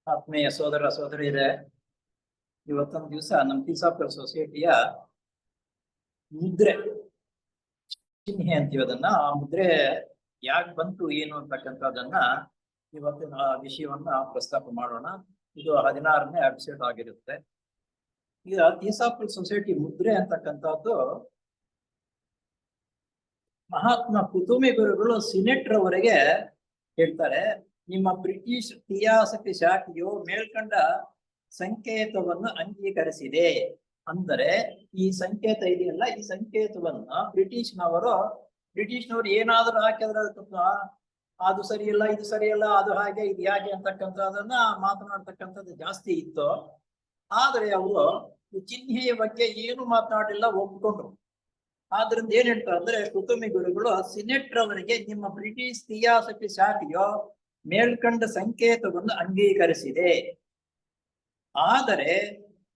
ಆತ್ಮೀಯ ಸೋದರ ಸೋದರಿಯರೇ, ಇವತ್ತೊಂದು ದಿವಸ ನಮ್ಮ ಪಿಸಾಪುರ ಸೊಸೈಟಿಯ ಮುದ್ರೆ ಚಿಹ್ನೆ ಅಂತೀವಿ ಅದನ್ನ. ಆ ಮುದ್ರೆ ಯಾಕೆ ಬಂತು ಏನು ಅಂತಕ್ಕಂಥದ್ದನ್ನ ಇವತ್ತಿನ ವಿಷಯವನ್ನ ಪ್ರಸ್ತಾಪ ಮಾಡೋಣ. ಇದು 16ನೇ ಎಪಿಸೋಡ್ ಆಗಿರುತ್ತೆ. ಈಗ ಪಿಸಾಪುರ ಸೊಸೈಟಿ ಮುದ್ರೆ ಅಂತಕ್ಕಂಥದ್ದು ಮಹಾತ್ಮ ಕುತುಮಿ ಗುರುಗಳು ಸಿನೆಟ್ ರವರೆಗೆ ಹೇಳ್ತಾರೆ, ನಿಮ್ಮ ಬ್ರಿಟಿಷ್ ಥಿಯಾಸಫಿ ಶಾಖೆಯು ಮೇಲ್ಕಂಡ ಸಂಕೇತವನ್ನು ಅಂಗೀಕರಿಸಿದೆ. ಅಂದರೆ ಈ ಸಂಕೇತ ಇದೆಯಲ್ಲ, ಈ ಸಂಕೇತವನ್ನ ಬ್ರಿಟಿಷ್ನವರು ಏನಾದರೂ ಹಾಕಿದ್ರೆ ಅದು ಸರಿಯಲ್ಲ, ಇದು ಸರಿಯಲ್ಲ, ಅದು ಹಾಗೆ, ಇದು ಹೇಗೆ ಅಂತಕ್ಕಂಥದ್ದನ್ನ ಮಾತನಾಡ್ತಕ್ಕಂಥದ್ದು ಜಾಸ್ತಿ ಇತ್ತು. ಆದ್ರೆ ಅವರು ಈ ಚಿಹ್ನೆಯ ಬಗ್ಗೆ ಏನು ಮಾತನಾಡಿಲ್ಲ, ಒಪ್ಪಿಕೊಂಡ್ರು. ಆದ್ರಿಂದ ಏನ್ ಹೇಳ್ತಾರೆ ಅಂದ್ರೆ, ಕುತುಮಿ ಗುರುಗಳು ಸಿನೆಟ್ ರವರಿಗೆ ನಿಮ್ಮ ಬ್ರಿಟಿಷ್ ಥಿಯಾಸಫಿ ಶಾಖೆಯು ಮೇಲ್ಕಂಡ ಸಂಕೇತವನ್ನು ಅಂಗೀಕರಿಸಿದೆ. ಆದರೆ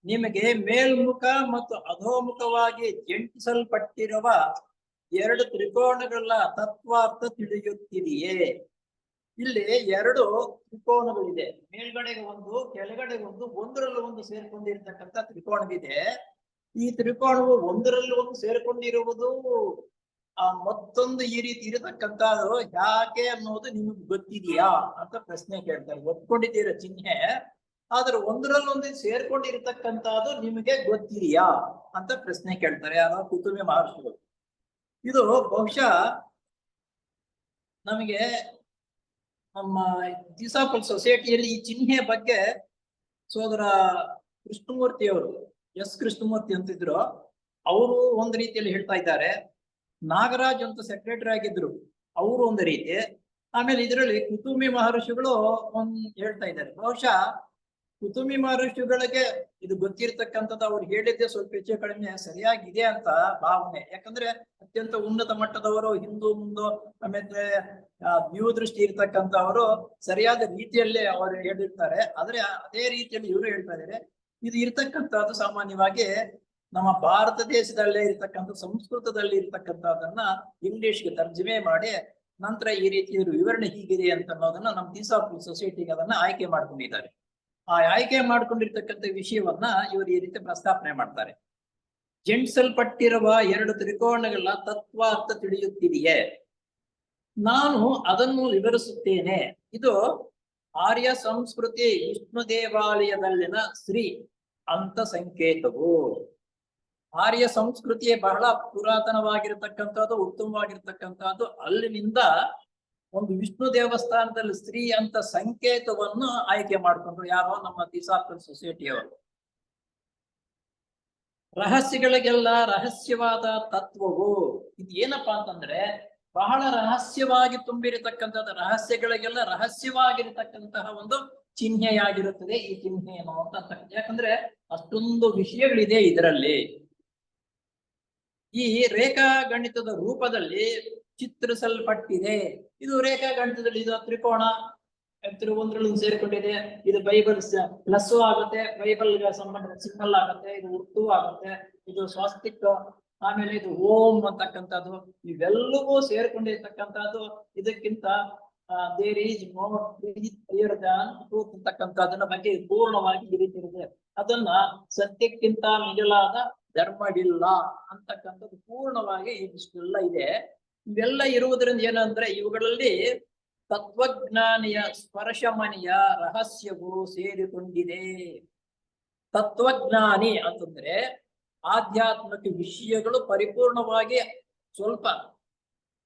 ನಿಮಗೆ ಮೇಲ್ಮುಖ ಮತ್ತು ಅಧೋಮುಖವಾಗಿ ಜಂಟಿಸಲ್ಪಟ್ಟಿರುವ ಎರಡು ತ್ರಿಕೋನಗಳ ತತ್ವಾರ್ಥ ತಿಳಿಯುತ್ತಿದೆಯೇ? ಇಲ್ಲಿ ಎರಡು ತ್ರಿಕೋನಗಳಿದೆ, ಮೇಲ್ಗಡೆಗೆ ಒಂದು, ಕೆಳಗಡೆ ಒಂದು, ಒಂದರಲ್ಲಿ ಒಂದು ಸೇರ್ಕೊಂಡಿರ್ತಕ್ಕಂಥ ತ್ರಿಕೋನವಿದೆ. ಈ ತ್ರಿಕೋನವು ಒಂದರಲ್ಲಿ ಒಂದು ಸೇರ್ಕೊಂಡಿರುವುದು ಮತ್ತೊಂದು ಈ ರೀತಿ ಇರತಕ್ಕಂಥದ್ದು ಯಾಕೆ ಅನ್ನೋದು ನಿಮಗೆ ಗೊತ್ತಿದೆಯಾ ಅಂತ ಪ್ರಶ್ನೆ ಕೇಳ್ತಾರೆ. ಒಪ್ಕೊಂಡಿದ್ದೀರ ಚಿಹ್ನೆ, ಆದ್ರೆ ಒಂದರಲ್ಲೊಂದು ಸೇರ್ಕೊಂಡಿರತಕ್ಕಂಥದ್ದು ನಿಮಗೆ ಗೊತ್ತಿದೆಯಾ ಅಂತ ಪ್ರಶ್ನೆ ಕೇಳ್ತಾರೆ ಯಾರೋ ಕುತುಮಿ ಮಹರ್ಷಿಗಳು. ಇದು ಬಹುಶಃ ನಮಗೆ ನಮ್ಮ ಪಿಸಾಪುರ ಸೊಸೈಟಿಯಲ್ಲಿ ಈ ಚಿಹ್ನೆ ಬಗ್ಗೆ ಸೋದರ ಕೃಷ್ಣಮೂರ್ತಿಯವರು, ಕೃಷ್ಣಮೂರ್ತಿ ಅಂತಿದ್ರು, ಅವರು ಒಂದು ರೀತಿಯಲ್ಲಿ ಹೇಳ್ತಾ ಇದ್ದಾರೆ. ನಾಗರಾಜ್ ಅಂತ ಸೆಕ್ರೆಟರಿ ಆಗಿದ್ರು, ಅವರು ಒಂದು ರೀತಿ. ಆಮೇಲೆ ಇದರಲ್ಲಿ ಕುತುಮಿ ಮಹರ್ಷಿಗಳು ಹೇಳ್ತಾ ಇದ್ದಾರೆ. ಬಹುಶಃ ಕುತುಮಿ ಮಹರ್ಷಿಗಳಿಗೆ ಇದು ಗೊತ್ತಿರ್ತಕ್ಕಂಥದ್ದು ಅವ್ರು ಹೇಳಿದ್ದೆ ಸ್ವಲ್ಪ ಹೆಚ್ಚು ಕಡಿಮೆ ಸರಿಯಾಗಿದೆ ಅಂತ ಭಾವನೆ. ಯಾಕಂದ್ರೆ ಅತ್ಯಂತ ಉನ್ನತ ಮಟ್ಟದವರು, ಹಿಂದೂ ಮುಂದು ಆಮೇಲೆ ದೃಷ್ಟಿ ಇರ್ತಕ್ಕಂಥವರು ಸರಿಯಾದ ರೀತಿಯಲ್ಲೇ ಅವರು ಹೇಳಿರ್ತಾರೆ. ಆದ್ರೆ ಅದೇ ರೀತಿಯಲ್ಲಿ ಇವರು ಹೇಳ್ತಾ ಇದ್ದಾರೆ. ಇದು ಇರ್ತಕ್ಕಂಥದ್ದು ಸಾಮಾನ್ಯವಾಗಿ ನಮ್ಮ ಭಾರತ ದೇಶದಲ್ಲೇ ಇರ್ತಕ್ಕಂಥ ಸಂಸ್ಕೃತದಲ್ಲಿ ಇರ್ತಕ್ಕಂಥದ್ದನ್ನ ಇಂಗ್ಲಿಷ್ಗೆ ತರ್ಜಮೆ ಮಾಡಿ ನಂತರ ಈ ರೀತಿ ಇವರು ವಿವರಣೆ ಹೀಗಿದೆ ಅಂತ ಅನ್ನೋದನ್ನ ನಮ್ಮ ಪಿಸಾಪುರ ಸೊಸೈಟಿಗೆ ಅದನ್ನ ಆಯ್ಕೆ ಮಾಡ್ಕೊಂಡಿದ್ದಾರೆ. ಆ ಆಯ್ಕೆ ಮಾಡ್ಕೊಂಡಿರ್ತಕ್ಕಂಥ ವಿಷಯವನ್ನ ಇವರು ಈ ರೀತಿ ಪ್ರಸ್ತಾಪನೆ ಮಾಡ್ತಾರೆ. ಜಂಟಿಸಲ್ಪಟ್ಟಿರುವ ಎರಡು ತ್ರಿಕೋನಗಳ ತತ್ವಾರ್ಥ ತಿಳಿಯುತ್ತಿದೆಯೇ? ನಾನು ಅದನ್ನು ವಿವರಿಸುತ್ತೇನೆ. ಇದು ಆರ್ಯ ಸಂಸ್ಕೃತಿ ವಿಷ್ಣು ದೇವಾಲಯದಲ್ಲಿನ ಶ್ರೀ ಅಂತ ಸಂಕೇತವು. ಆರ್ಯ ಸಂಸ್ಕೃತಿಯೇ ಬಹಳ ಪುರಾತನವಾಗಿರತಕ್ಕಂಥದ್ದು, ಉತ್ತಮವಾಗಿರ್ತಕ್ಕಂಥದ್ದು. ಅಲ್ಲಿನಿಂದ ಒಂದು ವಿಷ್ಣು ದೇವಸ್ಥಾನದಲ್ಲಿ ಸ್ತ್ರೀ ಅಂತ ಸಂಕೇತವನ್ನು ಆಯ್ಕೆ ಮಾಡಿಕೊಂಡ್ರು ಯಾರೋ ನಮ್ಮ ಪಿಸಾಪುರ ಸೊಸೈಟಿಯವರು. ರಹಸ್ಯಗಳಿಗೆಲ್ಲ ರಹಸ್ಯವಾದ ತತ್ವವು ಇದು ಏನಪ್ಪಾ ಅಂತಂದ್ರೆ, ಬಹಳ ರಹಸ್ಯವಾಗಿ ತುಂಬಿರತಕ್ಕಂಥದ್ದು, ರಹಸ್ಯಗಳಿಗೆಲ್ಲ ರಹಸ್ಯವಾಗಿರತಕ್ಕಂತಹ ಒಂದು ಚಿಹ್ನೆಯಾಗಿರುತ್ತದೆ ಈ ಚಿಹ್ನೆ ಅನ್ನುವಂತ. ಯಾಕಂದ್ರೆ ಅಷ್ಟೊಂದು ವಿಷಯಗಳಿದೆ ಇದರಲ್ಲಿ. ಈ ರೇಖಾಗಣಿತದ ರೂಪದಲ್ಲಿ ಚಿತ್ರಿಸಲ್ಪಟ್ಟಿದೆ. ಇದು ರೇಖಾಗಣಿತದಲ್ಲಿ ಇದು ತ್ರಿಕೋಣ ಒಂದ್ರಲ್ಲಿ ಸೇರ್ಕೊಂಡಿದೆ. ಇದು ಬೈಬಲ್ ಪ್ಲಸ್ ಆಗುತ್ತೆ, ಬೈಬಲ್ ಸಂಬಂಧ ಸಿಂಬಲ್ ಆಗುತ್ತೆ, ಇದು ಉರ್ದು ಆಗುತ್ತೆ, ಇದು ಸ್ವಾಸ್ತಿಕ್, ಆಮೇಲೆ ಇದು ಓಂ ಅಂತಕ್ಕಂಥದ್ದು. ಇವೆಲ್ಲವೂ ಸೇರ್ಕೊಂಡಿರ್ತಕ್ಕಂಥದ್ದು. ಇದಕ್ಕಿಂತ there is no clear than truth ಅಂತಕ್ಕಂಥದ್ದನ್ನ ಬಗ್ಗೆ ಪೂರ್ಣವಾಗಿ ಈ ರೀತಿ ಇದೆ. ಅದನ್ನ ಸತ್ಯಕ್ಕಿಂತ ಮಿಗಿಲಾದ ಧರ್ಮವಿಲ್ಲ ಅಂತಕ್ಕಂಥದ್ದು ಪೂರ್ಣವಾಗಿ ಇಷ್ಟೆಲ್ಲ ಇದೆ. ಇವೆಲ್ಲ ಇರುವುದರಿಂದ ಏನಂದ್ರೆ ಇವುಗಳಲ್ಲಿ ತತ್ವಜ್ಞಾನಿಯ ಸ್ಪರ್ಶಮಣಿಯ ರಹಸ್ಯವು ಸೇರಿಕೊಂಡಿದೆ. ತತ್ವಜ್ಞಾನಿ ಅಂತಂದ್ರೆ ಆಧ್ಯಾತ್ಮಿಕ ವಿಷಯಗಳು ಪರಿಪೂರ್ಣವಾಗಿ ಸ್ವಲ್ಪ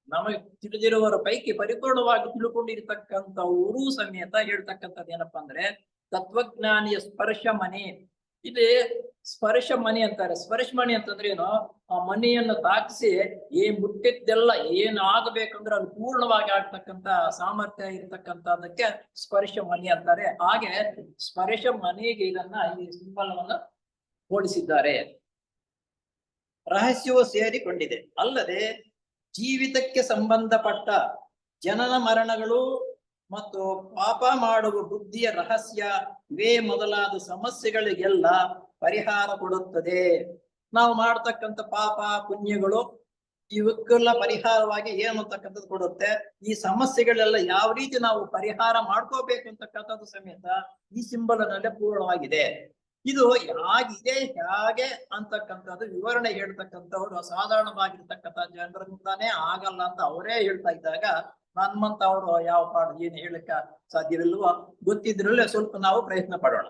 ನಮಗೆ ತಿಳಿದಿರುವವರ ಪೈಕಿ ಪರಿಪೂರ್ಣವಾಗಿ ತಿಳ್ಕೊಂಡಿರ್ತಕ್ಕಂಥವರು ಸಮೇತ ಹೇಳ್ತಕ್ಕಂಥದ್ದು ಏನಪ್ಪಾ ಅಂದ್ರೆ ತತ್ವಜ್ಞಾನಿಯ ಸ್ಪರ್ಶ ಮನೆ. ಇಲ್ಲಿ ಸ್ಪರ್ಶ ಮಣಿ ಅಂತಾರೆ. ಸ್ಪರ್ಶ ಮಣಿ ಅಂತಂದ್ರೆ ಏನು? ಆ ಮಣಿಯನ್ನು ತಾಕಿಸಿ ಮುಟ್ಟಿದ್ದೆಲ್ಲ ಏನ್ ಆಗಬೇಕಂದ್ರೆ ಅದು ಪೂರ್ಣವಾಗಿ ಆಗ್ತಕ್ಕಂತ ಸಾಮರ್ಥ್ಯ ಇರ್ತಕ್ಕಂಥದಕ್ಕೆ ಸ್ಪರ್ಶ ಮಣಿ ಅಂತಾರೆ. ಹಾಗೆ ಸ್ಪರ್ಶ ಮಣಿಗೆ ಈ ಸಿಂಬಲವನ್ನು ಹೋಲಿಸಿದ್ದಾರೆ. ರಹಸ್ಯವು ಸೇರಿಕೊಂಡಿದೆ. ಅಲ್ಲದೆ ಜೀವಿತಕ್ಕೆ ಸಂಬಂಧಪಟ್ಟ ಜನನ ಮರಣಗಳು ಮತ್ತು ಪಾಪ ಮಾಡುವ ಬುದ್ಧಿಯ ರಹಸ್ಯ ಇವೇ ಮೊದಲಾದ ಸಮಸ್ಯೆಗಳಿಗೆಲ್ಲ ಪರಿಹಾರ ಕೊಡುತ್ತದೆ. ನಾವು ಮಾಡ್ತಕ್ಕಂಥ ಪಾಪ ಪುಣ್ಯಗಳು ಇವಕ್ಕೆಲ್ಲ ಪರಿಹಾರವಾಗಿ ಏನು ಅಂತಕ್ಕಂಥದ್ದು ಕೊಡುತ್ತೆ. ಈ ಸಮಸ್ಯೆಗಳೆಲ್ಲ ಯಾವ ರೀತಿ ನಾವು ಪರಿಹಾರ ಮಾಡ್ಕೋಬೇಕು ಅಂತಕ್ಕಂಥದ್ದು ಸಮೇತ ಈ ಸಿಂಬಲನಲ್ಲೇ ಪೂರ್ಣವಾಗಿದೆ. ಇದು ಹೇಗಿದೆ ಹೇಗೆ ಅಂತಕ್ಕಂಥದ್ದು ವಿವರಣೆ ಹೇಳ್ತಕ್ಕಂಥವ್ರು ಅಸಾಧಾರಣವಾಗಿರ್ತಕ್ಕಂಥ ಜನರಿಂದಾನೇ ಆಗಲ್ಲ ಅಂತ ಅವರೇ ಹೇಳ್ತಾ ಇದ್ದಾಗ ನಮ್ಮಂತವ್ರು ಯಾವ ಪಾಡು ಏನು ಹೇಳಕ್ಕ ಸಾಧ್ಯವಿಲ್ವೋ ಗೊತ್ತಿದ್ರಲ್ಲೇ ಸ್ವಲ್ಪ ನಾವು ಪ್ರಯತ್ನ ಪಡೋಣ.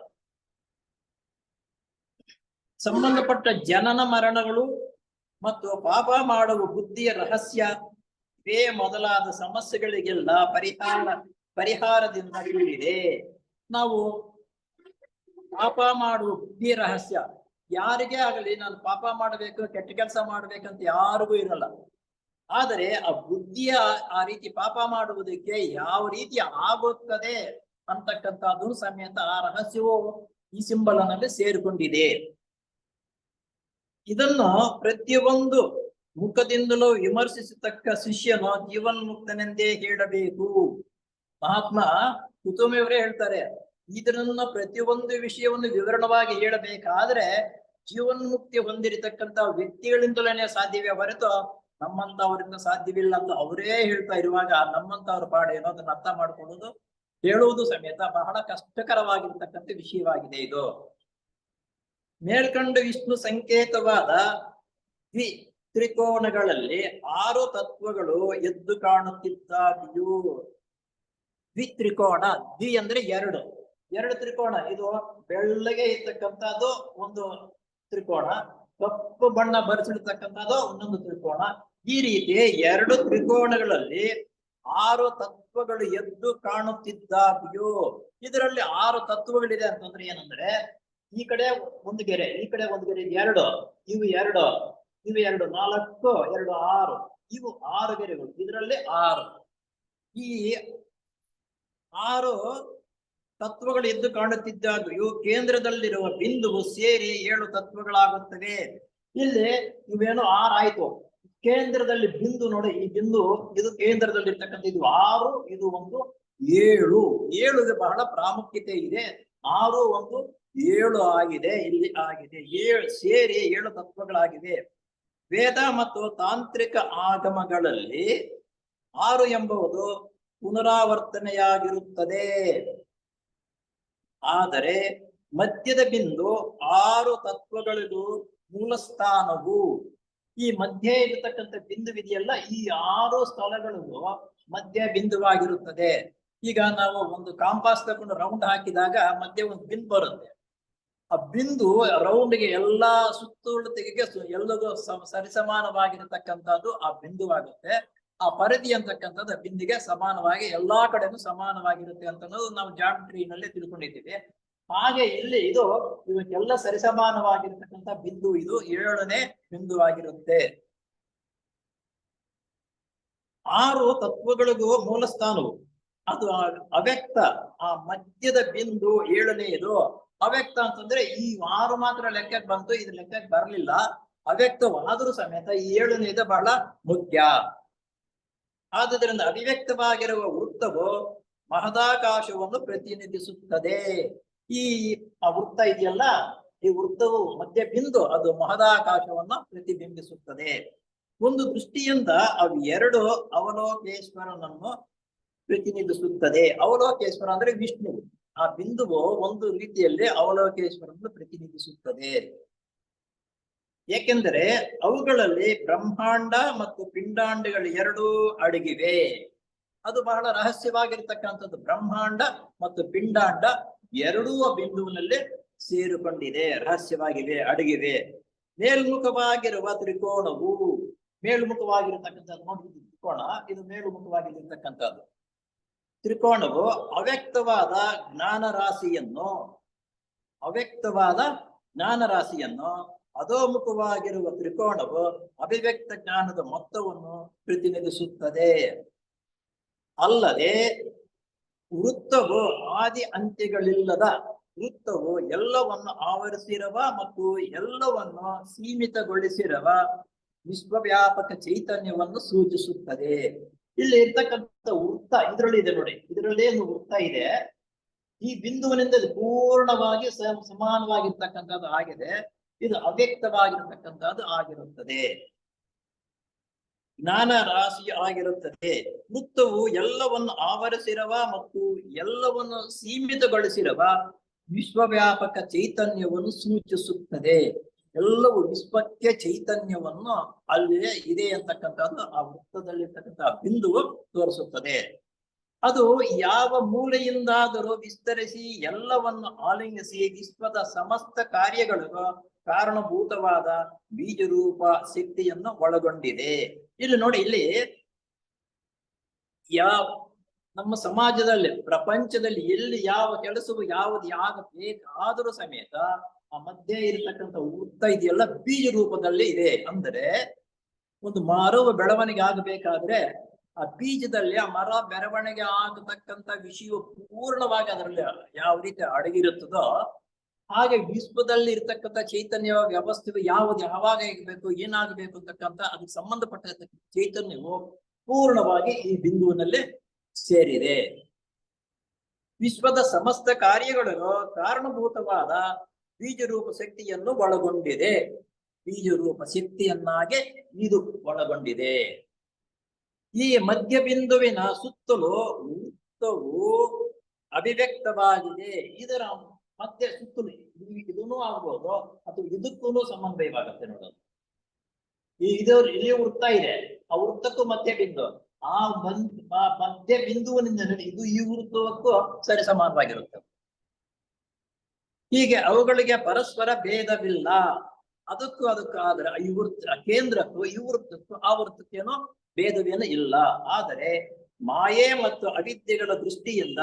ಸಂಬಂಧಪಟ್ಟ ಜನನ ಮರಣಗಳು ಮತ್ತು ಪಾಪ ಮಾಡುವ ಬುದ್ಧಿಯ ರಹಸ್ಯ ಇವೇ ಮೊದಲಾದ ಸಮಸ್ಯೆಗಳಿಗೆಲ್ಲ ಪರಿಹಾರದಿಂದ ಕೂಡಿದೆ. ನಾವು ಪಾಪ ಮಾಡುವ ಬುದ್ಧಿಯ ರಹಸ್ಯ ಯಾರಿಗೇ ಆಗಲಿ ನಾನು ಪಾಪ ಮಾಡಬೇಕು ಕೆಟ್ಟ ಕೆಲಸ ಮಾಡ್ಬೇಕಂತ ಯಾರಿಗೂ ಇರಲ್ಲ. ಆದರೆ ಆ ಬುದ್ಧಿಯ ಆ ರೀತಿ ಪಾಪ ಮಾಡುವುದಕ್ಕೆ ಯಾವ ರೀತಿ ಆಗುತ್ತದೆ ಅಂತಕ್ಕಂಥದ್ದು ಸಮೇತ ಆ ರಹಸ್ಯವು ಈ ಸಿಂಬಲನಲ್ಲಿ ಸೇರಿಕೊಂಡಿದೆ. ಇದನ್ನು ಪ್ರತಿಯೊಂದು ಮುಖದಿಂದಲೂ ವಿಮರ್ಶಿಸತಕ್ಕ ಶಿಷ್ಯನು ಜೀವನ್ಮುಕ್ತನೆಂದೇ ಹೇಳಬೇಕು. ಮಹಾತ್ಮ ಕುತುಮೆಯವರೇ ಹೇಳ್ತಾರೆ, ಇದನ್ನ ಪ್ರತಿಯೊಂದು ವಿಷಯವನ್ನು ವಿವರಣವಾಗಿ ಹೇಳಬೇಕಾದ್ರೆ ಜೀವನ್ಮುಕ್ತಿ ಹೊಂದಿರತಕ್ಕಂತ ವ್ಯಕ್ತಿಗಳಿಂದಲೇ ಸಾಧ್ಯವೇ ಹೊರತು ನಮ್ಮಂತವರಿಂದ ಸಾಧ್ಯವಿಲ್ಲ ಅಂತ ಅವರೇ ಹೇಳ್ತಾ ಇರುವಾಗ ನಮ್ಮಂತವ್ರ ಪಾಡೇನೋ ಅದನ್ನ ಅರ್ಥ ಮಾಡ್ಕೊಳ್ಳೋದು ಹೇಳುವುದು ಸಮೇತ ಬಹಳ ಕಷ್ಟಕರವಾಗಿರ್ತಕ್ಕಂಥ ವಿಷಯವಾಗಿದೆ. ಇದು ಮೇಲ್ಕಂಡ ವಿಷ್ಣು ಸಂಕೇತವಾದ ತ್ರಿಕೋಣಗಳಲ್ಲಿ 6 ತತ್ವಗಳು ಎದ್ದು ಕಾಣುತ್ತಿದ್ದಾಗಿಯೂ ತ್ರಿಕೋಣ ಅಂದ್ರೆ ಎರಡು ತ್ರಿಕೋಣ. ಇದು ಬೆಳ್ಳಗೆ ಇರ್ತಕ್ಕಂಥದ್ದು ಒಂದು ತ್ರಿಕೋಣ, ಕಪ್ಪು ಬಣ್ಣ ಬರೆಸಿರ್ತಕ್ಕಂಥದ್ದು ಇನ್ನೊಂದು ತ್ರಿಕೋಣ. ಈ ರೀತಿ 2 ತ್ರಿಕೋಣಗಳಲ್ಲಿ 6 ತತ್ವಗಳು ಎದ್ದು ಕಾಣುತ್ತಿದ್ದಾಗಿಯೂ. ಇದರಲ್ಲಿ 6 ತತ್ವಗಳಿದೆ ಅಂತಂದ್ರೆ ಏನಂದ್ರೆ ಈ ಕಡೆ ಒಂದು ಗೆರೆ, ಈ ಕಡೆ ಒಂದು ಗೆರೆ, ಇವು ಎರಡು 4, 2, 6 ಇವು 6 ಗೆರೆಗಳು. ಇದರಲ್ಲಿ 6 ಈ 6 ತತ್ವಗಳು ಎದ್ದು ಕಾಣುತ್ತಿದ್ದಾಗಿಯೂ ಕೇಂದ್ರದಲ್ಲಿರುವ ಬಿಂದುವು ಸೇರಿ 7 ತತ್ವಗಳಾಗುತ್ತವೆ. ಇಲ್ಲಿ ಇವೇನು 6 ಆಯ್ತು. ಕೇಂದ್ರದಲ್ಲಿ ಬಿಂದು ನೋಡಿ, ಈ ಬಿಂದು ಇದು ಕೇಂದ್ರದಲ್ಲಿ ಇರ್ತಕ್ಕಂಥ ಇದು 6, ಇದು ಒಂದು 7 ಬಹಳ ಪ್ರಾಮುಖ್ಯತೆ ಇದೆ. 6 ಒಂದು 7 ಆಗಿದೆ. ಇಲ್ಲಿ ಆಗಿದೆ 7 ಸೇರಿ 7 ತತ್ವಗಳಾಗಿವೆ. ವೇದ ಮತ್ತು ತಾಂತ್ರಿಕ ಆಗಮಗಳಲ್ಲಿ 6 ಎಂಬುದು ಪುನರಾವರ್ತನೆಯಾಗಿರುತ್ತದೆ. ಆದರೆ ಮಧ್ಯದ ಬಿಂದು 6 ತತ್ವಗಳಿಗೂ ಮೂಲ ಸ್ಥಾನವು. ಈ ಮಧ್ಯೆ ಇರತಕ್ಕಂಥ ಬಿಂದುವಿದೆಯಲ್ಲ, ಈ 6 ಸ್ಥಳಗಳಿಗೂ ಮಧ್ಯ ಬಿಂದುವಾಗಿರುತ್ತದೆ. ಈಗ ನಾವು ಒಂದು ಕಾಂಪಾಸ್ ತಗೊಂಡು ರೌಂಡ್ ಹಾಕಿದಾಗ ಮಧ್ಯೆ ಒಂದು ಬಿಂದು ಬರುತ್ತೆ. ಆ ಬಿಂದು ರೌಂಡ್ಗೆ ಎಲ್ಲಾ ಸುತ್ತುವಳತೆಗೆ ಎಲ್ಲದೂ ಸರಿಸಮಾನವಾಗಿರತಕ್ಕಂಥದ್ದು ಆ ಬಿಂದುವಾಗುತ್ತೆ. ಆ ಪರಿಧಿ ಅಂತಕ್ಕಂಥದ್ದು ಬಿಂದಿಗೆ ಸಮಾನವಾಗಿ ಎಲ್ಲಾ ಕಡೆನೂ ಸಮಾನವಾಗಿರುತ್ತೆ ಅಂತ ನಾವು ಜಾಮೆಟ್ರಿನಲ್ಲೇ ತಿಳ್ಕೊಂಡಿದ್ದೀವಿ. ಹಾಗೆ ಇಲ್ಲಿ ಇವಕ್ಕೆಲ್ಲ ಸರಿಸಮಾನವಾಗಿರ್ತಕ್ಕಂಥ ಬಿಂದು ಇದು 7ನೇ ಬಿಂದುವಾಗಿರುತ್ತೆ. 6 ತತ್ವಗಳಿಗೂ ಮೂಲ ಸ್ಥಾನವು ಅದು ಅವ್ಯಕ್ತ. ಆ ಮಧ್ಯದ ಬಿಂದು 7ನೇದು ಅವ್ಯಕ್ತ ಅಂತಂದ್ರೆ ಈ 6 ಮಾತ್ರ ಲೆಕ್ಕಕ್ಕೆ ಬಂತು, ಇದು ಲೆಕ್ಕಕ್ಕೆ ಬರ್ಲಿಲ್ಲ. ಅವ್ಯಕ್ತವಾದರೂ ಸಮೇತ ಈ 7ನೇದು ಬಹಳ ಮುಖ್ಯ. ಆದುದರಿಂದ ಅಭಿವ್ಯಕ್ತವಾಗಿರುವ ವೃತ್ತವು ಮಹದಾಕಾಶವನ್ನು ಪ್ರತಿನಿಧಿಸುತ್ತದೆ. ಆ ವೃತ್ತ ಇದೆಯಲ್ಲ, ಈ ವೃತ್ತವು ಮಧ್ಯ ಬಿಂದು ಅದು ಮಹದಾಕಾಶವನ್ನು ಪ್ರತಿಬಿಂಬಿಸುತ್ತದೆ. ಒಂದು ದೃಷ್ಟಿಯಿಂದ ಅವು 2 ಅವಲೋಕೇಶ್ವರನನ್ನು ಪ್ರತಿನಿಧಿಸುತ್ತದೆ. ಅವಲೋಕೇಶ್ವರ ಅಂದ್ರೆ ವಿಷ್ಣು. ಆ ಬಿಂದುವು ಒಂದು ರೀತಿಯಲ್ಲಿ ಅವಲೋಕೇಶ್ವರನ್ನು ಪ್ರತಿನಿಧಿಸುತ್ತದೆ. ಏಕೆಂದರೆ ಅವುಗಳಲ್ಲಿ ಬ್ರಹ್ಮಾಂಡ ಮತ್ತು ಪಿಂಡಾಂಡಗಳು 2 ಅಡಗಿವೆ. ಅದು ಬಹಳ ರಹಸ್ಯವಾಗಿರ್ತಕ್ಕಂಥದ್ದು. ಬ್ರಹ್ಮಾಂಡ ಮತ್ತು ಪಿಂಡಾಂಡ 2 ಬಿಂದುವಿನಲ್ಲಿ ಸೇರಿಕೊಂಡಿದೆ, ರಹಸ್ಯವಾಗಿವೆ, ಅಡಗಿವೆ. ಮೇಲ್ಮುಖವಾಗಿರುವ ತ್ರಿಕೋಣವು ಮೇಲ್ಮುಖವಾಗಿರತಕ್ಕಂಥದ್ದು ನೋಡಿ, ತ್ರಿಕೋಣ ಇದು ಮೇಲ್ಮುಖವಾಗಿರ್ತಕ್ಕಂಥದ್ದು. ತ್ರಿಕೋಣವು ಅವ್ಯಕ್ತವಾದ ಜ್ಞಾನ ರಾಶಿಯನ್ನು ಜ್ಞಾನ ರಾಶಿಯನ್ನು ಅಧೋಮುಖವಾಗಿರುವ ತ್ರಿಕೋಣವು ಅಭಿವ್ಯಕ್ತ ಜ್ಞಾನದ ಮೊತ್ತವನ್ನು ಪ್ರತಿನಿಧಿಸುತ್ತದೆ. ಅಲ್ಲದೆ ವೃತ್ತವು ಆದಿ ಅಂತ್ಯಗಳಿಲ್ಲದ ವೃತ್ತವು ಎಲ್ಲವನ್ನು ಆವರಿಸಿರುವ ಮತ್ತು ಎಲ್ಲವನ್ನು ಸೀಮಿತಗೊಳಿಸಿರುವ ವಿಶ್ವವ್ಯಾಪಕ ಚೈತನ್ಯವನ್ನು ಸೂಚಿಸುತ್ತದೆ. ಇಲ್ಲಿ ಇರ್ತಕ್ಕಂಥ ವೃತ್ತ ಇದರಲ್ಲಿ ಇದೆ ನೋಡಿ, ಇದರಲ್ಲಿ ಒಂದು ವೃತ್ತ ಇದೆ. ಈ ಬಿಂದುವಿನಿಂದ ಪೂರ್ಣವಾಗಿ ಸಮಾನವಾಗಿರ್ತಕ್ಕಂಥದ್ದು ಆಗಿದೆ. ಇದು ಅವ್ಯಕ್ತವಾಗಿರ್ತಕ್ಕಂಥದ್ದು ಆಗಿರುತ್ತದೆ, ಜ್ಞಾನ ರಾಶಿ ಆಗಿರುತ್ತದೆ. ವೃತ್ತವು ಎಲ್ಲವನ್ನು ಆವರಿಸಿರುವ ಮತ್ತು ಎಲ್ಲವನ್ನು ಸೀಮಿತಗೊಳಿಸಿರುವ ವಿಶ್ವವ್ಯಾಪಕ ಚೈತನ್ಯವನ್ನು ಸೂಚಿಸುತ್ತದೆ. ಎಲ್ಲವೂ ವಿಶ್ವಕ್ಕೆ ಚೈತನ್ಯವನ್ನು ಅಲ್ಲೇ ಇದೆ ಅಂತಕ್ಕಂಥದ್ದು ಆ ವೃತ್ತದಲ್ಲಿರ್ತಕ್ಕಂಥ ಬಿಂದುವು ತೋರಿಸುತ್ತದೆ. ಅದು ಯಾವ ಮೂಲೆಯಿಂದಾದರೂ ವಿಸ್ತರಿಸಿ ಎಲ್ಲವನ್ನು ಆಲಿಂಗಿಸಿ ವಿಶ್ವದ ಸಮಸ್ತ ಕಾರ್ಯಗಳಿಗೂ ಕಾರಣಭೂತವಾದ ಬೀಜರೂಪ ಶಕ್ತಿಯನ್ನು ಒಳಗೊಂಡಿದೆ. ಇಲ್ಲಿ ನೋಡಿ, ಇಲ್ಲಿ ನಮ್ಮ ಸಮಾಜದಲ್ಲಿ ಪ್ರಪಂಚದಲ್ಲಿ ಎಲ್ಲಿ ಯಾವ ಕೆಲಸವು ಯಾವುದು ಆಗಬೇಕಾದರೂ ಸಮೇತ ಆ ಮಧ್ಯೆ ಇರತಕ್ಕಂಥ ವೃತ್ತ ಇದೆಯಲ್ಲ ಬೀಜ ರೂಪದಲ್ಲಿ ಇದೆ. ಅಂದರೆ ಒಂದು ಮರವು ಬೆಳವಣಿಗೆ ಆಗಬೇಕಾದ್ರೆ ಆ ಬೀಜದಲ್ಲಿ ಆ ಮರ ಬೆಳವಣಿಗೆ ಆಗತಕ್ಕಂಥ ವಿಷಯವು ಪೂರ್ಣವಾಗಿ ಅದರಲ್ಲಿ ಯಾವ ರೀತಿ ಅಡಗಿರುತ್ತದೋ ಹಾಗೆ ವಿಶ್ವದಲ್ಲಿ ಇರ್ತಕ್ಕಂಥ ಚೈತನ್ಯ ವ್ಯವಸ್ಥೆಯು ಯಾವಾಗ ಆಗಬೇಕು, ಏನಾಗಬೇಕು ಅಂತಕ್ಕಂಥ ಅದಕ್ಕೆ ಸಂಬಂಧಪಟ್ಟ ಚೈತನ್ಯವು ಪೂರ್ಣವಾಗಿ ಈ ಬಿಂದುವಿನಲ್ಲಿ ಸೇರಿದೆ. ವಿಶ್ವದ ಸಮಸ್ತ ಕಾರ್ಯಗಳು ಕಾರಣಭೂತವಾದ ಬೀಜರೂಪ ಶಕ್ತಿಯನ್ನು ಒಳಗೊಂಡಿದೆ. ಬೀಜರೂಪ ಶಕ್ತಿಯನ್ನಾಗೆ ಇದು ಒಳಗೊಂಡಿದೆ. ಈ ಮಧ್ಯ ಬಿಂದುವಿನ ಸುತ್ತಲೂ ವೃತ್ತವು ಅಭಿವ್ಯಕ್ತವಾಗಿದೆ. ಇದರ ಮಧ್ಯ ಸುತ್ತಲೂ ಇದೂ ಆಗ್ಬೋದು ಅಥವಾ ಇದಕ್ಕೂ ಸಮನ್ವಯವಾಗುತ್ತೆ ನೋಡೋದು. ಇಲ್ಲಿ ವೃತ್ತ ಇದೆ, ಆ ವೃತ್ತಕ್ಕೂ ಮಧ್ಯ ಬಿಂದು, ಆ ಮಧ್ಯ ಬಿಂದುವಿನಿಂದ ಇದು ಈ ವೃತ್ತಕ್ಕೂ ಸರಿ ಸಮಾನವಾಗಿರುತ್ತೆ. ಹೀಗೆ ಅವುಗಳಿಗೆ ಪರಸ್ಪರ ಭೇದವಿಲ್ಲ. ಅದಕ್ಕೂ ಆದ್ರೆ ಈ ವೃತ್ತ ಕೇಂದ್ರಕ್ಕೂ ಈ ವೃತ್ತಕ್ಕೂ ಆ ವೃತ್ತಕ್ಕೇನೋ ಭೇದವೇನು ಇಲ್ಲ. ಆದರೆ ಮಾಯೆ ಮತ್ತು ಅವಿದ್ಯೆಗಳ ದೃಷ್ಟಿಯಿಂದ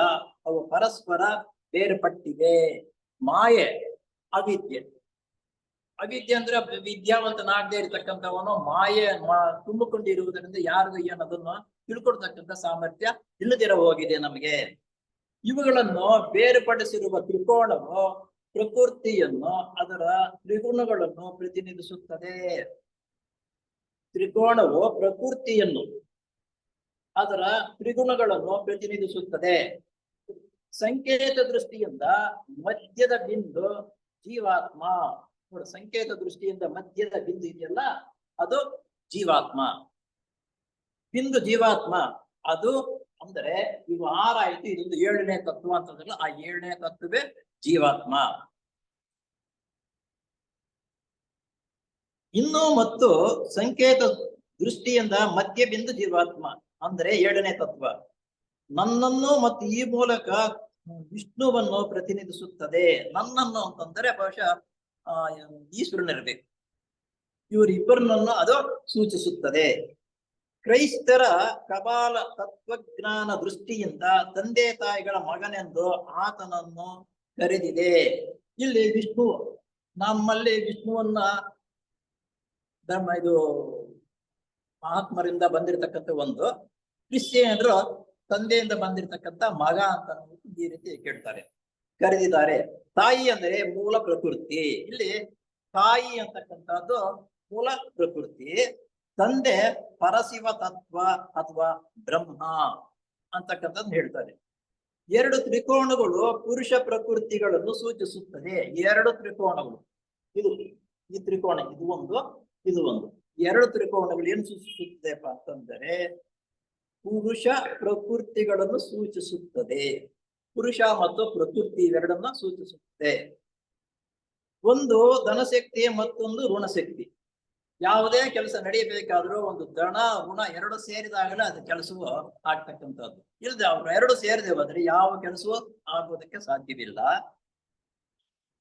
ಅವು ಪರಸ್ಪರ ಬೇರ್ಪಟ್ಟಿವೆ. ಮಾಯೆ, ಅವಿದ್ಯೆ. ಅವಿದ್ಯೆ ಅಂದ್ರೆ ವಿದ್ಯಾವಂತನಾಗದೇ ಇರತಕ್ಕಂಥವನು ಮಾಯೆ ತುಂಬಿಕೊಂಡಿರುವುದರಿಂದ ಯಾರಿಗೂ ಏನು ಅದನ್ನು ತಿಳ್ಕೊಡ್ತಕ್ಕಂಥ ಸಾಮರ್ಥ್ಯ ಇಲ್ಲದಿರ ಹೋಗಿದೆ ನಮಗೆ. ಇವುಗಳನ್ನು ಬೇರ್ಪಡಿಸಿರುವ ತ್ರಿಕೋಣವು ಪ್ರಕೃತಿಯನ್ನು ಅದರ ತ್ರಿಗುಣಗಳನ್ನು ಪ್ರತಿನಿಧಿಸುತ್ತದೆ. ತ್ರಿಕೋಣವು ಪ್ರಕೃತಿಯನ್ನು ಅದರ ತ್ರಿಗುಣಗಳನ್ನು ಪ್ರತಿನಿಧಿಸುತ್ತದೆ. ಸಂಕೇತ ದೃಷ್ಟಿಯಿಂದ ಮಧ್ಯದ ಬಿಂದು ಜೀವಾತ್ಮ. ನೋಡಿ, ಸಂಕೇತ ದೃಷ್ಟಿಯಿಂದ ಮಧ್ಯದ ಬಿಂದು ಇದೆಯಲ್ಲ ಅದು ಜೀವಾತ್ಮ. ಬಿಂದು ಜೀವಾತ್ಮ ಅದು ಅಂದ್ರೆ ಇವು 6 ಆಯ್ತು, ಇದೊಂದು 7ನೇ ತತ್ವ ಅಂತಂದ್ರಲ್ಲ, ಆ 7ನೇ ತತ್ವವೇ ಜೀವಾತ್ಮ. ಇನ್ನು ಮತ್ತು ಸಂಕೇತ ದೃಷ್ಟಿಯಿಂದ ಮಧ್ಯ ಬಿಂದು ಜೀವಾತ್ಮ ಅಂದ್ರೆ 7ನೇ ತತ್ವ ನನ್ನನ್ನು ಮತ್ತು ಈ ಮೂಲಕ ವಿಷ್ಣುವನ್ನು ಪ್ರತಿನಿಧಿಸುತ್ತದೆ. ನನ್ನನ್ನು ಅಂತಂದ್ರೆ ಬಹುಶಃ ಈಶ್ವರನಿರ್ಬೇಕು. ಇವರಿಬ್ಬರನ್ನು ಅದು ಸೂಚಿಸುತ್ತದೆ. ಕ್ರೈಸ್ತರ ಕಪಾಲ ತತ್ವಜ್ಞಾನ ದೃಷ್ಟಿಯಿಂದ ತಂದೆ ತಾಯಿಗಳ ಮಗನೆಂದು ಆತನನ್ನು ಕರೆದಿದೆ. ಇಲ್ಲಿ ವಿಷ್ಣು, ನಮ್ಮಲ್ಲಿ ವಿಷ್ಣುವನ್ನ ಇದು ಮಹಾತ್ಮರಿಂದ ಬಂದಿರತಕ್ಕಂಥ ಒಂದು, ಕ್ರಿಶ್ಚಿಯನ್ರು ತಂದೆಯಿಂದ ಬಂದಿರತಕ್ಕಂಥ ಮಗ ಅಂತ ಈ ರೀತಿ ಕೇಳ್ತಾರೆ, ಕರೆದಿದ್ದಾರೆ. ತಾಯಿ ಅಂದ್ರೆ ಮೂಲ ಪ್ರಕೃತಿ. ಇಲ್ಲಿ ತಾಯಿ ಅಂತಕ್ಕಂಥದ್ದು ಮೂಲ ಪ್ರಕೃತಿ, ತಂದೆ ಪರಶಿವ ತತ್ವ ಅಥವಾ ಬ್ರಹ್ಮ ಅಂತಕ್ಕಂಥದ್ದು ಹೇಳ್ತಾರೆ. 2 ತ್ರಿಕೋಣಗಳು ಪುರುಷ ಪ್ರಕೃತಿಗಳನ್ನು ಸೂಚಿಸುತ್ತದೆ. 2 ತ್ರಿಕೋಣಗಳು, ಈ ತ್ರಿಕೋಣ ಇದು ಒಂದು, ಇದು ಒಂದು. 2 ತ್ರಿಕೋಣಗಳು ಏನು ಸೂಚಿಸುತ್ತದೆಪ್ಪ ಅಂತಂದರೆ ಪುರುಷ ಪ್ರಕೃತಿಗಳನ್ನು ಸೂಚಿಸುತ್ತದೆ. ಪುರುಷ ಮತ್ತು ಪ್ರಕೃತಿ ಇವೆರಡನ್ನ ಸೂಚಿಸುತ್ತದೆ. ಒಂದು ಧನಶಕ್ತಿ, ಮತ್ತೊಂದು ಋಣಶಕ್ತಿ. ಯಾವುದೇ ಕೆಲಸ ನಡೆಯಬೇಕಾದ್ರೂ ಒಂದು ಧನ ಋಣ 2 ಸೇರಿದಾಗಲೇ ಅದು ಕೆಲಸವು ಆಗ್ತಕ್ಕಂಥದ್ದು. ಇಲ್ಲದೆ ಅವ್ರು 2 ಸೇರದೆ ಹೋದ್ರೆ ಯಾವ ಕೆಲಸವೂ ಆಗೋದಕ್ಕೆ ಸಾಧ್ಯವಿಲ್ಲ.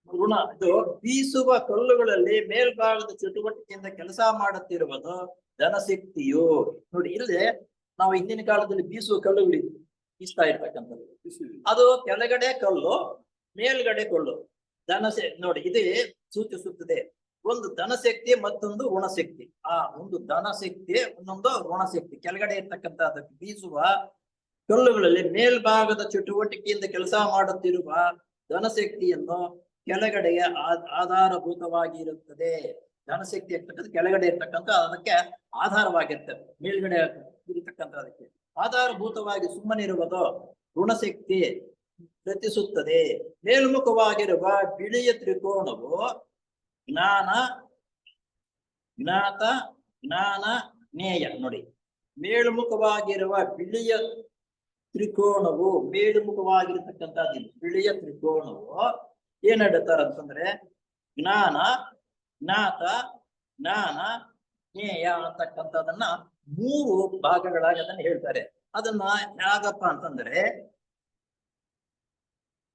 ಋಣ ಇದು ಬೀಸುವ ಕಲ್ಲುಗಳಲ್ಲಿ ಮೇಲ್ಭಾಗದ ಚಟುವಟಿಕೆಯಿಂದ ಕೆಲಸ ಮಾಡುತ್ತಿರುವುದು ಧನಶಕ್ತಿಯು. ನೋಡಿ, ಇಲ್ಲದೆ ನಾವು ಹಿಂದಿನ ಕಾಲದಲ್ಲಿ ಬೀಸುವ ಕಲ್ಲುಗಳು ಬೀಸ್ತಾ ಇರ್ತಕ್ಕಂಥದ್ದು, ಅದು ಕೆಳಗಡೆ ಕಲ್ಲು ಮೇಲ್ಗಡೆ ಕಲ್ಲು. ನೋಡಿ, ಇದು ಸೂಚಿಸುತ್ತದೆ. ಒಂದು ಧನಶಕ್ತಿ ಮತ್ತೊಂದು ಋಣಶಕ್ತಿ. ಆ ಒಂದು ಧನಶಕ್ತಿ ಇನ್ನೊಂದು ಋಣಶಕ್ತಿ. ಕೆಳಗಡೆ ಇರ್ತಕ್ಕಂಥ ಅದಕ್ಕೆ ಬೀಸುವ ಕಲ್ಲುಗಳಲ್ಲಿ ಮೇಲ್ಭಾಗದ ಚಟುವಟಿಕೆಯಿಂದ ಕೆಲಸ ಮಾಡುತ್ತಿರುವ ಧನಶಕ್ತಿಯನ್ನು ಕೆಳಗಡೆಗೆ ಆಧಾರಭೂತವಾಗಿ ಇರುತ್ತದೆ. ಧನಶಕ್ತಿ ಇರ್ತಕ್ಕಂಥ ಕೆಳಗಡೆ ಇರ್ತಕ್ಕಂಥ ಅದಕ್ಕೆ ಆಧಾರವಾಗಿರ್ತದೆ. ಮೇಲ್ಗಡೆ ಇರತಕ್ಕಂಥ ಅದಕ್ಕೆ ಆಧಾರಭೂತವಾಗಿ ಸುಮ್ಮನಿರುವುದು ಋಣಶಕ್ತಿ ರಚಿಸುತ್ತದೆ. ಮೇಲ್ಮುಖವಾಗಿರುವ ಬಿಳಿಯ ತ್ರಿಕೋಣವು ಜ್ಞಾನ, ಜ್ಞಾತ, ಜ್ಞಾನ, ಜ್ಞೇಯ. ನೋಡಿ, ಮೇಲ್ಮುಖವಾಗಿರುವ ಬಿಳಿಯ ತ್ರಿಕೋಣವು, ಮೇಲ್ಮುಖವಾಗಿರ್ತಕ್ಕಂಥದ್ದು ಬಿಳಿಯ ತ್ರಿಕೋಣವು ಏನ್ ಹೇಳ್ತಾರ ಅಂತಂದ್ರೆ ಜ್ಞಾನ, ಜ್ಞಾತ, ಜ್ಞಾನ, ಜ್ಞೇಯ ಅಂತಕ್ಕಂಥದನ್ನ 3 ಭಾಗಗಳಾಗಿ ಅದನ್ನ ಹೇಳ್ತಾರೆ. ಅದನ್ನ ಯಾಗಪ್ಪ ಅಂತಂದ್ರೆ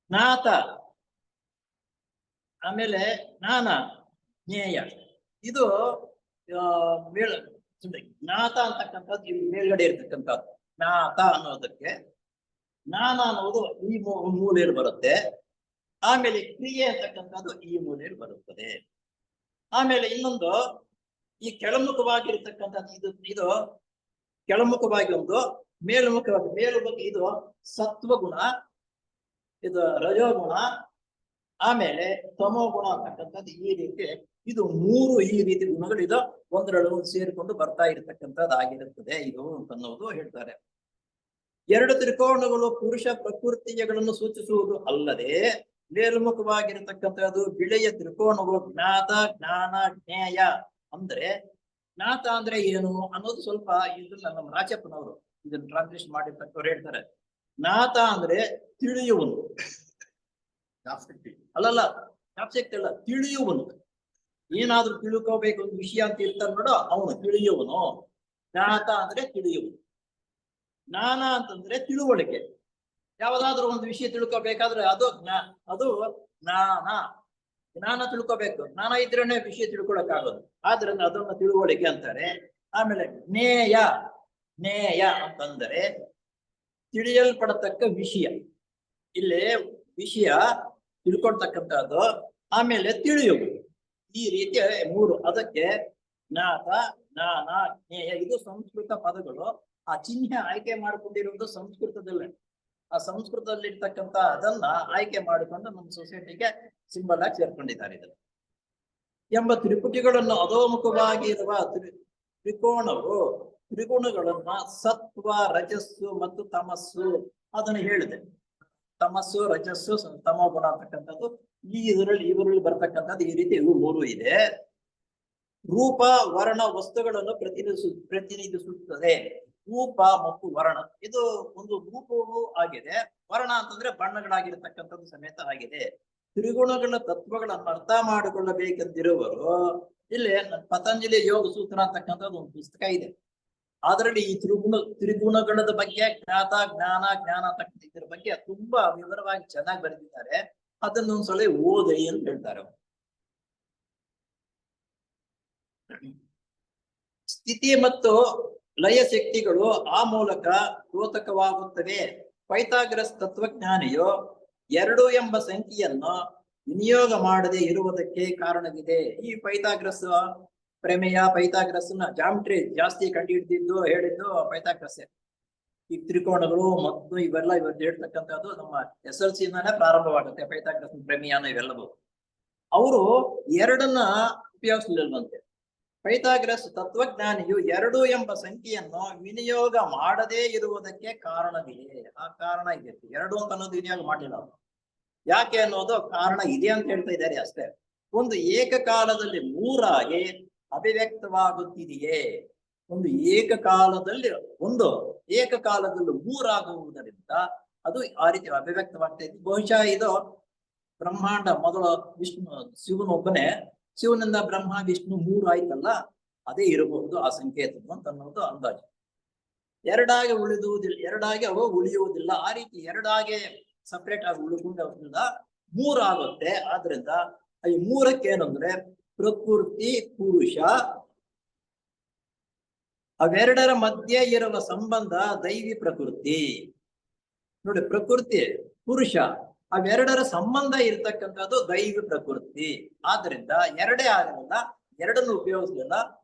ಜ್ಞಾತ, ಆಮೇಲೆ ಜ್ಞಾನ, ಜ್ಞೇಯ. ಇದು ಜ್ಞಾತ ಅಂತಕ್ಕಂಥದ್ದು ಇಲ್ಲಿ ಮೇಲ್ಗಡೆ ಇರ್ತಕ್ಕಂಥದ್ದು. ಜ್ಞಾತ ಅನ್ನೋದಕ್ಕೆ ಜ್ಞಾನ ಅನ್ನೋದು ಈ ಮೂಲೆಯಲ್ಲಿ ಬರುತ್ತೆ. ಆಮೇಲೆ ಕ್ರಿಯೆ ಅಂತಕ್ಕಂಥದ್ದು ಈ ಮೂಲೆಯಲ್ಲಿ ಬರುತ್ತದೆ. ಆಮೇಲೆ ಇನ್ನೊಂದು ಈ ಕೆಳಮುಖವಾಗಿರ್ತಕ್ಕಂಥದ್ದು ಇದು ಕೆಳಮುಖವಾಗಿ ಒಂದು, ಮೇಲ್ಮುಖವಾಗಿ ಇದು ಸತ್ವಗುಣ, ಇದು ರಜೋಗುಣ, ಆಮೇಲೆ ತಮೋಗುಣ ಅಂತಕ್ಕಂಥದ್ದು. ಈ ರೀತಿ ಇದು 3 ಈ ರೀತಿ ಗುಣಗಳು ಇದು ಒಂದರೊಳಗೆ ಸೇರಿಕೊಂಡು ಬರ್ತಾ ಇರತಕ್ಕಂಥದ್ದಾಗಿರುತ್ತದೆ ಇದು ಅನ್ನೋದು ಹೇಳ್ತಾರೆ. 2 ತ್ರಿಕೋಣಗಳು ಪುರುಷ ಪ್ರಕೃತಿಗಳನ್ನು ಸೂಚಿಸುವುದು ಅಲ್ಲದೆ ಮೇಲ್ಮುಖವಾಗಿರತಕ್ಕಂಥದ್ದು ಬಿಳೆಯ ತ್ರಿಕೋಣಗಳು ಜ್ಞಾತ, ಜ್ಞಾನ, ಜ್ಞೇಯ. ಅಂದ್ರೆ ಜ್ಞಾತ ಅಂದ್ರೆ ಏನು ಅನ್ನೋದು ಸ್ವಲ್ಪ ಇದನ್ನ ನಮ್ಮ ರಾಜಪ್ಪನವರು ಇದನ್ನ ಟ್ರಾನ್ಸ್ಲೇಷನ್ ಮಾಡಿರ್ತಕ್ಕವ್ರು ಹೇಳ್ತಾರೆ. ಜ್ಞಾತ ಅಂದ್ರೆ ತಿಳಿಯುವನು, ಅಲ್ಲಲ್ಲ ಜ್ಞಾಪಶಕ್ತಿ ಅಲ್ಲ, ತಿಳಿಯುವನು. ಏನಾದ್ರೂ ತಿಳ್ಕೋಬೇಕು ಒಂದು ವಿಷಯ ಅಂತ ಇರ್ತಾರ ನೋಡೋ, ಅವನು ತಿಳಿಯುವನು. ಜ್ಞಾತ ಅಂದ್ರೆ ತಿಳಿಯುವನು. ಜ್ಞಾನ ಅಂತಂದ್ರೆ ತಿಳುವಳಿಕೆ. ಯಾವ್ದಾದ್ರು ಒಂದು ವಿಷಯ ತಿಳ್ಕೊಬೇಕಾದ್ರೆ ಅದು ಜ್ಞಾನ. ಜ್ಞಾನ ತಿಳ್ಕೊಬೇಕು. ಜ್ಞಾನ ಇದ್ರೇನೆ ವಿಷಯ ತಿಳ್ಕೊಳಕ್ಕಾಗೋದು. ಆದ್ರಿಂದ ಅದನ್ನ ತಿಳುವಳಿಕೆ ಅಂತಾರೆ. ಆಮೇಲೆ ಜ್ಞೇಯ, ಜ್ಞೇಯ ಅಂತಂದರೆ ತಿಳಿಯಲ್ಪಡತಕ್ಕ ವಿಷಯ. ಇಲ್ಲಿ ವಿಷಯ ತಿಳ್ಕೊಳ್ತಕ್ಕಂಥದ್ದು, ಆಮೇಲೆ ತಿಳಿಯುವುದು. ಈ ರೀತಿಯ 3. ಅದಕ್ಕೆ ಜ್ಞಾತ, ಜ್ಞಾನ, ಜ್ಞೇಯ. ಇದು ಸಂಸ್ಕೃತ ಪದಗಳು. ಆ ಚಿಹ್ನೆ ಆಯ್ಕೆ ಮಾಡಿಕೊಂಡಿರುವುದು ಸಂಸ್ಕೃತದಲ್ಲೇ. ಆ ಸಂಸ್ಕೃತದಲ್ಲಿ ಇರ್ತಕ್ಕಂಥ ಅದನ್ನ ಆಯ್ಕೆ ಮಾಡಿಕೊಂಡು ನಮ್ಮ ಸೊಸೈಟಿಗೆ ಸಿಂಬಲ್ ಆಗಿ ಸೇರ್ಕೊಂಡಿದ್ದಾರೆ. ಇದನ್ನು ಎಂಬ ತ್ರಿಪುಟಿಗಳನ್ನು ಅಧೋಮುಖವಾಗಿ ಇರುವ ತ್ರಿಕೋಣವು ತ್ರಿಗುಣಗಳನ್ನ ಸತ್ವ, ರಜಸ್ಸು ಮತ್ತು ತಮಸ್ಸು ಅದನ್ನು ಹೇಳಿದೆ. ತಮಸ್ಸು, ರಜಸ್ಸು, ತಮೋಗುಣ ಅಂತಕ್ಕಂಥದ್ದು ಇವರಲ್ಲಿ ಬರ್ತಕ್ಕಂಥದ್ದು ಈ ರೀತಿ ಇವು 3 ಇದೆ. ರೂಪ, ವರ್ಣ ವಸ್ತುಗಳನ್ನು ಪ್ರತಿನಿಧಿಸುತ್ತದೆ. ರೂಪ ಮತ್ತು ವರ್ಣ ಇದು ಒಂದು ರೂಪವೂ ಆಗಿದೆ. ವರ್ಣ ಅಂತಂದ್ರೆ ಬಣ್ಣಗಳಾಗಿರ್ತಕ್ಕಂಥದ್ದು ಸಮೇತ ಆಗಿದೆ. ತ್ರಿಗುಣಗಳ ತತ್ವಗಳನ್ನು ಅರ್ಥ ಮಾಡಿಕೊಳ್ಳಬೇಕೆಂದಿರುವರು ಇಲ್ಲಿ ಪತಂಜಲಿ ಯೋಗ ಸೂತ್ರ ಅಂತಕ್ಕಂಥದ್ದು ಒಂದು ಪುಸ್ತಕ ಇದೆ. ಅದರಲ್ಲಿ ಈ ತ್ರಿಗುಣಗಳ ಬಗ್ಗೆ ಜ್ಞಾತ, ಜ್ಞಾನ, ಜ್ಞಾನ ಅಂತಕ್ಕಂಥ ಇದ್ರ ಬಗ್ಗೆ ತುಂಬಾ ವಿವರವಾಗಿ ಚೆನ್ನಾಗಿ ಬರೆದಿದ್ದಾರೆ. ಅದನ್ನೊಂದ್ಸಲ ಓದಿ ಅಂತ ಹೇಳ್ತಾರೆ. ಸ್ಥಿತಿ ಮತ್ತು ಲಯ ಶಕ್ತಿಗಳು ಆ ಮೂಲಕ ದ್ಯೋತಕವಾಗುತ್ತವೆ. ಪೈಥಾಗರಸ್ ತತ್ವಜ್ಞಾನಿಯು 2 ಎಂಬ ಸಂಖ್ಯೆಯನ್ನು ವಿನಿಯೋಗ ಮಾಡದೆ ಇರುವುದಕ್ಕೆ ಕಾರಣವಿದೆ. ಈ ಪೈಥಾಗರಸ್ ಪ್ರಮೇಯ, ಪೈಥಾಗರಸ್ನ ಜಾಮಿಟ್ರಿ ಜಾಸ್ತಿ ಕಂಡುಹಿಡಿದಿದ್ದು ಹೇಳಿದ್ದು ಪೈಥಾಗರಸ್. ಈ ತ್ರಿಕೋಣಗಳು ಮತ್ತು ಇವೆಲ್ಲ ಇವತ್ತು ಹೇಳ್ತಕ್ಕಂಥದ್ದು ನಮ್ಮ SLC ಇಂದಾನೆ ಪ್ರಾರಂಭವಾಗುತ್ತೆ. ಪೈಥಾಗರಸ್ ಪ್ರಮೇಯನ ಇವೆಲ್ಲವೂ ಅವರು 2ನ್ನ ಉಪಯೋಗಿಸಲಿಲ್ವಂತೆ. ಪೈಥಾಗರಸ್ ತತ್ವಜ್ಞಾನಿಯು 2 ಎಂಬ ಸಂಖ್ಯೆಯನ್ನು ವಿನಿಯೋಗ ಮಾಡದೇ ಇರುವುದಕ್ಕೆ ಕಾರಣವಿದೆ. ಆ ಕಾರಣ ಇದೆ. 2 ಅಂತ ಅನ್ನೋದು ವಿನಿಯೋಗ ಮಾಡಲಿಲ್ಲ ಅವರು. ಯಾಕೆ ಅನ್ನೋದು ಕಾರಣ ಇದೆ ಅಂತ ಹೇಳ್ತಾ ಇದ್ದಾರೆ ಅಷ್ಟೇ. ಒಂದು ಏಕಕಾಲದಲ್ಲಿ 3 ಆಗಿ ಅಭಿವ್ಯಕ್ತವಾಗುತ್ತಿದೆಯೇ. ಒಂದು ಏಕಕಾಲದಲ್ಲಿ 3 ಆಗುವುದರಿಂದ ಅದು ಆ ರೀತಿ ಅಭಿವ್ಯಕ್ತವಾಗ್ತಾ ಇದೆ. ಬಹುಶಃ ಇದು ಬ್ರಹ್ಮಾಂಡ ಮೊದಲು ಶಿವನೊಬ್ಬನೇ, ಶಿವನಿಂದ ಬ್ರಹ್ಮ ವಿಷ್ಣು 3 ಆಯ್ತಲ್ಲ, ಅದೇ ಇರಬಹುದು ಆ ಸಂಕೇತ ಅಂತ ಅನ್ನೋದು ಅಂದಾಜು. 2 ಆಗಿ ಉಳಿದುವುದಿಲ್ಲ, 2 ಆಗಿ ಅವು ಉಳಿಯುವುದಿಲ್ಲ. ಆ ರೀತಿ 2 ಆಗಿ ಸಪರೇಟ್ ಆಗಿ ಉಳಿದುಕೊಂಡ 3 ಆಗುತ್ತೆ. ಆದ್ರಿಂದ ಈ 3ಕ್ಕೆ ಏನಂದ್ರೆ ಪ್ರಕೃತಿ, ಪುರುಷ, ಅವೆರಡರ ಮಧ್ಯೆ ಇರುವ ಸಂಬಂಧ ದೈವಿ ಪ್ರಕೃತಿ. ನೋಡಿ, ಪ್ರಕೃತಿ ಪುರುಷ, ಅವೆರಡರ ಸಂಬಂಧ ಇರ್ತಕ್ಕಂಥದ್ದು ದೈವಿ ಪ್ರಕೃತಿ. ಆದ್ರಿಂದ ಎರಡೇ ಆಗಲಿಲ್ಲ, ಎರಡನ್ನು ಉಪಯೋಗಿಸಲಿಲ್ಲ.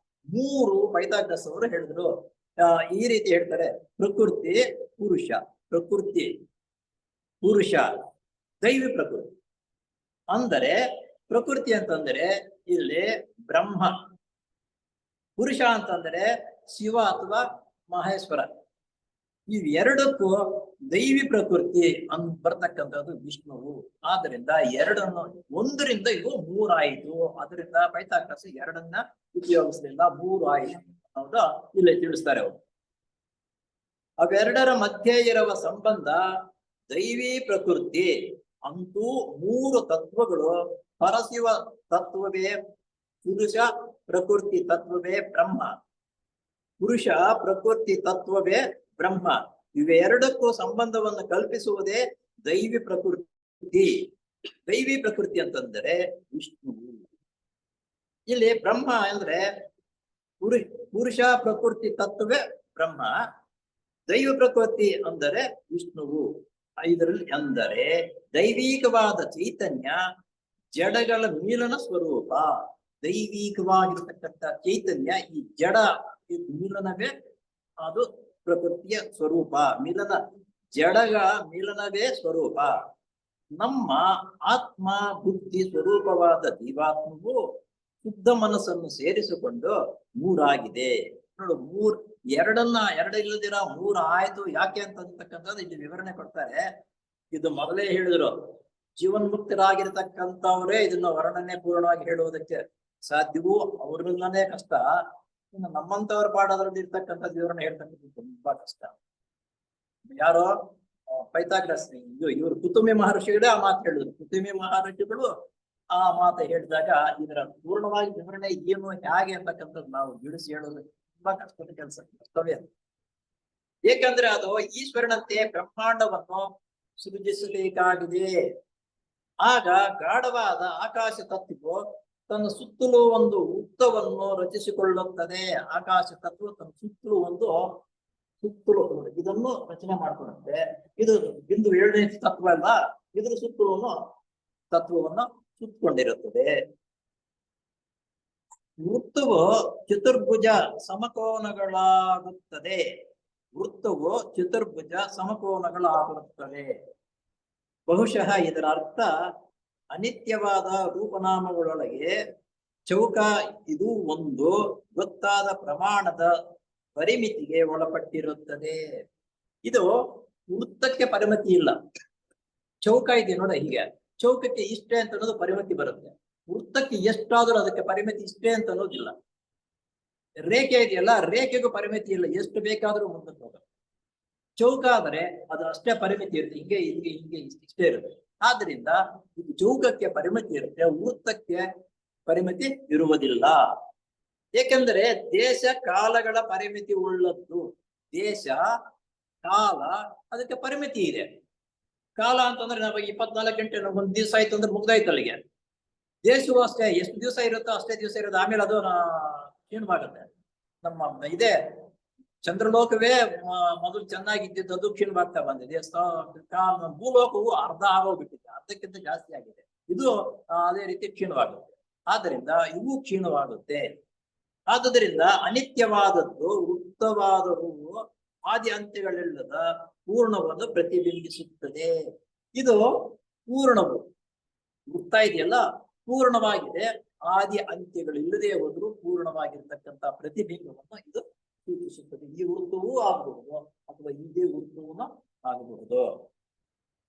ಮೂರು ಪೈಥಾಗರಸ್ ಅವರು ಹೇಳಿದ್ರು. ಈ ರೀತಿ ಹೇಳ್ತಾರೆ, ಪ್ರಕೃತಿ ಪುರುಷ, ಪ್ರಕೃತಿ ಪುರುಷ, ದೈವಿ ಪ್ರಕೃತಿ. ಅಂದರೆ ಪ್ರಕೃತಿ ಅಂತಂದ್ರೆ ಇಲ್ಲಿ ಬ್ರಹ್ಮ, ಪುರುಷ ಅಂತಂದ್ರೆ ಶಿವ ಅಥವಾ ಮಹೇಶ್ವರ. ಇವೆರಡಕ್ಕೂ ದೈವಿ ಪ್ರಕೃತಿ ಅಂತ ಬರ್ತಕ್ಕಂಥದ್ದು ವಿಷ್ಣುವು. ಆದ್ರಿಂದ ಎರಡನ್ನು ಒಂದರಿಂದ ಇದು ಮೂರಾಯಿತು. ಅದರಿಂದ ಪೈಥಾಗರಸ್ ಎರಡನ್ನ ಉಪಯೋಗಿಸಲಿಲ್ಲ, ಮೂರು ಆಯಿತು ಅನ್ನೋದು ಇಲ್ಲಿ ತಿಳಿಸ್ತಾರೆ ಅವರು. ಅವೆರಡರ ಮಧ್ಯೆ ಇರುವ ಸಂಬಂಧ ದೈವಿ ಪ್ರಕೃತಿ. ಅಂತೂ ಮೂರು ತತ್ವಗಳು ಪರಶಿವ ತತ್ವವೇ ಪುರುಷ, ಪ್ರಕೃತಿ ತತ್ವವೇ ಬ್ರಹ್ಮ. ಪುರುಷ ಪ್ರಕೃತಿ ತತ್ವವೇ ಬ್ರಹ್ಮ. ಇವೆರಡಕ್ಕೂ ಸಂಬಂಧವನ್ನು ಕಲ್ಪಿಸುವುದೇ ದೈವಿ ಪ್ರಕೃತಿ. ದೈವಿ ಪ್ರಕೃತಿ ಅಂತಂದರೆ ವಿಷ್ಣು. ಇಲ್ಲಿ ಬ್ರಹ್ಮ ಅಂದ್ರೆ ಪುರುಷ ಪ್ರಕೃತಿ ತತ್ವವೇ ಬ್ರಹ್ಮ, ದೈವ ಪ್ರಕೃತಿ ಅಂದರೆ ವಿಷ್ಣುವು. ಇದರಲ್ಲಿ ಅಂದರೆ ದೈವಿಕವಾದ ಚೈತನ್ಯ ಜಡಗಳ ಮೀಲನ ಸ್ವರೂಪ. ದೈವಿಕವಾಗಿರ್ತಕ್ಕಂಥ ಚೈತನ್ಯ ಈ ಜಡ ಮೀಲನವೇ ಅದು ಪ್ರಕೃತಿಯ ಸ್ವರೂಪ. ಮಿಲನ ಜಡಗ ಮಿಲನವೇ ಸ್ವರೂಪ. ನಮ್ಮ ಆತ್ಮ ಬುದ್ಧಿ ಸ್ವರೂಪವಾದ ಜೀವಾತ್ಮವು ಶುದ್ಧ ಮನಸ್ಸನ್ನು ಸೇರಿಸಿಕೊಂಡು ಮೂರಾಗಿದೆ. ನೋಡು, ಎರಡಿಲ್ಲದಿರ ಮೂರು ಆಯ್ತು ಯಾಕೆ ಅಂತಕ್ಕಂಥದ್ದು ಇಲ್ಲಿ ವಿವರಣೆ ಕೊಡ್ತಾರೆ. ಇದು ಮೊದಲೇ ಹೇಳಿದ್ರು, ಜೀವನ್ಮುಕ್ತರಾಗಿರ್ತಕ್ಕಂಥವ್ರೇ ಇದನ್ನ ವರ್ಣನೆ ಪೂರ್ಣವಾಗಿ ಹೇಳುವುದಕ್ಕೆ ಸಾಧ್ಯವೂ, ಅವ್ರನ್ನೇ ಕಷ್ಟ. ಇನ್ನು ನಮ್ಮಂತವ್ರ ಪಾಡದ್ರಲ್ಲಿ ಇರ್ತಕ್ಕಂಥ ವಿವರಣೆ ಹೇಳ್ತಕ್ಕಂಥದ್ದು ತುಂಬಾ ಕಷ್ಟ. ಯಾರೋ ಪೈಥಾಗರಸ್ ಇವರು ಕುತುಮಿ ಮಹರ್ಷಿಗಳೇ ಆ ಮಾತು ಹೇಳಿದ್ರು. ಕುತುಮಿ ಮಹರ್ಷಿಗಳು ಆ ಮಾತು ಹೇಳಿದಾಗ ಇದರ ಪೂರ್ಣವಾಗಿ ವಿವರಣೆ ಏನು ಹೇಗೆ ಅಂತಕ್ಕಂಥದ್ದು ನಾವು ಬಿಡಿಸಿ ಹೇಳೋದು ತುಂಬಾ ಕಷ್ಟದ ಕೆಲಸ, ಕರ್ತವ್ಯ. ಏಕೆಂದ್ರೆ ಅದು ಈಶ್ವರನಂತೆ ಬ್ರಹ್ಮಾಂಡವನ್ನು ಸೃಜಿಸಬೇಕಾಗಿದೆ. ಆಗ ಗಾಢವಾದ ಆಕಾಶ ತತ್ವವು ತನ್ನ ಸುತ್ತಲೂ ಒಂದು ವೃತ್ತವನ್ನು ರಚಿಸಿಕೊಳ್ಳುತ್ತದೆ. ಆಕಾಶ ತತ್ವ ತನ್ನ ಸುತ್ತಲೂ ಸುತ್ತಲೂ ಇದನ್ನು ರಚನೆ ಮಾಡಿಕೊಳ್ಳುತ್ತೆ. ಇದು ಬಿಂದು 7ನೇ ತತ್ವ ಅಲ್ಲ, ಇದ್ರ ತತ್ವವನ್ನು ಸುತ್ತಕೊಂಡಿರುತ್ತದೆ. ವೃತ್ತವು ಚತುರ್ಭುಜ ಸಮಕೋನಗಳಾಗುತ್ತದೆ. ವೃತ್ತವು ಚತುರ್ಭುಜ ಸಮಕೋನಗಳಾಗುತ್ತದೆ. ಬಹುಶಃ ಇದರ ಅರ್ಥ ಅನಿತ್ಯವಾದ ರೂಪನಾಮಗಳೊಳಗೆ ಚೌಕ ಇದು ಒಂದು ಗೊತ್ತಾದ ಪ್ರಮಾಣದ ಪರಿಮಿತಿಗೆ ಒಳಪಟ್ಟಿರುತ್ತದೆ. ಇದು ವೃತ್ತಕ್ಕೆ ಪರಿಮಿತಿ ಇಲ್ಲ. ಚೌಕ ಇದೆ ನೋಡ, ಹೀಗೆ ಚೌಕಕ್ಕೆ ಇಷ್ಟೇ ಅಂತ ಅನ್ನೋದು ಪರಿಮಿತಿ ಬರುತ್ತೆ. ವೃತ್ತಕ್ಕೆ ಎಷ್ಟಾದ್ರೂ ಅದಕ್ಕೆ ಪರಿಮಿತಿ ಇಷ್ಟೇ ಅಂತ ಅನ್ನೋದಿಲ್ಲ. ರೇಖೆ ಇದೆಯಲ್ಲ, ರೇಖೆಗೂ ಪರಿಮಿತಿ ಇಲ್ಲ, ಎಷ್ಟು ಬೇಕಾದ್ರೂ ಮುಂದಕ್ಕೆ ಹೋಗುತ್ತೆ. ಚೌಕ ಆದರೆ ಅದು ಅಷ್ಟೇ ಪರಿಮಿತಿ ಇರುತ್ತೆ, ಹಿಂಗೆ ಹಿಂಗೆ ಹಿಂಗೆ ಇಷ್ಟೇ ಇರುತ್ತೆ. ಆದ್ರಿಂದ ಇದು ಚೌಕಕ್ಕೆ ಪರಿಮಿತಿ ಇರುತ್ತೆ, ವೃತ್ತಕ್ಕೆ ಪರಿಮಿತಿ ಇರುವುದಿಲ್ಲ. ಏಕೆಂದರೆ ದೇಶ ಕಾಲಗಳ ಪರಿಮಿತಿ ಉಳ್ಳದ್ದು. ದೇಶ ಕಾಲ ಅದಕ್ಕೆ ಪರಿಮಿತಿ ಇದೆ. ಕಾಲ ಅಂತಂದ್ರೆ ನಾವಾಗ 24 ಗಂಟೆ ಒಂದ್ ದಿವಸ ಆಯ್ತು ಅಂದ್ರೆ ಮುಗ್ದಾಯ್ತು ಅಲ್ಲಿಗೆ. ದೇಶವೂ ಅಷ್ಟೇ, ಎಷ್ಟು ದಿವಸ ಇರುತ್ತೋ ಅಷ್ಟೇ ದಿವಸ ಇರೋದು, ಆಮೇಲೆ ಅದು ಕ್ಷೀಣವಾಗುತ್ತೆ. ನಮ್ಮ ಇದೇ ಚಂದ್ರಲೋಕವೇ ಮೊದಲು ಚೆನ್ನಾಗಿದ್ದಿದ್ದು ಅದು ಕ್ಷೀಣವಾಗ್ತಾ ಬಂದಿದೆ. ಭೂಲೋಕವು ಅರ್ಧ ಆಗೋಗ್ಬಿಟ್ಟಿದೆ, ಅರ್ಧಕ್ಕಿಂತ ಜಾಸ್ತಿ ಆಗಿದೆ. ಇದು ಅದೇ ರೀತಿ ಕ್ಷೀಣವಾಗುತ್ತೆ. ಆದ್ದರಿಂದ ಇವು ಕ್ಷೀಣವಾಗುತ್ತೆ. ಆದುದರಿಂದ ಅನಿತ್ಯವಾದದ್ದು ವೃತ್ತವಾದರೂ ಆದಿ ಅಂತ್ಯಗಳಿಲ್ಲದ ಪೂರ್ಣವನ್ನು ಪ್ರತಿಬಿಂಬಿಸುತ್ತದೆ. ಇದು ಪೂರ್ಣವು ವೃತ್ತ ಇದೆಯಲ್ಲ, ಪೂರ್ಣವಾಗಿದೆ. ಆದಿ ಅಂತ್ಯಗಳಿಲ್ಲದೆ ಹೋದ್ರು ಪೂರ್ಣವಾಗಿರ್ತಕ್ಕಂಥ ಪ್ರತಿಬಿಂಬವನ್ನು ಇದು ಸೂಚಿಸುತ್ತದೆ. ಈ ವೃತ್ತವೂ ಆಗಬಹುದು ಅಥವಾ ಇದೇ ವೃತ್ತವೂ ಆಗಬಹುದು.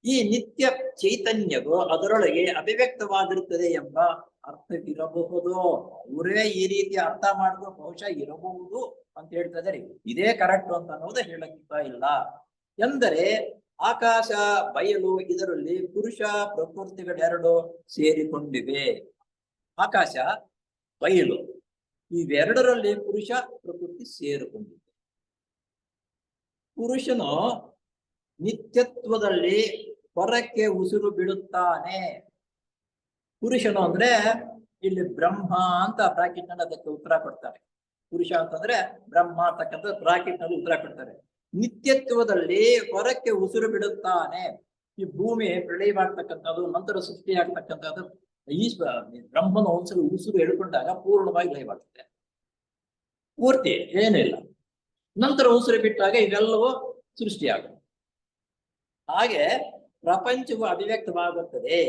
ಈ ನಿತ್ಯ ಚೈತನ್ಯವು ಅದರೊಳಗೆ ಅಭಿವ್ಯಕ್ತವಾಗಿರುತ್ತದೆ ಎಂಬ ಅರ್ಥವಿರಬಹುದು. ಅವರೇ ಈ ರೀತಿ ಅರ್ಥ ಮಾಡಿದ್ರು ಬಹುಶಃ ಇರಬಹುದು ಅಂತ ಹೇಳ್ತಾ ಇದ್ದಾರೆ. ಇದೇ ಕರೆಕ್ಟ್ ಅಂತ ಅನ್ನೋದು ಹೇಳಕ್ಕಿಂತ ಇಲ್ಲ. ಎಂದರೆ ಆಕಾಶ ಬಯಲು ಇದರಲ್ಲಿ ಪುರುಷ ಪ್ರಕೃತಿಗಳೆರಡು ಸೇರಿಕೊಂಡಿವೆ. ಆಕಾಶ ಬಯಲು ಇವೆರಡರಲ್ಲಿ ಪುರುಷ ಪ್ರಕೃತಿ ಸೇರಿಕೊಂಡಿದೆ. ಪುರುಷನು ನಿತ್ಯತ್ವದಲ್ಲಿ ಹೊರಕ್ಕೆ ಉಸಿರು ಬಿಡುತ್ತಾನೆ. ಪುರುಷನು ಅಂದ್ರೆ ಇಲ್ಲಿ ಬ್ರಹ್ಮ ಅಂತ ಬ್ರಾಕೆಟ್ ನಲ್ಲಿ ಅದಕ್ಕೆ ಉತ್ತರ ಕೊಡ್ತಾರೆ. ಪುರುಷ ಅಂತಂದ್ರೆ ಬ್ರಹ್ಮ ಅಂತಕ್ಕಂಥ ಬ್ರಾಕೆಟ್ ನಲ್ಲಿ ಉತ್ತರ ಕೊಡ್ತಾರೆ. ನಿತ್ಯತ್ವದಲ್ಲಿ ಹೊರಕ್ಕೆ ಉಸಿರು ಬಿಡುತ್ತಾನೆ. ಈ ಭೂಮಿ ಪ್ರಳಯವಾಗ್ತಕ್ಕಂಥದ್ದು, ನಂತರ ಸೃಷ್ಟಿಯಾಗ್ತಕ್ಕಂಥದ್ದು ಈ ಬ್ರಹ್ಮನ ಒಂದ್ಸಲ ಉಸಿರು ಎಳ್ಕೊಂಡಾಗ ಪೂರ್ಣವಾಗಿ ಲಯವಾಗುತ್ತೆ, ಪೂರ್ತಿ ಏನಿಲ್ಲ. ನಂತರ ಉಸಿರು ಬಿಟ್ಟಾಗ ಇವೆಲ್ಲವೂ ಸೃಷ್ಟಿಯಾಗುತ್ತೆ. ಹಾಗೆ ಪ್ರಪಂಚವು ಅಭಿವ್ಯಕ್ತವಾಗುತ್ತದೆ.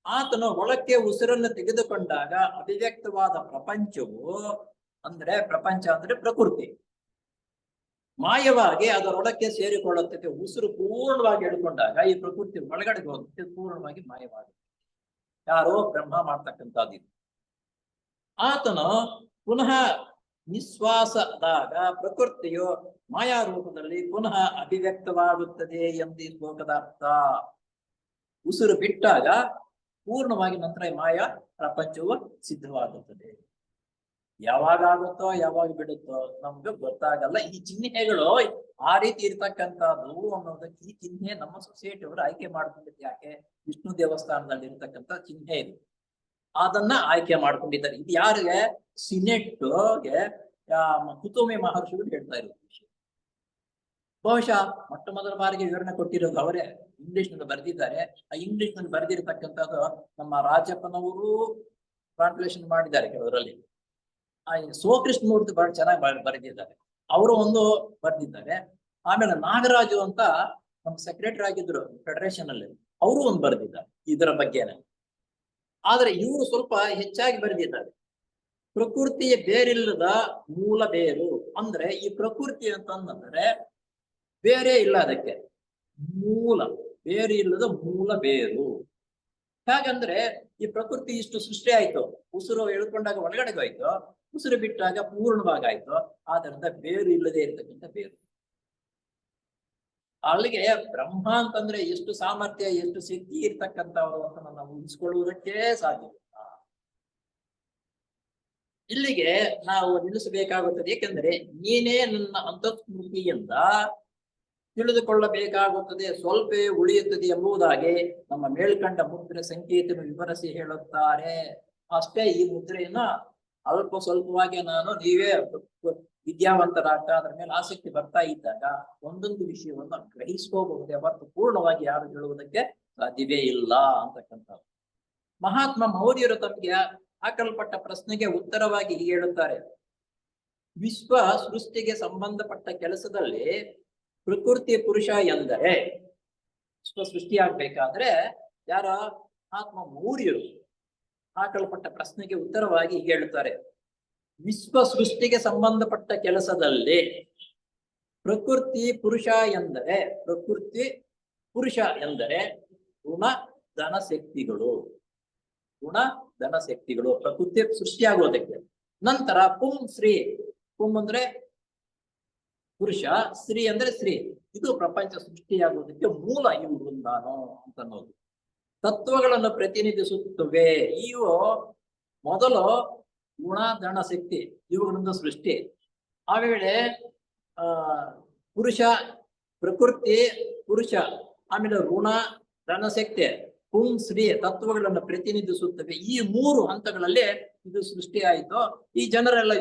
ಆತನು ಒಳಕ್ಕೆ ಉಸಿರನ್ನು ತೆಗೆದುಕೊಂಡಾಗ ಅಭಿವ್ಯಕ್ತವಾದ ಪ್ರಪಂಚವು, ಅಂದ್ರೆ ಪ್ರಪಂಚ ಅಂದ್ರೆ ಪ್ರಕೃತಿ, ಮಾಯವಾಗಿ ಅದರೊಳಕ್ಕೆ ಸೇರಿಕೊಳ್ಳುತ್ತದೆ. ಉಸಿರು ಪೂರ್ಣವಾಗಿ ಎಳ್ಕೊಂಡಾಗ ಈ ಪ್ರಕೃತಿ ಒಳಗಡೆ ಹೋಗುತ್ತೆ, ಪೂರ್ಣವಾಗಿ ಮಾಯವಾಗುತ್ತೆ. ಯಾರೋ ಬ್ರಹ್ಮ ಮಾಡ್ತಕ್ಕಂಥದ್ದು. ಆತನು ಪುನಃ ನಿಶ್ವಾಸದಾಗ ಪ್ರಕೃತಿಯು ಮಾಯಾ ರೂಪದಲ್ಲಿ ಪುನಃ ಅಭಿವ್ಯಕ್ತವಾಗುತ್ತದೆ ಎಂದು ಈ ಶ್ಲೋಕದ ಅರ್ಥ. ಉಸಿರು ಬಿಟ್ಟಾಗ ಪೂರ್ಣವಾಗಿ ನಂತರ ಮಾಯಾ ಪ್ರಪಂಚವು ಸಿದ್ಧವಾಗುತ್ತದೆ. ಯಾವಾಗ ಆಗುತ್ತೋ ಯಾವಾಗ ಬಿಡುತ್ತೋ ನಮ್ಗೆ ಗೊತ್ತಾಗಲ್ಲ. ಈ ಚಿಹ್ನೆಗಳು ಆ ರೀತಿ ಇರ್ತಕ್ಕಂಥದ್ದು ಅನ್ನೋದಕ್ಕೆ ಈ ಚಿಹ್ನೆ ನಮ್ಮ ಸೊಸೈಟಿಯವರು ಆಯ್ಕೆ ಮಾಡ್ಕೊಂಡಿದ್ದು ಯಾಕೆ? ವಿಷ್ಣು ದೇವಸ್ಥಾನದಲ್ಲಿ ಇರ್ತಕ್ಕಂಥ ಚಿಹ್ನೆ ಇದು, ಅದನ್ನ ಆಯ್ಕೆ ಮಾಡ್ಕೊಂಡಿದ್ದಾರೆ. ಇದು ಯಾರಿಗೆ? ಸಿನೆಟ್ಗೆ ಕುತುಮೆ ಮಹರ್ಷಿಗಳು ಹೇಳ್ತಾ ಇರೋದು ವಿಷಯ. ಬಹುಶಃ ಮೊಟ್ಟ ಮೊದಲ ಬಾರಿಗೆ ವಿವರಣೆ ಕೊಟ್ಟಿರೋದು ಅವರೇ, ಇಂಗ್ಲಿಷ್ ನಲ್ಲಿ ಬರೆದಿದ್ದಾರೆ. ಆ ಇಂಗ್ಲಿಷ್ ನಲ್ಲಿ ಬರೆದಿರತಕ್ಕಂಥದ್ದು ನಮ್ಮ ರಾಜಪ್ಪನವರು ಟ್ರಾನ್ಸ್ಲೇಷನ್ ಮಾಡಿದ್ದಾರೆ ಕೆಲವರಲ್ಲಿ. ಸೋಕೃಷ್ಣಮೂರ್ತಿ ಬಹಳ ಚೆನ್ನಾಗಿ ಬರೆದಿದ್ದಾರೆ, ಅವರು ಒಂದು ಬರೆದಿದ್ದಾರೆ. ಆಮೇಲೆ ನಾಗರಾಜು ಅಂತ ನಮ್ಮ ಸೆಕ್ರೆಟರಿ ಆಗಿದ್ರು ಫೆಡರೇಷನ್ ಅಲ್ಲಿ, ಅವರು ಒಂದು ಬರೆದಿದ್ದಾರೆ ಇದರ ಬಗ್ಗೆನೆ. ಆದ್ರೆ ಇವರು ಸ್ವಲ್ಪ ಹೆಚ್ಚಾಗಿ ಬರೆದಿದ್ದಾರೆ. ಪ್ರಕೃತಿಯ ಬೇರಿಲ್ಲದ ಮೂಲ ಬೇರು, ಅಂದ್ರೆ ಈ ಪ್ರಕೃತಿ ಅಂತಂದ್ರೆ ಬೇರೆ ಇಲ್ಲ, ಅದಕ್ಕೆ ಮೂಲ ಬೇರೆ ಇಲ್ಲದ ಮೂಲ ಬೇರು. ಹಾಗಂದ್ರೆ ಈ ಪ್ರಕೃತಿ ಇಷ್ಟು ಸೃಷ್ಟಿ ಆಯ್ತು, ಉಸಿರು ಎಳ್ಕೊಂಡಾಗ ಒಳಗಡೆಗೆ ಹೋಯ್ತು, ಉಸಿರು ಬಿಟ್ಟಾಗ ಪೂರ್ಣವಾಗಾಯ್ತು. ಆದ್ರಿಂದ ಬೇರು ಇಲ್ಲದೆ ಇರ್ತಕ್ಕಂಥ ಬೇರು. ಅಲ್ಲಿಗೆ ಬ್ರಹ್ಮ ಅಂತಂದ್ರೆ ಎಷ್ಟು ಸಾಮರ್ಥ್ಯ, ಎಷ್ಟು ಶಕ್ತಿ ಇರ್ತಕ್ಕಂಥವ್ರು ಅಂತ ನಾವು ಊಹಿಸ್ಕೊಳ್ಳುವುದಕ್ಕೆ ಸಾಧ್ಯ. ಇಲ್ಲಿಗೆ ನಾವು ನಿಲ್ಲಿಸಬೇಕಾಗುತ್ತದೆ. ಏಕೆಂದ್ರೆ ನೀನೇ ನನ್ನ ಅಂತಸ್ಮೃತಿಯಿಂದ ತಿಳಿದುಕೊಳ್ಳಬೇಕಾಗುತ್ತದೆ, ಸ್ವಲ್ಪ ಉಳಿಯುತ್ತದೆ ಎಂಬುದಾಗಿ ನಮ್ಮ ಮೇಲ್ಕಂಡ ಮುದ್ರೆ ಸಂಕೇತವನ್ನು ವಿವರಿಸಿ ಹೇಳುತ್ತಾರೆ. ಅಷ್ಟೇ. ಈ ಮುದ್ರೆಯನ್ನ ಅಲ್ಪ ಸ್ವಲ್ಪವಾಗಿ ನೀವೇ ವಿದ್ಯಾವಂತರಾಗ್ತಾ ಅದ್ರ ಮೇಲೆ ಆಸಕ್ತಿ ಬರ್ತಾ ಇದ್ದಾಗ ಒಂದೊಂದು ವಿಷಯವನ್ನು ಗ್ರಹಿಸ್ಕೋಬಹುದೇ ಹೊರತು ಪೂರ್ಣವಾಗಿ ಯಾರು ಹೇಳುವುದಕ್ಕೆ ಸಾಧ್ಯವೇ ಇಲ್ಲ ಅಂತಕ್ಕಂಥದ್ದು. ಮಹಾತ್ಮ ಮೌರ್ಯರು ತಮಗೆ ಹಾಕಲ್ಪಟ್ಟ ಪ್ರಶ್ನೆಗೆ ಉತ್ತರವಾಗಿ ಹೀಗೆ ಹೇಳುತ್ತಾರೆ: ವಿಶ್ವ ಸೃಷ್ಟಿಗೆ ಸಂಬಂಧಪಟ್ಟ ಕೆಲಸದಲ್ಲಿ ಪ್ರಕೃತಿ ಪುರುಷ ಎಂದರೆ, ವಿಶ್ವ ಸೃಷ್ಟಿಯಾಗಬೇಕಾದ್ರೆ ಯಾರ? ಮಹಾತ್ಮ ಮೌರ್ಯರು ಹಾಕಲ್ಪಟ್ಟ ಪ್ರಶ್ನೆಗೆ ಉತ್ತರವಾಗಿ ಹೀಗೆ ಹೇಳುತ್ತಾರೆ: ವಿಶ್ವ ಸೃಷ್ಟಿಗೆ ಸಂಬಂಧಪಟ್ಟ ಕೆಲಸದಲ್ಲಿ ಪ್ರಕೃತಿ ಪುರುಷ ಎಂದರೆ, ಪ್ರಕೃತಿ ಪುರುಷ ಎಂದರೆ ಗುಣ ಧನ ಶಕ್ತಿಗಳು, ಗುಣ ಧನ ಶಕ್ತಿಗಳು ಪ್ರಕೃತಿ ಸೃಷ್ಟಿಯಾಗುವುದಕ್ಕೆ. ನಂತರ ಪುಂ ಶ್ರೀ, ಪುಂ ಅಂದ್ರೆ ಪುರುಷ, ಶ್ರೀ ಅಂದ್ರೆ ಶ್ರೀ, ಇದು ಪ್ರಪಂಚ ಸೃಷ್ಟಿಯಾಗುವುದಕ್ಕೆ ಮೂಲ ಇವು ಬೃಂದಾನು ಅಂತ ಅನ್ನೋದು ತತ್ವಗಳನ್ನು ಪ್ರತಿನಿಧಿಸುತ್ತವೆ. ಇವು ಮೊದಲು ಗುಣ ಧನ ಶಕ್ತಿ ಇವುಗಳಿಂದ ಸೃಷ್ಟಿ. ಆಮೇಲೆ ಪುರುಷ ಪ್ರಕೃತಿ ಪುರುಷ, ಆಮೇಲೆ ಋಣ ಧನ ಶಕ್ತಿ ಪುಂ ಶ್ರೀ ತತ್ವಗಳನ್ನು ಪ್ರತಿನಿಧಿಸುತ್ತವೆ. ಈ ಮೂರು ಹಂತಗಳಲ್ಲಿ ಇದು ಸೃಷ್ಟಿ ಆಯಿತು. ಈ ಜನರೆಲ್ಲ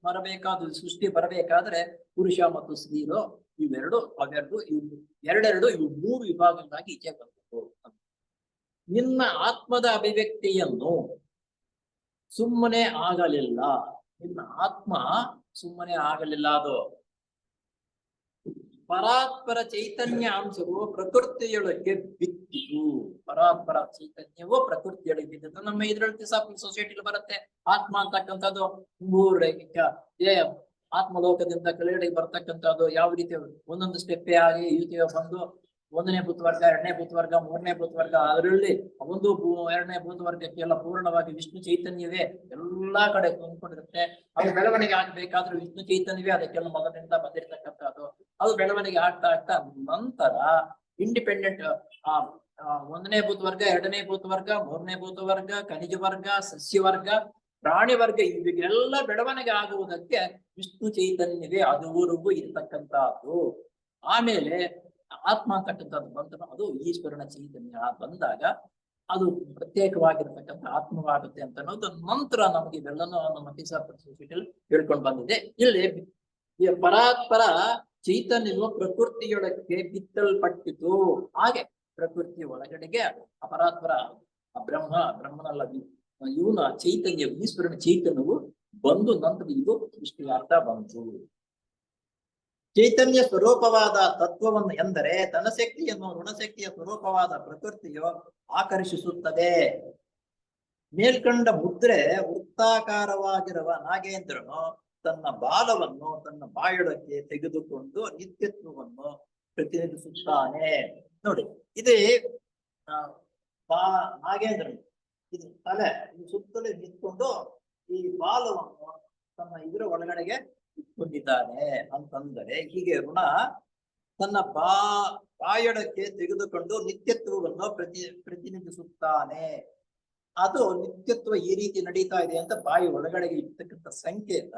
ಬರಬೇಕಾದ ಸೃಷ್ಟಿ ಬರಬೇಕಾದ್ರೆ ಪುರುಷ ಮತ್ತು ಸ್ತ್ರೀರು ಇವೆರಡು ಅವೆರಡು ಎರಡೆರಡು ಇವು ಮೂರು ವಿಭಾಗಗಳಾಗಿ ಈಚೆ ಬಂದವು. ನಿನ್ನ ಆತ್ಮದ ಅಭಿವ್ಯಕ್ತಿಯನ್ನು ಸುಮ್ಮನೆ ಆಗಲಿಲ್ಲ, ನಿನ್ನ ಆತ್ಮ ಸುಮ್ಮನೆ ಆಗಲಿಲ್ಲ. ಅದು ಪರಾತ್ಪರ ಚೈತನ್ಯ ಅಂಶವು ಪ್ರಕೃತಿಯೊಳಗೆ ಬಿದ್ದಿತು. ಪರಾತ್ಪರ ಚೈತನ್ಯವೂ ಪ್ರಕೃತಿಯೊಳಗೆ ಬಿದ್ದಿತು. ನಮ್ಮ ಇದ್ರಲ್ಲಿ ತಿಸಾಪುರ ಸೊಸೈಟಿಲಿ ಬರುತ್ತೆ ಆತ್ಮ ಅಂತಕ್ಕಂಥದ್ದು ಆತ್ಮಲೋಕದಿಂದ ಕೆಳಗಡೆಗೆ ಬರ್ತಕ್ಕಂಥದ್ದು ಯಾವ ರೀತಿ ಒಂದೊಂದು ಸ್ಟೆಪ್ಪೇ ಆಗಿ ಯುತಿಯ ಬಂದು 1ನೇ ಭೂತವರ್ಗ, 2ನೇ ಭೂತವರ್ಗ, 3ನೇ ಭೂತವರ್ಗ, ಅದರಲ್ಲಿ ಒಂದು 2ನೇ ಭೂತವರ್ಗಕ್ಕೆಲ್ಲ ಪೂರ್ಣವಾಗಿ ವಿಷ್ಣು ಚೈತನ್ಯವೇ ಎಲ್ಲಾ ಕಡೆ ತುಂಬಿಕೊಂಡಿರುತ್ತೆ. ಅದು ಬೆಳವಣಿಗೆ ಆಗ್ಬೇಕಾದ್ರೆ ವಿಷ್ಣು ಚೈತನ್ಯವೇ ಅದಕ್ಕೆಲ್ಲ ಮೊದಲಿನಿಂದ ಬಂದಿರತಕ್ಕಂಥದ್ದು. ಅದು ಬೆಳವಣಿಗೆ ಆಗ್ತಾ ಆಗ್ತಾ ನಂತರ ಇಂಡಿಪೆಂಡೆಂಟ್ 1ನೇ ಭೂತವರ್ಗ, 2ನೇ ಭೂತವರ್ಗ, 3ನೇ ಭೂತವರ್ಗ, ಖನಿಜ ವರ್ಗ, ಸಸ್ಯವರ್ಗ, ಪ್ರಾಣಿ ವರ್ಗ, ಇವೆಲ್ಲ ಬೆಳವಣಿಗೆ ಆಗುವುದಕ್ಕೆ ವಿಷ್ಣು ಚೈತನ್ಯವೇ ಅದುವರೆಗೂ ಇರ್ತಕ್ಕಂಥದ್ದು. ಆಮೇಲೆ ಆತ್ಮ ಅಂತಕ್ಕಂಥದ್ದು ಬಂತ, ಅದು ಈಶ್ವರನ ಚೈತನ್ಯ ಬಂದಾಗ ಅದು ಪ್ರತ್ಯೇಕವಾಗಿರ್ತಕ್ಕಂಥ ಆತ್ಮವಾಗುತ್ತೆ ಅಂತ ಅನ್ನೋದು ನಂತರ ನಮಗೆ ಇವೆಲ್ಲನೂ ನಮ್ಮ ತಿಸಾಪುರ ಸೊಸೈಟಿಯಲ್ಲಿ ಹೇಳ್ಕೊಂಡು ಬಂದಿದೆ. ಇಲ್ಲಿ ಪರಾತ್ಪರ ಚೈತನ್ಯವು ಪ್ರಕೃತಿಯೊಳಗೆ ಬಿತ್ತಲ್ಪಟ್ಟಿತು. ಹಾಗೆ ಪ್ರಕೃತಿ ಒಳಗಡೆಗೆ ಅಪರಾತ್ಪರ ಬ್ರಹ್ಮನಲ್ಲ ಇವನ ಚೈತನ್ಯ ಈಶ್ವರನ ಚೈತನ್ಯವು ಬಂದು ನಂತರ ಇದು ಸೃಷ್ಟಿಯಾಗ್ತಾ ಬಂತು. ಚೈತನ್ಯ ಸ್ವರೂಪವಾದ ತತ್ವವನ್ನು ಎಂದರೆ ಧನಶಕ್ತಿಯನ್ನು ಋಣಶಕ್ತಿಯ ಸ್ವರೂಪವಾದ ಪ್ರಕೃತಿಯು ಆಕರ್ಷಿಸುತ್ತದೆ. ಮೇಲ್ಕಂಡ ಮುದ್ರೆ ವೃತ್ತಾಕಾರವಾಗಿರುವ ನಾಗೇಂದ್ರನು ತನ್ನ ಬಾಲವನ್ನು ತನ್ನ ಬಾಯೊಳಕ್ಕೆ ತೆಗೆದುಕೊಂಡು ನಿತ್ಯತ್ವವನ್ನು ಪ್ರತಿನಿಧಿಸುತ್ತಾನೆ. ನೋಡಿ, ಇದೇ ನಾಗೇಂದ್ರನು ಇದು ತಲೆ ಇದು ಸುತ್ತಲೂ ನಿಂತ್ಕೊಂಡು ಈ ಬಾಲವನ್ನು ತನ್ನ ಇದರ ಒಳಗಡೆಗೆ ಇಟ್ಕೊಂಡಿದ್ದಾನೆ ಅಂತಂದರೆ ಹೀಗೆ ಋಣ ತನ್ನ ಬಾಯೊಳಕ್ಕೆ ತೆಗೆದುಕೊಂಡು ನಿತ್ಯತ್ವವನ್ನು ಪ್ರತಿನಿಧಿಸುತ್ತಾನೆ. ಅದು ನಿತ್ಯತ್ವ ಈ ರೀತಿ ನಡೀತಾ ಇದೆ ಅಂತ ಬಾಯಿ ಒಳಗಡೆಗೆ ಇರ್ತಕ್ಕಂಥ ಸಂಕೇತ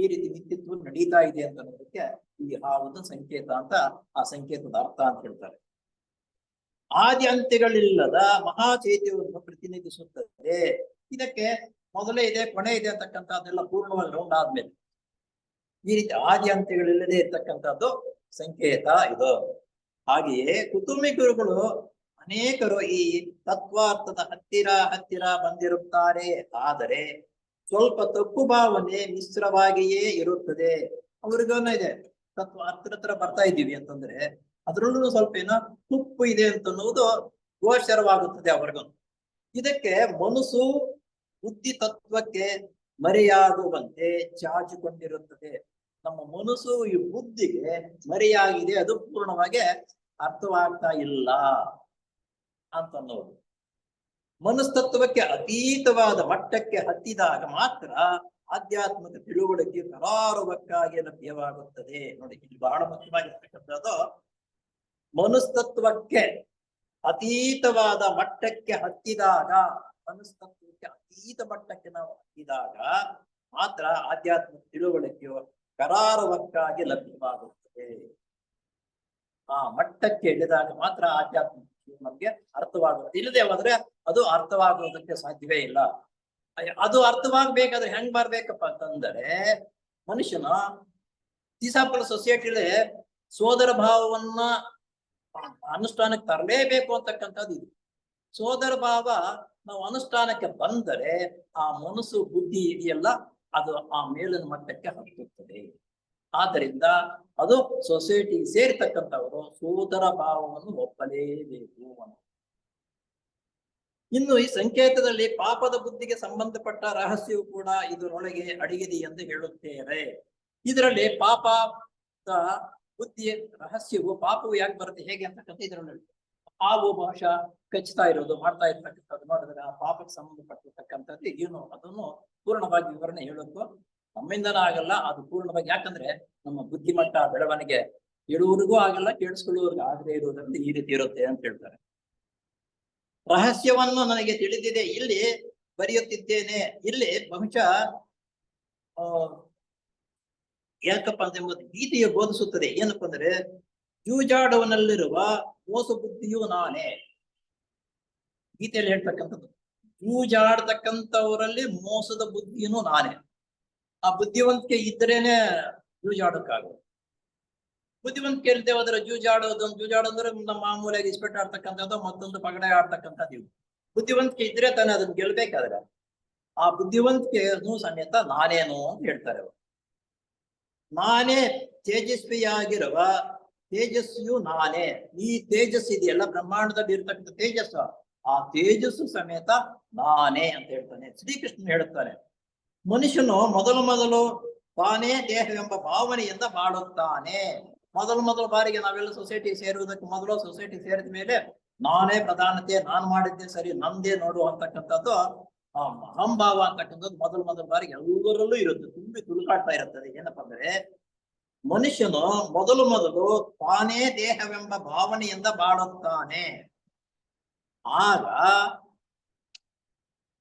ಈ ರೀತಿ ನಿತ್ಯತ್ವ ನಡೀತಾ ಇದೆ ಅಂತ ಅನ್ನೋದಕ್ಕೆ ಇಲ್ಲಿ ಆ ಒಂದು ಸಂಕೇತ ಅಂತ ಆ ಸಂಕೇತದ ಅರ್ಥ ಅಂತ ಹೇಳ್ತಾರೆ. ಆದಿ ಅಂತ್ಯಗಳಿಲ್ಲದ ಮಹಾಚೈತ್ಯವನ್ನು ಪ್ರತಿನಿಧಿಸುತ್ತದೆ. ಇದಕ್ಕೆ ಮೊದಲೇ ಇದೆ ಕೊನೆ ಇದೆ ಅಂತಕ್ಕಂಥದ್ದೆಲ್ಲ ಪೂರ್ಣವಾಗಿ ರೌಂಡ್ ಆದ್ಮೇಲೆ ಈ ರೀತಿ ಆದಿ ಅಂತ್ಯಗಳಿಲ್ಲದೆ ಇರ್ತಕ್ಕಂಥದ್ದು ಸಂಕೇತ ಇದು. ಹಾಗೆಯೇ ಕುತುಂಬಿ ಗುರುಗಳು ಅನೇಕರು ಈ ತತ್ವಾರ್ಥದ ಹತ್ತಿರ ಬಂದಿರುತ್ತಾರೆ. ಆದರೆ ಸ್ವಲ್ಪ ತಪ್ಪು ಭಾವನೆ ಮಿಶ್ರವಾಗಿಯೇ ಇರುತ್ತದೆ. ಅವ್ರಿಗೇನೋ ಇದೆ ತತ್ವ ಹತ್ರ ಬರ್ತಾ ಇದ್ದೀವಿ ಅಂತಂದ್ರೆ ಅದ್ರಲ್ಲೂ ಸ್ವಲ್ಪ ಏನೋ ತುಪ್ಪು ಇದೆ ಅಂತ ಅನ್ನೋದು ಗೋಚರವಾಗುತ್ತದೆ ಅವ್ರಿಗೂ. ಇದಕ್ಕೆ ಮನಸ್ಸು ಬುದ್ಧಿ ತತ್ವಕ್ಕೆ ಮರೆಯಾಗುವಂತೆ ಚಾಚಿಕೊಂಡಿರುತ್ತದೆ. ನಮ್ಮ ಮನಸ್ಸು ಈ ಬುದ್ಧಿಗೆ ಮರೆಯಾಗಿದೆ, ಅದು ಪೂರ್ಣವಾಗಿ ಅರ್ಥವಾಗ್ತಾ ಇಲ್ಲ ಅಂತನ್ನೋದು. ಮನಸ್ತತ್ವಕ್ಕೆ ಅತೀತವಾದ ಮಟ್ಟಕ್ಕೆ ಹತ್ತಿದಾಗ ಮಾತ್ರ ಆಧ್ಯಾತ್ಮಿಕ ತಿಳುವಳಿಕೆ ಕರಾರುವಕ್ಕಾಗಿ ಲಭ್ಯವಾಗುತ್ತದೆ. ನೋಡಿ, ಇಲ್ಲಿ ಬಹಳ ಮುಖ್ಯವಾಗಿರ್ತಕ್ಕಂಥದ್ದು ಮನಸ್ತತ್ವಕ್ಕೆ ಅತೀತವಾದ ಮಟ್ಟಕ್ಕೆ ಹತ್ತಿದಾಗ, ಮನಸ್ತತ್ವಕ್ಕೆ ಅತೀತ ಮಟ್ಟಕ್ಕೆ ನಾವು ಹತ್ತಿದಾಗ ಮಾತ್ರ ಆಧ್ಯಾತ್ಮಿಕ ತಿಳುವಳಿಕೆಯು ಕರಾರುವಕ್ಕಾಗಿ ಲಭ್ಯವಾಗುತ್ತದೆ. ಆ ಮಟ್ಟಕ್ಕೆ ಇಳಿದಾಗ ಮಾತ್ರ ಆಧ್ಯಾತ್ಮಿಕ ನಮ್ಗೆ ಅರ್ಥವಾಗುತ್ತದೆ. ಇಲ್ಲದೆ ಹೋದ್ರೆ ಅದು ಅರ್ಥವಾಗುವುದಕ್ಕೆ ಸಾಧ್ಯವೇ ಇಲ್ಲ. ಅದು ಅರ್ಥವಾಗ್ಬೇಕಾದ್ರೆ ಹೆಂಗ್ ಬರ್ಬೇಕಪ್ಪ ಅಂತಂದರೆ ಮನುಷ್ಯನ ತೀಸಾಪಲ್ ಸೊಸೈಟಿಲಿ ಸೋದರ ಭಾವವನ್ನ ಅನುಷ್ಠಾನಕ್ಕೆ ತರಲೇಬೇಕು ಅಂತಕ್ಕಂಥದ್ದು ಇದು. ಸೋದರ ಭಾವ ನಾವು ಅನುಷ್ಠಾನಕ್ಕೆ ಬಂದರೆ ಆ ಮನಸ್ಸು ಬುದ್ಧಿ ಇದೆಯಲ್ಲ ಅದು ಆ ಮೇಲಿನ ಮಟ್ಟಕ್ಕೆ ಹತ್ತುತ್ತದೆ. ಆದ್ದರಿಂದ ಅದು ಸೊಸೈಟಿ ಸೇರ್ತಕ್ಕಂಥವರು ಸೋದರ ಭಾವವನ್ನು ಒಪ್ಪಲೇಬೇಕು ಅಂತ. ಇನ್ನು ಈ ಸಂಕೇತದಲ್ಲಿ ಪಾಪದ ಬುದ್ಧಿಗೆ ಸಂಬಂಧಪಟ್ಟ ರಹಸ್ಯವು ಕೂಡ ಇದರೊಳಗೆ ಅಡಗಿದೆ ಎಂದು ಹೇಳುತ್ತೇವೆ. ಇದರಲ್ಲಿ ಪಾಪ ಬುದ್ಧಿಯ ರಹಸ್ಯವು ಪಾಪವು ಯಾಕೆ ಬರುತ್ತೆ ಹೇಗೆ ಅಂತಕ್ಕಂಥ ಇದರಲ್ಲಿ ಹಾವು ಬಹುಶಃ ಕಚ್ಚುತ್ತಾ ಇರೋದು ಮಾಡ್ತಾ ಇರ್ತಕ್ಕಂಥದ್ದು ನೋಡಿದ್ರೆ ಆ ಪಾಪಕ್ಕೆ ಸಂಬಂಧಪಟ್ಟಿರ್ತಕ್ಕಂಥದ್ದು ಏನು ಅದನ್ನು ಪೂರ್ಣವಾಗಿ ವಿವರಣೆ ಹೇಳೋಕ್ಕೂ ನಮ್ಮಿಂದನೂ ಆಗಲ್ಲ. ಅದು ಪೂರ್ಣವಾಗಿ ಯಾಕಂದ್ರೆ ನಮ್ಮ ಬುದ್ಧಿಮಟ್ಟ ಬೆಳವಣಿಗೆ ಹೇಳುವವರಿಗೂ ಆಗಲ್ಲ, ಕೇಳಿಸ್ಕೊಳ್ಳುವವರಿಗೂ ಆಗದೆ ಇರುವುದರಿಂದ ಈ ರೀತಿ ಇರುತ್ತೆ ಅಂತ ಹೇಳ್ತಾರೆ. ರಹಸ್ಯವನ್ನು ನನಗೆ ತಿಳಿದಿದೆ, ಇಲ್ಲಿ ಬರೆಯುತ್ತಿದ್ದೇನೆ. ಇಲ್ಲಿ ಬಹುಶಃ ಯಾಕಪ್ಪ ಅಂತ ಎಂಬುದು ಗೀತೆಯು ಬೋಧಿಸುತ್ತದೆ. ಏನಪ್ಪ ಅಂದ್ರೆ ಜೂಜಾಡುವನಲ್ಲಿರುವ ಮೋಸ ಬುದ್ಧಿಯು ನಾನೇ. ಗೀತೆಯಲ್ಲಿ ಹೇಳ್ತಕ್ಕಂಥದ್ದು ಜೂಜಾಡ್ತಕ್ಕಂಥವರಲ್ಲಿ ಮೋಸದ ಬುದ್ಧಿಯೂ ನಾನೇ. ಆ ಬುದ್ಧಿವಂತಿಕೆ ಇದ್ದರೇನೆ ಜೂಜಾಡಕ್ಕಾಗೋದು. ಬುದ್ಧಿವಂತಿಕೆ ಇಲ್ಲದೆ ಹೋದ್ರೆ ಜೂಜಾಡೋದ್ರೆ ನಮ್ಮ ಮಾಮೂಲಿಯಾಗಿ ಇಸ್ಪೆಟ್ ಆಡ್ತಕ್ಕಂಥದ್ದು ಮತ್ತೊಂದು ಪಗಡೆ ಆಡ್ತಕ್ಕಂಥದ್ದು ಇವು. ಬುದ್ಧಿವಂತಿಕೆ ಇದ್ರೆ ತಾನೇ ಅದನ್ನ ಗೆಲ್ಬೇಕಾದ್ರೆ ಆ ಬುದ್ಧಿವಂತಿಕೆಯನ್ನು ಸಮೇತ ನಾನೇನು ಅಂತ ಹೇಳ್ತಾರೆ ಅವರು. ನಾನೇ ತೇಜಸ್ವಿಯಾಗಿರುವ ತೇಜಸ್ವಿಯು ನಾನೇ. ಈ ತೇಜಸ್ಸು ಇದೆಯಲ್ಲ ಬ್ರಹ್ಮಾಂಡದಲ್ಲಿ ಇರ್ತಕ್ಕಂಥ ತೇಜಸ್ಸು, ಆ ತೇಜಸ್ಸು ಸಮೇತ ನಾನೇ ಅಂತ ಹೇಳ್ತಾನೆ ಶ್ರೀಕೃಷ್ಣ ಹೇಳುತ್ತಾನೆ. ಮನುಷ್ಯನು ಮೊದಲು ತಾನೇ ದೇಹವೆಂಬ ಭಾವನೆಯಿಂದ ಬಾಳುತ್ತಾನೆ. ಮೊದಲು ಬಾರಿಗೆ ನಾವೆಲ್ಲ ಸೊಸೈಟಿ ಸೇರುವುದಕ್ಕೆ ಮೊದಲು ಸೊಸೈಟಿ ಸೇರಿದ ಮೇಲೆ ನಾನೇ ಪ್ರಧಾನತೆ, ನಾನು ಮಾಡಿದ್ದೆ ಸರಿ, ನಂದೇ ನೋಡು ಅಂತಕ್ಕಂಥದ್ದು ಆ ಅಹಂಭಾವ ಅಂತಕ್ಕಂಥದ್ದು ಮೊದಲು ಬಾರಿಗೆ ಎಲ್ಲರಲ್ಲೂ ಇರುತ್ತೆ, ತುಂಬಿ ತುಳುಕಾಡ್ತಾ ಇರುತ್ತದೆ. ಏನಪ್ಪಾ ಅಂದ್ರೆ ಮನುಷ್ಯನು ಮೊದಲು ತಾನೇ ದೇಹವೆಂಬ ಭಾವನೆಯಿಂದ ಬಾಳುತ್ತಾನೆ. ಆಗ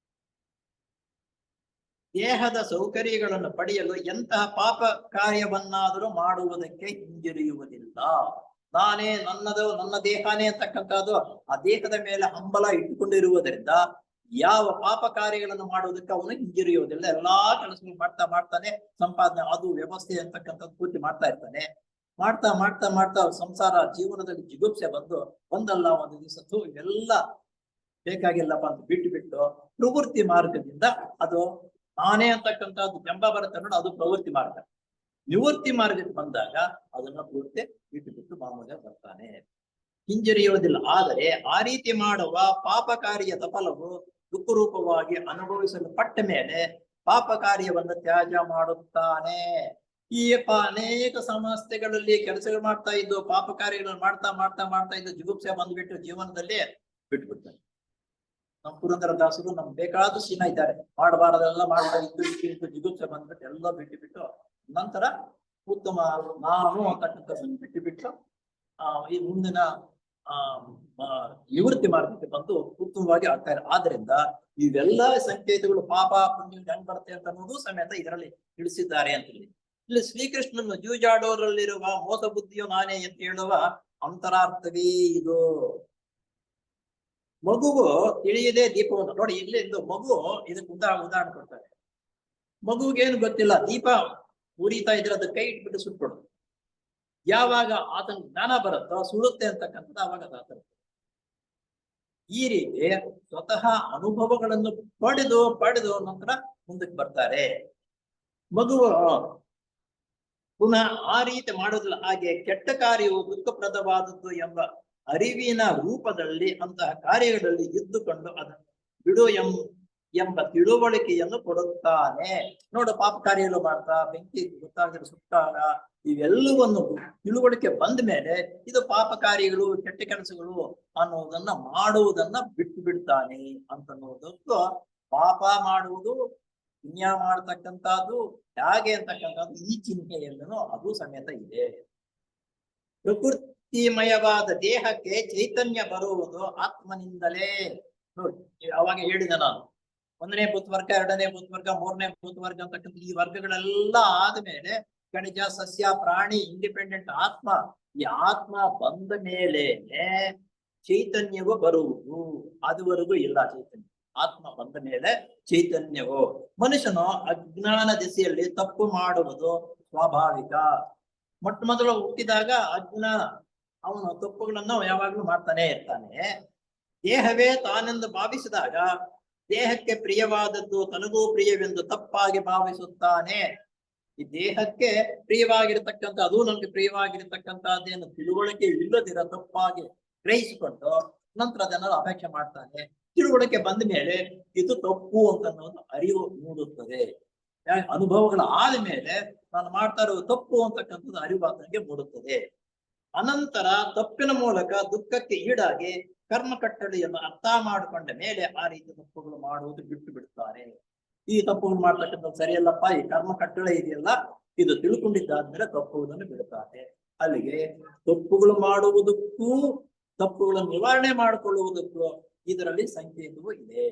ದೇಹದ ಸೌಕರ್ಯಗಳನ್ನು ಪಡೆಯಲು ಎಂತಹ ಪಾಪ ಕಾರ್ಯವನ್ನಾದರೂ ಮಾಡುವುದಕ್ಕೆ ಹಿಂಜರಿಯುವುದಿಲ್ಲ. ನಾನೇ ನನ್ನ ದೇಹನೇ ಅಂತಕ್ಕಂಥದ್ದು ಆ ದೇಹದ ಮೇಲೆ ಹಂಬಲ ಇಟ್ಟುಕೊಂಡಿರುವುದರಿಂದ ಯಾವ ಪಾಪ ಕಾರ್ಯಗಳನ್ನು ಮಾಡುವುದಕ್ಕೆ ಅವನು ಹಿಂಜರಿಯುವುದಿಲ್ಲ. ಎಲ್ಲಾ ಕೆಲಸಗಳು ಮಾಡ್ತಾನೆ, ಸಂಪಾದನೆ ಅದು ವ್ಯವಸ್ಥೆ ಅಂತಕ್ಕಂಥದ್ದು ಪೂರ್ತಿ ಮಾಡ್ತಾ ಇರ್ತಾನೆ. ಮಾಡ್ತಾ ಮಾಡ್ತಾ ಮಾಡ್ತಾ ಸಂಸಾರ ಜೀವನದಲ್ಲಿ ಜಿಗುಪ್ಸೆ ಒಂದಲ್ಲ ಒಂದು ದಿವಸ ಇವೆಲ್ಲ ಬೇಕಾಗಿಲ್ಲಪ್ಪ ಅಂತ ಬಿಟ್ಟು ಪ್ರವೃತ್ತಿ ಮಾರ್ಗದಿಂದ ಅದು ನಾನೇ ಅಂತಕ್ಕಂಥದ್ದು ಬೆಂಬ ಬರುತ್ತೆ ನೋಡಿ, ಅದು ಪ್ರವೃತ್ತಿ ಮಾರ್ಗ. ನಿವೃತ್ತಿ ಮಾರ್ಗಕ್ಕೆ ಬಂದಾಗ ಅದನ್ನ ಪೂರ್ತಿ ಬಿಟ್ಟು ಮಾಮೂಲಿಯಾಗಿ ಬರ್ತಾನೆ, ಹಿಂಜರಿಯುವುದಿಲ್ಲ. ಆದರೆ ಆ ರೀತಿ ಮಾಡುವ ಪಾಪ ಕಾರ್ಯದ ಫಲವು ದುಃಖ ರೂಪವಾಗಿ ಅನುಭವಿಸಲ್ಪಟ್ಟ ಮೇಲೆ ಪಾಪ ಕಾರ್ಯವನ್ನು ತ್ಯಾಜ್ಯ ಮಾಡುತ್ತಾನೆ. ಈ ಅನೇಕ ಸಮಸ್ಯೆಗಳಲ್ಲಿ ಕೆಲಸಗಳು ಮಾಡ್ತಾ ಇದ್ದು ಪಾಪ ಕಾರ್ಯಗಳನ್ನು ಮಾಡ್ತಾ ಮಾಡ್ತಾ ಮಾಡ್ತಾ ಇದ್ದು ಜಿಗುಪ್ಸೆ ಬಂದ್ಬಿಟ್ಟು ಜೀವನದಲ್ಲಿ ಬಿಟ್ಬಿಡ್ತಾನೆ. ನಮ್ಮ ಪುರಂದರದಾಸರು ನಮ್ಗೆ ಬೇಕಾದ ಸೀನ ಇದ್ದಾರೆ, ಮಾಡಬಾರದೆಲ್ಲ ಮಾಡ್ತಾ ಇದ್ದು ಜಿಗುಪ್ಸೆ ಬಂದ್ಬಿಟ್ಟು ಎಲ್ಲ ಬಿಟ್ಟು ನಂತರ ಉತ್ತಮ ನಾನು ಅಂತಕ್ಕಂಥ ಬಿಟ್ಟು ಈ ಮುಂದಿನ ನಿವೃತ್ತಿ ಮಾರ್ಗಕ್ಕೆ ಬಂದು ಉತ್ತಮವಾಗಿ ಆಗ್ತಾರೆ. ಆದ್ರಿಂದ ಇವೆಲ್ಲ ಸಂಕೇತಗಳು ಪಾಪ ಪುಣ್ಯ ಹೆಂಗ್ ಬರುತ್ತೆ ಅಂತ ಅನ್ನೋದು ಸಮೇತ ಇದರಲ್ಲಿ ತಿಳಿಸಿದ್ದಾರೆ ಅಂತ ಹೇಳಿ. ಇಲ್ಲಿ ಶ್ರೀಕೃಷ್ಣನು ಜೂಜಾಡೋರಲ್ಲಿರುವ ಮೋಸ ಬುದ್ಧಿಯು ನಾನೇ ಅಂತ ಹೇಳುವ ಅಂತರಾರ್ಥವೇ ಇದು. ಮಗುವು ತಿಳಿಯದೆ ದೀಪವನ್ನು ನೋಡಿ, ಇಲ್ಲಿ ಮಗು ಇದಕ್ಕೆ ಉದಾಹರಣೆ ಕೊಡ್ತಾರೆ. ಮಗುಗೇನು ಗೊತ್ತಿಲ್ಲ, ದೀಪ ಉರಿತಾ ಇದ್ರೆ ಅದು ಕೈ ಇಟ್ಬಿಟ್ಟು ಸುಟ್ಕೊಡು. ಯಾವಾಗ ಆತನ ಜ್ಞಾನ ಬರುತ್ತೋ ಸುಡುತ್ತೆ ಅಂತಕ್ಕಂಥದ್ದು ಅವಾಗ ಆತ ಈ ರೀತಿ ಸ್ವತಃ ಅನುಭವಗಳನ್ನು ಪಡೆದು ನಂತರ ಮುಂದಕ್ಕೆ ಬರ್ತಾರೆ. ಮಗುವು ಪುನಃ ಆ ರೀತಿ ಮಾಡೋದಿಲ್ಲ. ಹಾಗೆ ಕೆಟ್ಟ ಕಾರ್ಯವು ದುಃಖಪ್ರದವಾದದ್ದು ಎಂಬ ಅರಿವಿನ ರೂಪದಲ್ಲಿ ಅಂತಹ ಕಾರ್ಯಗಳಲ್ಲಿ ಇದ್ದುಕೊಂಡು ಅದನ್ನು ಬಿಡು ಎಂಬ ತಿಳುವಳಿಕೆಯನ್ನು ಕೊಡುತ್ತಾನೆ. ನೋಡು, ಪಾಪ ಕಾರ್ಯಗಳು ಮಾಡ್ತಾ ಬೆಂಕಿ ಗೊತ್ತಾಗದ ಸುಟ್ಟಾಗ ಇವೆಲ್ಲವನ್ನು ತಿಳುವಳಿಕೆ ಬಂದ ಮೇಲೆ ಇದು ಪಾಪ ಕಾರ್ಯಗಳು ಕೆಟ್ಟ ಕೆಲಸಗಳು ಅನ್ನೋದನ್ನ ಮಾಡುವುದನ್ನ ಬಿಟ್ಟು ಬಿಡ್ತಾನೆ ಅಂತನ್ನೋದಕ್ಕೂ ಪಾಪ ಮಾಡುವುದು ಪುಣ್ಯ ಮಾಡ್ತಕ್ಕಂಥದ್ದು ಹೇಗೆ ಅಂತಕ್ಕಂಥದ್ದು ಈ ಚಿಹ್ನೆಯಲ್ಲೂ ಅದು ಸಮೇತ ಇದೆ. ಪ್ರಕೃತಿಮಯವಾದ ದೇಹಕ್ಕೆ ಚೈತನ್ಯ ಬರುವುದು ಆತ್ಮನಿಂದಲೇ. ನೋಡಿ, ಅವಾಗ ಹೇಳಿದ ನಾನು 1ನೇ ಭೂತವರ್ಗ 2ನೇ ಭೂತವರ್ಗ 3ನೇ ಭೂತವರ್ಗ ಅಂತಕ್ಕಂಥ ಈ ವರ್ಗಗಳೆಲ್ಲ ಆದ್ಮೇಲೆ ಖನಿಜ ಸಸ್ಯ ಪ್ರಾಣಿ ಇಂಡಿಪೆಂಡೆಂಟ್ ಆತ್ಮ, ಈ ಆತ್ಮ ಬಂದ ಮೇಲೆ ಚೈತನ್ಯವು ಬರುವುದು. ಅದುವರೆಗೂ ಇಲ್ಲ ಚೈತನ್ಯ. ಆತ್ಮ ಬಂದ ಮೇಲೆ ಚೈತನ್ಯವು. ಮನುಷ್ಯನು ಅಜ್ಞಾನ ದಿಸೆಯಲ್ಲಿ ತಪ್ಪು ಮಾಡುವುದು ಸ್ವಾಭಾವಿಕ. ಮೊದಲು ಹುಟ್ಟಿದಾಗ ಅಜ್ಞಾನ, ಅವನು ತಪ್ಪುಗಳನ್ನು ಯಾವಾಗ್ಲೂ ಮಾಡ್ತಾನೆ ಇರ್ತಾನೆ. ದೇಹವೇ ತಾನೆಂದು ಭಾವಿಸಿದಾಗ ದೇಹಕ್ಕೆ ಪ್ರಿಯವಾದದ್ದು ತನಗೂ ಪ್ರಿಯವೆಂದು ತಪ್ಪಾಗಿ ಭಾವಿಸುತ್ತಾನೆ. ಈ ದೇಹಕ್ಕೆ ಪ್ರಿಯವಾಗಿರತಕ್ಕಂಥ ಅದು ನಮ್ಗೆ ಪ್ರಿಯವಾಗಿರತಕ್ಕಂಥದ್ದೇನು ತಿಳುವಳಿಕೆ ಇಲ್ಲದಿರ ತಪ್ಪಾಗಿ ಗ್ರಹಿಸಿಕೊಂಡು ನಂತರ ಅದನ್ನ ಅಪೇಕ್ಷೆ ಮಾಡ್ತಾನೆ. ತಿಳುವಳಿಕೆ ಬಂದ ಮೇಲೆ ಇದು ತಪ್ಪು ಅಂತ ಅನ್ನೋದು ಅರಿವು ಮೂಡುತ್ತದೆ. ಅನುಭವಗಳ ಆದ್ಮೇಲೆ ನಾನು ಮಾಡ್ತಾ ಇರೋದು ತಪ್ಪು ಅಂತಕ್ಕಂಥದ್ದು ಅರಿವಾದಂಗೆ ಮೂಡುತ್ತದೆ. ಅನಂತರ ತಪ್ಪಿನ ಮೂಲಕ ದುಃಖಕ್ಕೆ ಈಡಾಗಿ ಕರ್ಮ ಕಟ್ಟಳೆಯನ್ನು ಅರ್ಥ ಮಾಡಿಕೊಂಡ ಮೇಲೆ ಆ ರೀತಿ ತಪ್ಪುಗಳು ಮಾಡುವುದು ಬಿಟ್ಟು ಬಿಡ್ತಾರೆ. ಈ ತಪ್ಪುಗಳು ಮಾಡ್ತಕ್ಕಂಥದ್ದು ಸರಿಯಲ್ಲಪ್ಪ, ಈ ಕರ್ಮ ಕಟ್ಟಳೆ ಇದೆಯಲ್ಲ ಇದು ತಿಳ್ಕೊಂಡಿದ್ದಾದ್ಮೇಲೆ ತಪ್ಪುಗಳನ್ನು ಬಿಡುತ್ತಾರೆ. ಅಲ್ಲಿಗೆ ತಪ್ಪುಗಳು ಮಾಡುವುದಕ್ಕೂ ತಪ್ಪುಗಳನ್ನು ನಿವಾರಣೆ ಮಾಡಿಕೊಳ್ಳುವುದಕ್ಕೂ ಇದರಲ್ಲಿ ಸಂಕೇತವೂ ಇದೆ.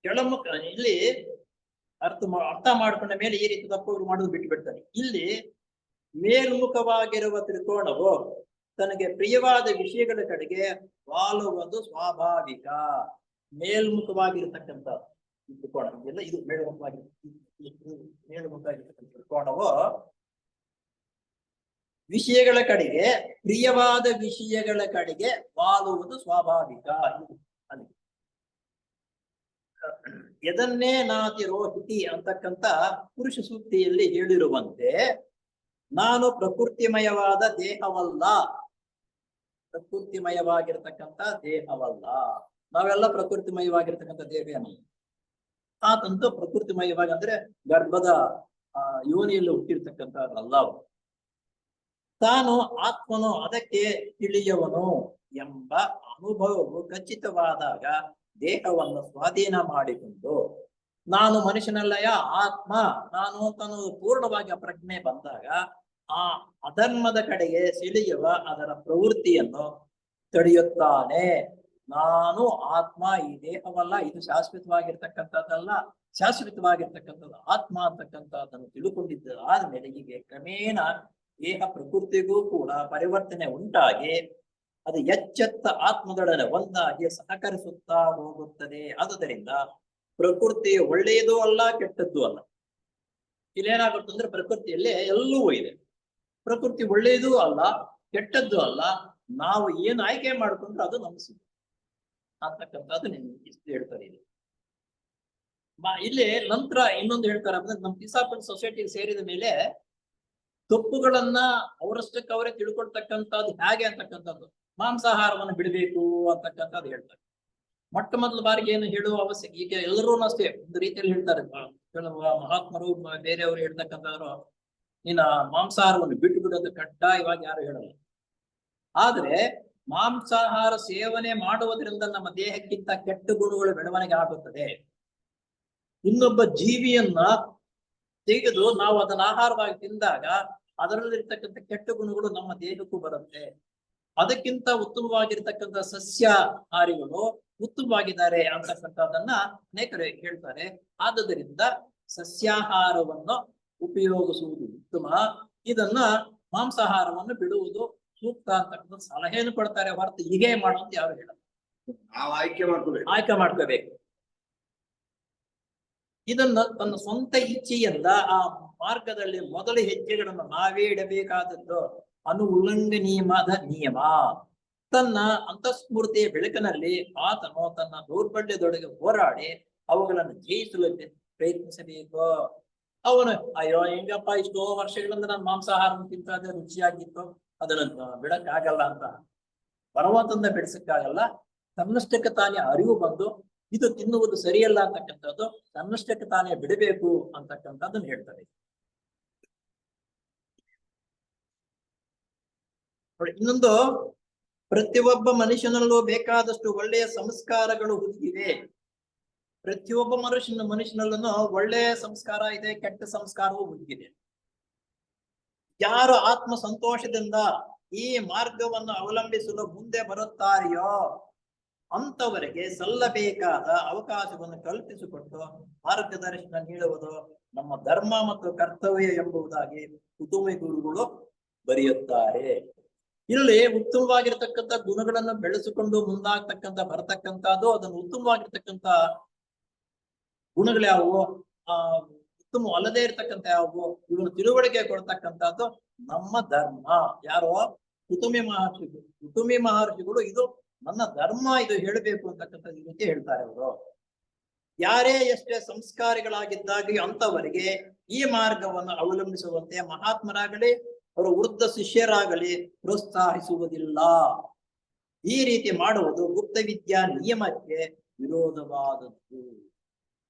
ಕೆಳಮುಖ ಇಲ್ಲಿ ಅರ್ಥ ಮಾಡ್ಕೊಂಡ ಮೇಲೆ ಈ ರೀತಿ ತಪ್ಪುಗಳು ಮಾಡುವುದು ಬಿಟ್ಟು ಬಿಡ್ತಾನೆ. ಇಲ್ಲಿ ಮೇಲ್ಮುಖವಾಗಿರುವ ತ್ರಿಕೋಣವು ತನಗೆ ಪ್ರಿಯವಾದ ವಿಷಯಗಳ ಕಡೆಗೆ ವಾಲುವುದು ಸ್ವಾಭಾವಿಕ. ಮೇಲ್ಮುಖವಾಗಿರತಕ್ಕಂಥ ತ್ರಿಕೋಣ ಇದೆಲ್ಲ ಇದು ಮೇಲ್ಮುಖವಾಗಿರ್ತಕ್ಕಂಥ ತ್ರಿಕೋಣವು ವಿಷಯಗಳ ಕಡೆಗೆ ಪ್ರಿಯವಾದ ವಿಷಯಗಳ ಕಡೆಗೆ ವಾಲುವುದು ಸ್ವಾಭಾವಿಕ. ಅಲ್ಲಿ ಎದನ್ನೇ ನಾತಿರೋಹಿತಿ ಅಂತಕ್ಕಂಥ ಪುರುಷ ಸೂಕ್ತಿಯಲ್ಲಿ ಹೇಳಿರುವಂತೆ ನಾನು ಪ್ರಕೃತಿಮಯವಾದ ದೇಹವಲ್ಲ, ಪ್ರಕೃತಿಮಯವಾಗಿರ್ತಕ್ಕಂಥ ದೇಹವಲ್ಲ. ನಾವೆಲ್ಲ ಪ್ರಕೃತಿಮಯವಾಗಿರ್ತಕ್ಕಂಥ ದೇಹನ ಆತಂತೂ ಪ್ರಕೃತಿಮಯವಾಗಿ ಅಂದ್ರೆ ಗರ್ಭದ ಯೋನಿಯಲ್ಲಿ ಹುಟ್ಟಿರ್ತಕ್ಕಂಥದ್ದಲ್ಲ. ತಾನು ಆತ್ಮನು ಅದಕ್ಕೆ ತಿಳಿಯವನು ಎಂಬ ಅನುಭವವು ಖಚಿತವಾದಾಗ ದೇಹವನ್ನು ಸ್ವಾಧೀನ ಮಾಡಿಕೊಂಡು ನಾನು ಮನುಷ್ಯನಲ್ಲಯ ಆತ್ಮ ನಾನು ತನ್ನ ಪೂರ್ಣವಾಗಿ ಪ್ರಜ್ಞೆ ಬಂದಾಗ ಆ ಅಧರ್ಮದ ಕಡೆಗೆ ಸೆಳೆಯುವ ಅದರ ಪ್ರವೃತ್ತಿಯನ್ನು ತಡೆಯುತ್ತಾನೆ. ನಾನು ಆತ್ಮ, ಈ ದೇಹವಲ್ಲ, ಇದು ಶಾಶ್ವತವಾಗಿರ್ತಕ್ಕಂಥದ್ದಲ್ಲ, ಶಾಶ್ವತವಾಗಿರ್ತಕ್ಕಂಥದ್ದು ಆತ್ಮ ಅಂತಕ್ಕಂಥದ್ದನ್ನು ತಿಳ್ಕೊಂಡಿದ್ದ ಆದ್ಮೇಲೆ ಹೀಗೆ ಕ್ರಮೇಣ ದೇಹ ಪ್ರಕೃತಿಗೂ ಕೂಡ ಪರಿವರ್ತನೆ ಉಂಟಾಗಿ ಅದು ಎಚ್ಚೆತ್ತ ಆತ್ಮದೊಡನೆ ಒಂದಾಗಿ ಸಹಕರಿಸುತ್ತಾ ಹೋಗುತ್ತದೆ. ಆದುದರಿಂದ ಪ್ರಕೃತಿ ಒಳ್ಳೆಯದೂ ಅಲ್ಲ ಕೆಟ್ಟದ್ದು ಅಲ್ಲ. ಇಲ್ಲೇನಾಗುತ್ತೆ ಅಂದ್ರೆ ಪ್ರಕೃತಿಯಲ್ಲಿ ಎಲ್ಲವೂ ಇದೆ. ಪ್ರಕೃತಿ ಒಳ್ಳೆಯದೂ ಅಲ್ಲ ಕೆಟ್ಟದ್ದು ಅಲ್ಲ, ನಾವು ಏನು ಆಯ್ಕೆ ಮಾಡ್ಕೊಂಡ್ರೆ ಅದು ನಮ್ಗೆ ಸಿಗುತ್ತೆ ಅಂತಕ್ಕಂಥದ್ದು ನಿಮ್ಗೆ ಇಷ್ಟು ಹೇಳ್ತಾರೆ ಇಲ್ಲಿ. ಇಲ್ಲಿ ನಂತರ ಇನ್ನೊಂದು ಹೇಳ್ತಾರೆ ಅಂದ್ರೆ ನಮ್ಮ ಪಿಸಾಪಲ್ ಸೊಸೈಟಿಗೆ ಸೇರಿದ ಮೇಲೆ ತಪ್ಪುಗಳನ್ನ ಅವರಷ್ಟಕ್ಕೆ ಅವರೇ ತಿಳ್ಕೊಳ್ತಕ್ಕಂಥದ್ದು ಹೇಗೆ ಅಂತಕ್ಕಂಥದ್ದು, ಮಾಂಸಾಹಾರವನ್ನು ಬಿಡಬೇಕು ಅಂತಕ್ಕಂಥದ್ದು ಹೇಳ್ತಾರೆ. ಮೊಟ್ಟ ಮೊದಲ ಬಾರಿಗೆ ಏನು ಹೇಳುವ ಅವಶ್ಯಕ, ಈಗ ಎಲ್ಲರೂ ಅಷ್ಟೇ ಒಂದು ರೀತಿಯಲ್ಲಿ ಹೇಳ್ತಾರೆ. ಕೆಲವು ಮಹಾತ್ಮರು ಬೇರೆಯವರು ಹೇಳ್ತಕ್ಕಂಥವ್ರು ನೀನು ಮಾಂಸಾಹಾರವನ್ನು ಬಿಟ್ಟು ಬಿಡೋದು ಕಡ್ಡಾಯವಾಗಿ ಯಾರು ಹೇಳಲ್ಲ. ಆದ್ರೆ ಮಾಂಸಾಹಾರ ಸೇವನೆ ಮಾಡುವುದರಿಂದ ನಮ್ಮ ದೇಹಕ್ಕಿಂತ ಕೆಟ್ಟ ಗುಣಗಳು ಬೆಳವಣಿಗೆ ಆಗುತ್ತದೆ. ಇನ್ನೊಬ್ಬ ಜೀವಿಯನ್ನ ತೆಗೆದು ನಾವು ಅದನ್ನ ಆಹಾರವಾಗಿ ತಿಂದಾಗ ಅದರಲ್ಲಿರ್ತಕ್ಕಂಥ ಕೆಟ್ಟ ಗುಣಗಳು ನಮ್ಮ ದೇಹಕ್ಕೂ ಬರುತ್ತೆ. ಅದಕ್ಕಿಂತ ಉತ್ತಮವಾಗಿರ್ತಕ್ಕಂಥ ಸಸ್ಯಾಹಾರಿಗಳು ಉತ್ತಮವಾಗಿದ್ದಾರೆ ಅಂತಕ್ಕಂಥದ್ದನ್ನ ಅನೇಕರು ಹೇಳ್ತಾರೆ. ಆದುದರಿಂದ ಸಸ್ಯಾಹಾರವನ್ನು ಉಪಯೋಗಿಸುವುದು ಉತ್ತಮ, ಇದನ್ನ ಮಾಂಸಾಹಾರವನ್ನು ಬಿಡುವುದು ಸೂಕ್ತ ಅಂತಕ್ಕಂಥ ಸಲಹೆಯನ್ನು ಕೊಡ್ತಾರೆ. ಹೊರತು ಹೀಗೆ ಮಾಡುವಂತ ಯಾರು ಹೇಳಲ್ಲ, ನಾವು ಆಯ್ಕೆ ಮಾಡ್ಕೋಬೇಕು. ಇದನ್ನ ತನ್ನ ಸ್ವಂತ ಇಚ್ಛೆಯಿಂದ ಆ ಮಾರ್ಗದಲ್ಲಿ ಮೊದಲ ಹೆಜ್ಜೆಗಳನ್ನು ನಾವೇ ಇಡಬೇಕಾದದ್ದು ಅನುಉಲ್ಲಂಘನೀಯವಾದ ನಿಯಮ. ತನ್ನ ಅಂತಸ್ಫೂರ್ತಿಯ ಬೆಳಕಿನಲ್ಲಿ ಆತನು ತನ್ನ ದೌರ್ಬಲ್ಯದೊಳಗೆ ಹೋರಾಡಿ ಅವುಗಳನ್ನು ಜಯಿಸಲು ಪ್ರಯತ್ನಿಸಬೇಕು. ಅವನು ಅಯ್ಯೋ ಹೆಂಗಪ್ಪ ಇಷ್ಟೋ ವರ್ಷಗಳಿಂದ ನಾನು ಮಾಂಸಾಹಾರ ತಿಂತ ರುಚಿಯಾಗಿತ್ತು, ಅದನ್ನ ಬಿಡಕ್ಕಾಗಲ್ಲ ಅಂತ ಬಲವಂತದಿಂದ ಬಿಡಿಸಕ್ಕಾಗಲ್ಲ. ತನ್ನಷ್ಟಕ್ಕೆ ತಾನೇ ಅರಿವು ಬಂದು ಇದು ತಿನ್ನುವುದು ಸರಿಯಲ್ಲ ಅಂತಕ್ಕಂಥದ್ದು ತನ್ನಷ್ಟಕ್ಕೆ ತಾನೇ ಬಿಡಬೇಕು ಅಂತಕ್ಕಂಥದ್ದನ್ನು ಹೇಳ್ತಾರೆ. ಇನ್ನೊಂದು, ಪ್ರತಿಯೊಬ್ಬ ಮನುಷ್ಯನಲ್ಲೂ ಬೇಕಾದಷ್ಟು ಒಳ್ಳೆಯ ಸಂಸ್ಕಾರಗಳು ಹುದುಗಿವೆ. ಪ್ರತಿಯೊಬ್ಬ ಮನುಷ್ಯನಲ್ಲೂ ಒಳ್ಳೆಯ ಸಂಸ್ಕಾರ ಇದೆ, ಕೆಟ್ಟ ಸಂಸ್ಕಾರವೂ ಹುದುಗಿದೆ. ಯಾರು ಆತ್ಮ ಸಂತೋಷದಿಂದ ಈ ಮಾರ್ಗವನ್ನು ಅವಲಂಬಿಸಲು ಮುಂದೆ ಬರುತ್ತಾರೆಯೋ ಅಂತವರಿಗೆ ಸಲ್ಲಬೇಕಾದ ಅವಕಾಶವನ್ನು ಕಲ್ಪಿಸಿಕೊಟ್ಟು ಮಾರ್ಗದರ್ಶನ ನೀಡುವುದು ನಮ್ಮ ಧರ್ಮ ಮತ್ತು ಕರ್ತವ್ಯ ಎಂಬುದಾಗಿ ಕುಟುಂಬ ಗುರುಗಳು ಬರೆಯುತ್ತಾರೆ. ಇಲ್ಲಿ ಉತ್ತಮವಾಗಿರ್ತಕ್ಕಂಥ ಗುಣಗಳನ್ನು ಬೆಳೆಸಿಕೊಂಡು ಮುಂದಾಗ್ತಕ್ಕಂಥ ಬರತಕ್ಕಂಥದ್ದು, ಅದನ್ನು ಉತ್ತಮವಾಗಿರ್ತಕ್ಕಂಥ ಗುಣಗಳು ಯಾವುವು, ಉತ್ತಮ ಅಲ್ಲದೆ ಇರ್ತಕ್ಕಂಥ ಯಾವುವು, ಇವನು ತಿಳುವಳಿಕೆ ಕೊಡ್ತಕ್ಕಂಥದ್ದು ನಮ್ಮ ಧರ್ಮ. ಯಾರೋ ಕುಟುಂಬಿ ಮಹರ್ಷಿಗಳು ಇದು ನನ್ನ ಧರ್ಮ, ಇದು ಹೇಳಬೇಕು ಅಂತಕ್ಕಂಥ ಈ ರೀತಿ ಹೇಳ್ತಾರೆ ಅವರು. ಯಾರೇ ಎಷ್ಟೇ ಸಂಸ್ಕಾರಿಗಳಾಗಿದ್ದಾಗಿ ಅಂತವರಿಗೆ ಈ ಮಾರ್ಗವನ್ನು ಅವಲಂಬಿಸುವಂತೆ ಮಹಾತ್ಮರಾಗಲಿ ಅವರ ವೃದ್ಧ ಶಿಷ್ಯರಾಗಲಿ ಪ್ರೋತ್ಸಾಹಿಸುವುದಿಲ್ಲ. ಈ ರೀತಿ ಮಾಡುವುದು ಗುಪ್ತ ವಿದ್ಯಾ ನಿಯಮಕ್ಕೆ ವಿರೋಧವಾದದ್ದು.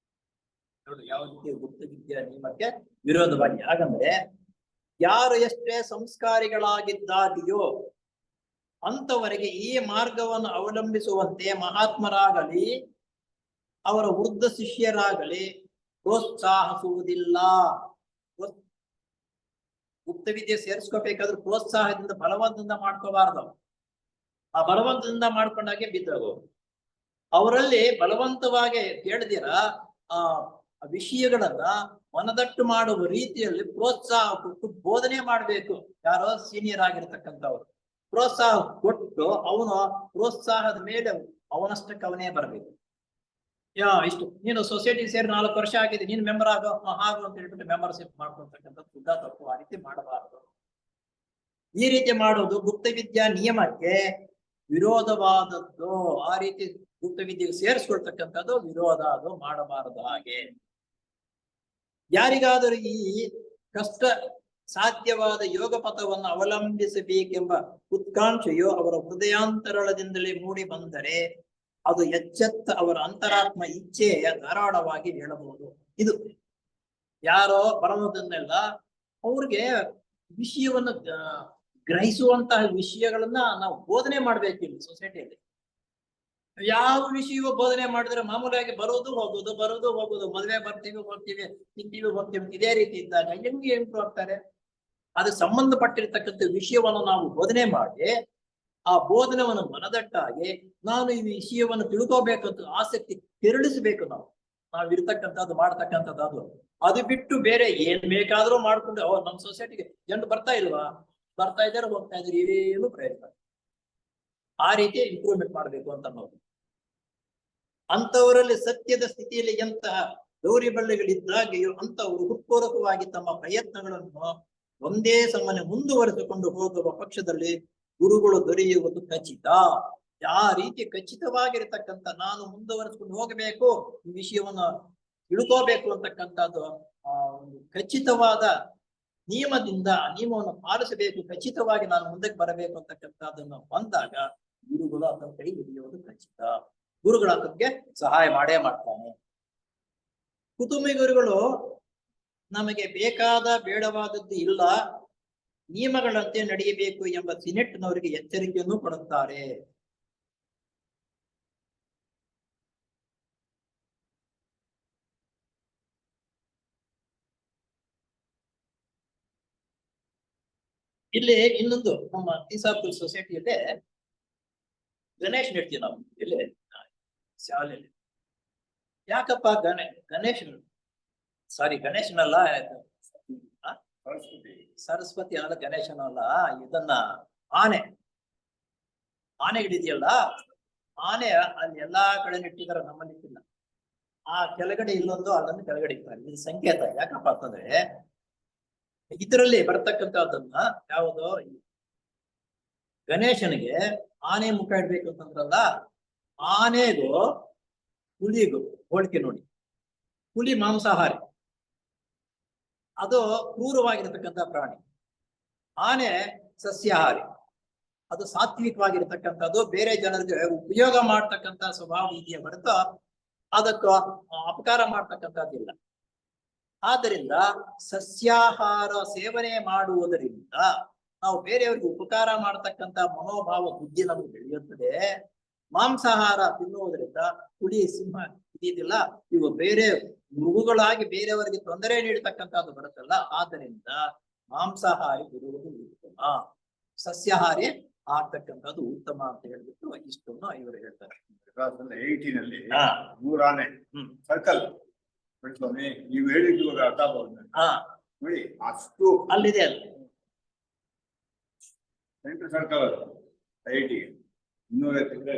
ನೋಡಿ, ಯಾವ ರೀತಿ ಗುಪ್ತ ವಿದ್ಯಾ ನಿಯಮಕ್ಕೆ ವಿರೋಧವಾಗಿ. ಹಾಗಂದ್ರೆ ಯಾರು ಎಷ್ಟೇ ಸಂಸ್ಕಾರಿಗಳಾಗಿದ್ದಾಗಿಯೋ ಅಂತವರಿಗೆ ಈ ಮಾರ್ಗವನ್ನು ಅವಲಂಬಿಸುವಂತೆ ಮಹಾತ್ಮರಾಗಲಿ ಅವರ ವೃದ್ಧ ಶಿಷ್ಯರಾಗಲಿ ಪ್ರೋತ್ಸಾಹಿಸುವುದಿಲ್ಲ. ಗುಪ್ತ ವಿದ್ಯೆ ಸೇರಿಸ್ಕೋಬೇಕಾದ್ರೆ ಪ್ರೋತ್ಸಾಹದಿಂದ ಬಲವಂತದಿಂದ ಮಾಡ್ಕೋಬಾರ್ದು. ಆ ಬಲವಂತದಿಂದ ಮಾಡ್ಕೊಂಡಾಗೆ ಬಿದ್ದೋಗು. ಅವರಲ್ಲಿ ಬಲವಂತವಾಗಿ ಕೇಳದಿರ ಆ ವಿಷಯಗಳನ್ನ ಮನದಟ್ಟು ಮಾಡುವ ರೀತಿಯಲ್ಲಿ ಪ್ರೋತ್ಸಾಹ ಕೊಟ್ಟು ಬೋಧನೆ ಮಾಡ್ಬೇಕು. ಯಾರೋ ಸೀನಿಯರ್ ಆಗಿರ್ತಕ್ಕಂಥವ್ರು ಪ್ರೋತ್ಸಾಹ ಕೊಟ್ಟು ಅವನು ಪ್ರೋತ್ಸಾಹದ ಮೇಲೆ ಅವನಷ್ಟಕ್ಕೆ ಅವನೇ ಬರ್ಬೇಕು. ಇಷ್ಟು ನೀನು ಸೊಸೈಟಿ ಸೇರಿ 4 ವರ್ಷ ಆಗಿದೆ, ನೀನು ಮೆಂಬರ್ ಆಗೋ ಹಾಗು ಅಂತ ಹೇಳ್ಬಿಟ್ಟು ಮೆಂಬರ್ಶಿಪ್ ಮಾಡ್ಕೊಳ್ತಕ್ಕಂಥದ್ದು ಶುದ್ಧ ತಪ್ಪು. ಆ ರೀತಿ ಮಾಡಬಾರದು. ಈ ರೀತಿ ಮಾಡೋದು ಗುಪ್ತ ವಿದ್ಯಾ ನಿಯಮಕ್ಕೆ ವಿರೋಧವಾದದ್ದು. ಆ ರೀತಿ ಗುಪ್ತ ವಿದ್ಯೆಗೆ ಸೇರಿಸ್ಕೊಳ್ತಕ್ಕಂಥದ್ದು ವಿರೋಧ, ಅದು ಮಾಡಬಾರದು. ಹಾಗೆ ಯಾರಿಗಾದರೂ ಈ ಕಷ್ಟ ಸಾಧ್ಯವಾದ ಯೋಗ ಪಥವನ್ನು ಅವಲಂಬಿಸಬೇಕೆಂಬ ಉತ್ಕಾಂಕ್ಷೆಯು ಅವರ ಹೃದಯಾಂತರಾಳದಿಂದಲೇ ಮೂಡಿ ಬಂದರೆ ಅದು ಎಚ್ಚೆತ್ತ ಅವರ ಅಂತರಾತ್ಮ ಇಚ್ಛೆಯ ಧಾರಾಳವಾಗಿ ಹೇಳಬಹುದು. ಇದು ಯಾರೋ ಬರೋದನ್ನೆಲ್ಲ ಅವ್ರಿಗೆ ವಿಷಯವನ್ನ ಗ್ರಹಿಸುವಂತಹ ವಿಷಯಗಳನ್ನ ನಾವು ಬೋಧನೆ ಮಾಡ್ಬೇಕಿಲ್ಲ. ಸೊಸೈಟಿಯಲ್ಲಿ ಯಾವ ವಿಷಯವೂ ಬೋಧನೆ ಮಾಡಿದ್ರೆ ಮಾಮೂಲಿಯಾಗಿ ಬರೋದು ಹೋಗೋದು, ಬರೋದು ಹೋಗೋದು, ಮದುವೆ ಬರ್ತೀವಿ ಹೋಗ್ತೀವಿ, ತಿಂತೀವಿ ಹೋಗ್ತೀವಿ, ಇದೇ ರೀತಿ ಇದ್ದಾಗ ಹೆಂಗೆ ಇಂಪ್ರೂವ್ ಆಗ್ತಾರೆ? ಅದಕ್ಕೆ ಸಂಬಂಧಪಟ್ಟಿರ್ತಕ್ಕಂಥ ವಿಷಯವನ್ನು ನಾವು ಬೋಧನೆ ಮಾಡಿ ಆ ಬೋಧನೆಯನ್ನು ಮನದಟ್ಟಾಗಿ ನಾನು ಈ ವಿಷಯವನ್ನು ತಿಳ್ಕೋಬೇಕಂತ ಆಸಕ್ತಿ ಕೆರಳಿಸಬೇಕು. ನಾವು ಇರ್ತಕ್ಕಂಥದ್ದು ಮಾಡ್ತಕ್ಕಂಥದ್ದು ಅದು ಬಿಟ್ಟು ಬೇರೆ ಏನ್ ಬೇಕಾದ್ರೂ ಮಾಡ್ಕೊಂಡು ನಮ್ಮ ಸೊಸೈಟಿಗೆ ಜನರು ಬರ್ತಾ ಇಲ್ವಾ, ಬರ್ತಾ ಇದ್ದಾರೆ, ಹೋಗ್ತಾ ಇದ್ದಾರೆ, ಏನು ಪ್ರಯತ್ನ. ಆ ರೀತಿ ಇಂಪ್ರೂವ್ಮೆಂಟ್ ಮಾಡ್ಬೇಕು ಅಂತ ಅನ್ನೋದು. ಅಂತವರಲ್ಲಿ ಸತ್ಯದ ಸ್ಥಿತಿಯಲ್ಲಿ ಎಂತಹ ದೌರ್ಬಲ್ಯಗಳಿದ್ದಾಗೆಯೂ ಅಂತವರು ಹೃತ್ಪೂರ್ವಕವಾಗಿ ತಮ್ಮ ಪ್ರಯತ್ನಗಳನ್ನು ಒಂದೇ ಸಮನೆ ಮುಂದುವರೆಸಿಕೊಂಡು ಹೋಗುವ ಪಕ್ಷದಲ್ಲಿ ಗುರುಗಳು ದೊರೆಯುವುದು ಖಚಿತ. ಆ ರೀತಿ ಖಚಿತವಾಗಿರತಕ್ಕಂಥ ನಾನು ಮುಂದುವರೆಸ್ಕೊಂಡು ಹೋಗಬೇಕು, ಈ ವಿಷಯವನ್ನು ತಿಳ್ಕೋಬೇಕು ಅಂತಕ್ಕಂಥದ್ದು ಒಂದು ಖಚಿತವಾದ ನಿಯಮದಿಂದ ನಿಯಮವನ್ನು ಪಾಲಿಸಬೇಕು, ಖಚಿತವಾಗಿ ನಾನು ಮುಂದಕ್ಕೆ ಬರಬೇಕು ಅಂತಕ್ಕಂಥದ್ದನ್ನು ಬಂದಾಗ ಗುರುಗಳು ಆತನ ಕೈ ಹಿಡಿಯುವುದು ಖಚಿತ. ಗುರುಗಳು ಆತನಿಗೆ ಸಹಾಯ ಮಾಡೇ ಮಾಡ್ತಾನೆ. ಕುಟುಂಬಿ ಗುರುಗಳು ನಮಗೆ ಬೇಕಾದ ಬೇಡವಾದದ್ದು ಇಲ್ಲ, ನಿಯಮಗಳಂತೆ ನಡೆಯಬೇಕು ಎಂಬ ಸಿನೆಟ್ನವರಿಗೆ ಎಚ್ಚರಿಕೆಯನ್ನು ಕೊಡುತ್ತಾರೆ. ಇಲ್ಲಿ ಇನ್ನೊಂದು ನಮ್ಮ ತೀಸಾಪುರ ಸೊಸೈಟಿಯಲ್ಲೇ ಗಣೇಶ್ ಇಡ್ತೀವಿ ನಾವು ಇಲ್ಲಿ ಶಾಲೆಯಲ್ಲಿ. ಯಾಕಪ್ಪ ಗಣೇಶ್ ಸಾರಿ ಗಣೇಶನಲ್ಲ, ಸರಸ್ವತಿ ಅನ್ನೋದು ಗಣೇಶನಲ್ಲ, ಇದನ್ನ ಆನೆ ಹಿಡಿದೆಯಲ್ಲ, ಆನೆ ಅಲ್ಲಿ ಎಲ್ಲಾ ಕಡೆ ಇಟ್ಟಿದಾರೆ, ನಮ್ಮಲ್ಲಿ ಇಟ್ಟಿಲ್ಲ. ಆ ಕೆಳಗಡೆ ಇಲ್ಲೊಂದು ಅಲ್ಲೊಂದು ಕೆಳಗಡೆ ಇರ್ತಾರೆ. ಇದು ಸಂಕೇತ. ಯಾಕಪ್ಪ ಅಂತಂದ್ರೆ ಇದರಲ್ಲಿ ಬರ್ತಕ್ಕಂಥದ್ದನ್ನ ಯಾವುದು ಗಣೇಶನಿಗೆ ಆನೆ ಮುಖ ಇಡ್ಬೇಕು ಅಂತಂದ್ರಲ್ಲ, ಆನೆಗೂ ಹುಲಿಗೂ ಹೋಲಿಕೆ ನೋಡಿ. ಹುಲಿ ಮಾಂಸಾಹಾರಿ, ಅದು ಕ್ರೂರವಾಗಿರತಕ್ಕಂಥ ಪ್ರಾಣಿ. ಆನೆ ಸಸ್ಯಾಹಾರಿ, ಅದು ಸಾತ್ವಿಕವಾಗಿರ್ತಕ್ಕಂಥದ್ದು, ಬೇರೆ ಜನರಿಗೆ ಉಪಯೋಗ ಮಾಡ್ತಕ್ಕಂಥ ಸ್ವಭಾವ ಇದೆಯೇ ಹೊರತು ಅದಕ್ಕೂ ಅಪಕಾರ ಮಾಡ್ತಕ್ಕಂಥದ್ದಿಲ್ಲ. ಆದ್ದರಿಂದ ಸಸ್ಯಾಹಾರ ಸೇವನೆ ಮಾಡುವುದರಿಂದ ನಾವು ಬೇರೆಯವರಿಗೆ ಉಪಕಾರ ಮಾಡತಕ್ಕಂಥ ಮನೋಭಾವ ಬುದ್ಧಿ ನಮಗೆ ಬೆಳೆಯುತ್ತದೆ. ಮಾಂಸಾಹಾರ ತಿನ್ನುವುದರಿಂದ ಹುಲಿ ಸಿಂಹ ಇದಿಲ್ಲ, ಇವು ಬೇರೆ ಮೃಗಗಳಾಗಿ ಬೇರೆಯವರಿಗೆ ತೊಂದರೆ ನೀಡತಕ್ಕಂಥದ್ದು ಬರುತ್ತಲ್ಲ. ಆದ್ದರಿಂದ ಮಾಂಸಾಹಾರಿ ಬಿಡುವುದು ಉತ್ತಮ, ಸಸ್ಯಾಹಾರಿ ಆಗ್ತಕ್ಕಂಥದ್ದು ಉತ್ತಮ ಅಂತ ಹೇಳ್ಬಿಟ್ಟು ಇಷ್ಟನ್ನು ಇವರು ಹೇಳ್ತಾರೆ. 18 100 ಆನೆ ಸರ್ಕಲ್ ಸ್ವಾಮಿ, ನೀವು ಹೇಳಿದ್ದು ಅರ್ಥ ನೋಡಿ, ಅಷ್ಟು ಅಲ್ಲಿದೆ ಅಲ್ಲ ಸೆಂಟ್ರ್ ಸರ್ಕಲ್ 80 200.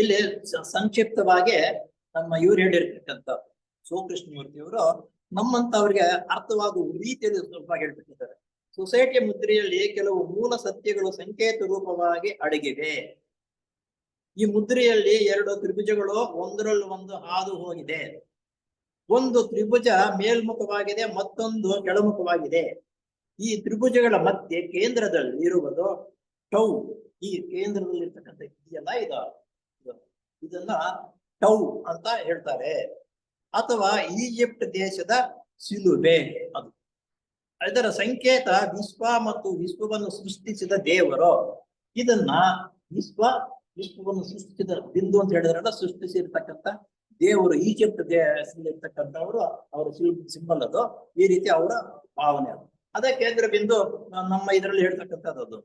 ಇಲ್ಲಿ ಸಂಕ್ಷಿಪ್ತವಾಗಿ ನಮ್ಮ ಇವ್ರು ಹೇಳಿರ್ತಕ್ಕಂಥ ಸೋಕೃಷ್ಣಮೂರ್ತಿಯವರು ನಮ್ಮಂತವ್ರಿಗೆ ಅರ್ಥವಾಗುವ ರೀತಿಯಲ್ಲಿ ಸ್ವಲ್ಪ ಹೇಳ್ಬಿಟ್ಟಿದ್ದಾರೆ. ಸೊಸೈಟಿಯ ಮುದ್ರೆಯಲ್ಲಿ ಕೆಲವು ಮೂಲ ಸತ್ಯಗಳು ಸಂಕೇತ ರೂಪವಾಗಿ ಅಡಗಿವೆ. ಈ ಮುದ್ರೆಯಲ್ಲಿ 2 ತ್ರಿಭುಜಗಳು ಒಂದರಲ್ಲಿ ಒಂದು ಹಾದು ಹೋಗಿದೆ. ಒಂದು ತ್ರಿಭುಜ ಮೇಲ್ಮುಖವಾಗಿದೆ, ಮತ್ತೊಂದು ಕೆಳಮುಖವಾಗಿದೆ. ಈ ತ್ರಿಭುಜಗಳ ಮಧ್ಯೆ ಕೇಂದ್ರದಲ್ಲಿ ಇರುವುದು ಟೌ. ಈ ಕೇಂದ್ರದಲ್ಲಿ ಇರ್ತಕ್ಕಂಥ ಇದೆಯಲ್ಲ, ಇದನ್ನ ಟೌ ಅಂತ ಹೇಳ್ತಾರೆ. ಅಥವಾ ಈಜಿಪ್ಟ್ ದೇಶದ ಶಿಲುಬೆ. ಅದು ಇದರ ಸಂಕೇತ ವಿಶ್ವ ಮತ್ತು ವಿಶ್ವವನ್ನು ಸೃಷ್ಟಿಸಿದ ದೇವರು. ಇದನ್ನ ವಿಶ್ವವನ್ನು ಸೃಷ್ಟಿಸಿದ ಬಿಂದು ಅಂತ ಹೇಳಿದ್ರಲ್ಲ, ಸೃಷ್ಟಿಸಿರ್ತಕ್ಕಂಥ ದೇವರು ಈಜಿಪ್ಟ್ ದೇಶದಲ್ಲಿ ಇರ್ತಕ್ಕಂಥವ್ರು ಅವರ ಸಿಂಬಲ್ ಅದು. ಈ ರೀತಿ ಅವರ ಭಾವನೆ ಅದು. ಅದೇ ಕೇಂದ್ರ ಬಿಂದು ನಮ್ಮ ಇದರಲ್ಲಿ ಹೇಳ್ತಕ್ಕಂಥದ್ದು.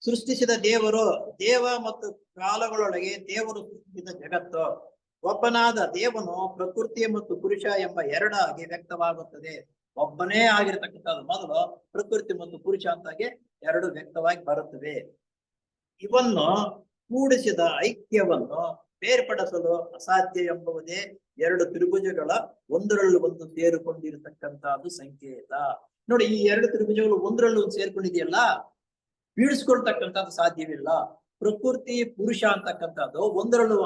ಸೃಷ್ಟಿಸಿದ ದೇವರು, ದೇವ ಮತ್ತು ಕಾಲಗಳೊಳಗೆ ದೇವರು ಸೃಷ್ಟಿಸಿದ ಜಗತ್ತು. ಒಬ್ಬನಾದ ದೇವನು ಪ್ರಕೃತಿ ಮತ್ತು ಪುರುಷ ಎಂಬ ಎರಡಾಗಿ ವ್ಯಕ್ತವಾಗುತ್ತದೆ. ಒಬ್ಬನೇ ಆಗಿರ್ತಕ್ಕಂಥದ್ದು ಮೊದಲು, ಪ್ರಕೃತಿ ಮತ್ತು ಪುರುಷ ಅಂತಾಗಿ 2 ವ್ಯಕ್ತವಾಗಿ ಬರುತ್ತವೆ. ಇವನ್ನು ಕೂಡಿಸಿದ ಐಕ್ಯವನ್ನು ಬೇರ್ಪಡಿಸಲು ಅಸಾಧ್ಯ ಎಂಬುದೇ 2 ತ್ರಿಭುಜಗಳ ಒಂದರಲ್ಲಿ ಒಂದು ಸೇರಿಕೊಂಡಿರತಕ್ಕಂತಹದ್ದು ಸಂಕೇತ. ನೋಡಿ, ಈ 2 ತ್ರಿಭುಜಗಳು ಒಂದರಲ್ಲಿ ಒಂದು ಸೇರ್ಕೊಂಡಿದೆಯಲ್ಲ, ಬಿಡಿಸ್ಕೊಳ್ತಕ್ಕಂಥದ್ದು ಸಾಧ್ಯವಿಲ್ಲ. ಪ್ರಕೃತಿ ಪುರುಷ ಅಂತಕ್ಕಂಥದ್ದು ಒಂದರಲ್ಲೂ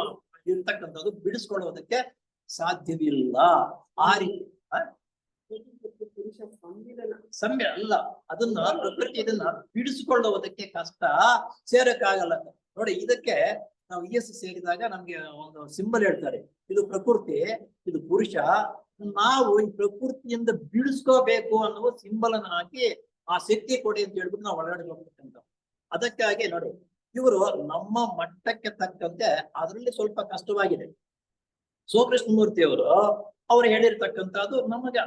ಇರ್ತಕ್ಕಂಥದ್ದು ಬಿಡಿಸ್ಕೊಳ್ಳುವುದಕ್ಕೆ ಸಾಧ್ಯವಿಲ್ಲ. ಆ ರೀತಿ ಸಂಬೆ ಅಲ್ಲ, ಅದನ್ನ ಪ್ರಕೃತಿ ಇದನ್ನ ಬಿಡಿಸಿಕೊಳ್ಳುವುದಕ್ಕೆ ಕಷ್ಟ, ಸೇರಕ್ಕಾಗಲ್ಲ. ನೋಡಿ, ಇದಕ್ಕೆ ನಾವು ಸೇರಿದಾಗ ನಮ್ಗೆ ಒಂದು ಸಿಂಬಲ್ ಹೇಳ್ತಾರೆ. ಇದು ಪ್ರಕೃತಿ, ಇದು ಪುರುಷ. ನಾವು ಈ ಪ್ರಕೃತಿಯಿಂದ ಬಿಡಿಸ್ಕೋಬೇಕು ಅನ್ನುವ ಸಿಂಬಲ್ ಅನ್ನು ಹಾಕಿ ಆ ಶಕ್ತಿ ಕೊಡಿ ಅಂತ ಹೇಳ್ಬಿಟ್ಟು ನಾವು ಒಳಗಡೆ ಹೋಗ್ತಕ್ಕಂಥ. ಅದಕ್ಕಾಗಿ ನೋಡಿ, ಇವರು ನಮ್ಮ ಮಟ್ಟಕ್ಕೆ ತಕ್ಕಂತೆ ಅದರಲ್ಲಿ ಸ್ವಲ್ಪ ಕಷ್ಟವಾಗಿದೆ. ಸೋಕೃಷ್ಣಮೂರ್ತಿಯವರು ಅವ್ರು ಹೇಳಿರ್ತಕ್ಕಂಥದ್ದು ನಮಗೆ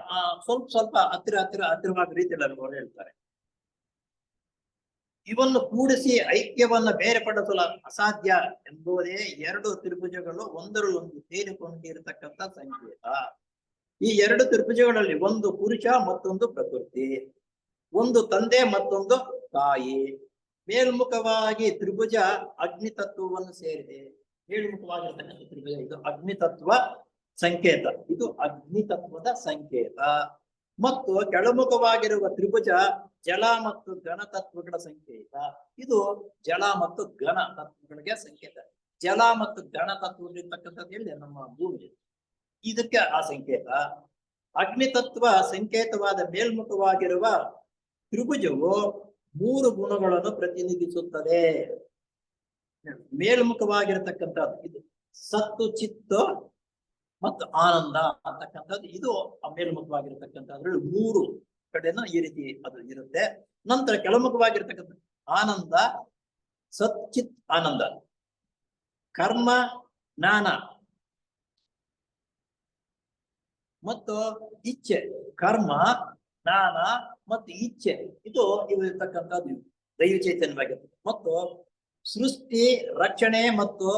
ಸ್ವಲ್ಪ ಹತ್ತಿರವಾದ ರೀತಿಯಲ್ಲಿ ಅವರು ಹೇಳ್ತಾರೆ. ಇವನ್ನು ಕೂಡಿಸಿ ಐಕ್ಯವನ್ನ ಬೇರ್ಪಡಿಸಲು ಅಸಾಧ್ಯ ಎಂಬುದೇ 2 ತ್ರಿಭುಜಗಳು ಒಂದರಲ್ಲೊಂದು ಸೇರಿಕೊಂಡಿರತಕ್ಕಂಥ ಸಂಕೇತ. ಈ 2 ತ್ರಿಭುಜಗಳಲ್ಲಿ ಒಂದು ಪುರುಷ ಮತ್ತೊಂದು ಪ್ರಕೃತಿ, ಒಂದು ತಂದೆ ಮತ್ತೊಂದು ತಾಯಿ. ಮೇಲ್ಮುಖವಾಗಿ ತ್ರಿಭುಜ ಅಗ್ನಿ ತತ್ವವನ್ನು ಸೇರಿದೆ, ಮೇಲ್ಮುಖವಾಗಿರ್ತಕ್ಕಂಥ ತ್ರಿಭುಜ ಇದು ಅಗ್ನಿತತ್ವ ಸಂಕೇತ. ಇದು ಅಗ್ನಿತತ್ವದ ಸಂಕೇತ. ಮತ್ತು ಕೆಳಮುಖವಾಗಿರುವ ತ್ರಿಭುಜ ಜಲ ಮತ್ತು ಘನ ತತ್ವಗಳ ಸಂಕೇತ. ಇದು ಜಲ ಮತ್ತು ಘನ ತತ್ವಗಳಿಗೆ ಸಂಕೇತ. ಜಲ ಮತ್ತು ಘನ ತತ್ವಗಳಿರ್ತಕ್ಕಂಥದ್ದು ಹೇಳಿದೆ ನಮ್ಮ ಭೂಮಿ, ಇದಕ್ಕೆ ಆ ಸಂಕೇತ. ಅಗ್ನಿತತ್ವ ಸಂಕೇತವಾದ ಮೇಲ್ಮುಖವಾಗಿರುವ ತ್ರಿಭುಜವು 3 ಗುಣಗಳನ್ನು ಪ್ರತಿನಿಧಿಸುತ್ತದೆ. ಮೇಲ್ಮುಖವಾಗಿರತಕ್ಕಂಥದ್ದು ಇದು ಸತ್ತು, ಚಿತ್ತು ಮತ್ತು ಆನಂದ ಅಂತಕ್ಕಂಥದ್ದು. ಇದು ಮೇಲ್ಮುಖವಾಗಿರ್ತಕ್ಕಂಥದ್ರಲ್ಲಿ 3 ಕಡೆನ ಈ ರೀತಿ ಅದು ಇರುತ್ತೆ. ನಂತರ ಕೆಳಮುಖವಾಗಿರ್ತಕ್ಕಂಥ ಆನಂದ, ಸತ್ ಚಿತ್ ಆನಂದ, ಕರ್ಮ ಜ್ಞಾನ ಮತ್ತು ಇಚ್ಛೆ. ಕರ್ಮ, ಜ್ಞಾನ ಮತ್ತು ಇಚ್ಛೆ ಇವು ಇರ್ತಕ್ಕಂಥದ್ದು ದೈವ ಚೈತನ್ಯವಾಗಿರುತ್ತೆ. ಮತ್ತು ಸೃಷ್ಟಿ, ರಕ್ಷಣೆ ಮತ್ತು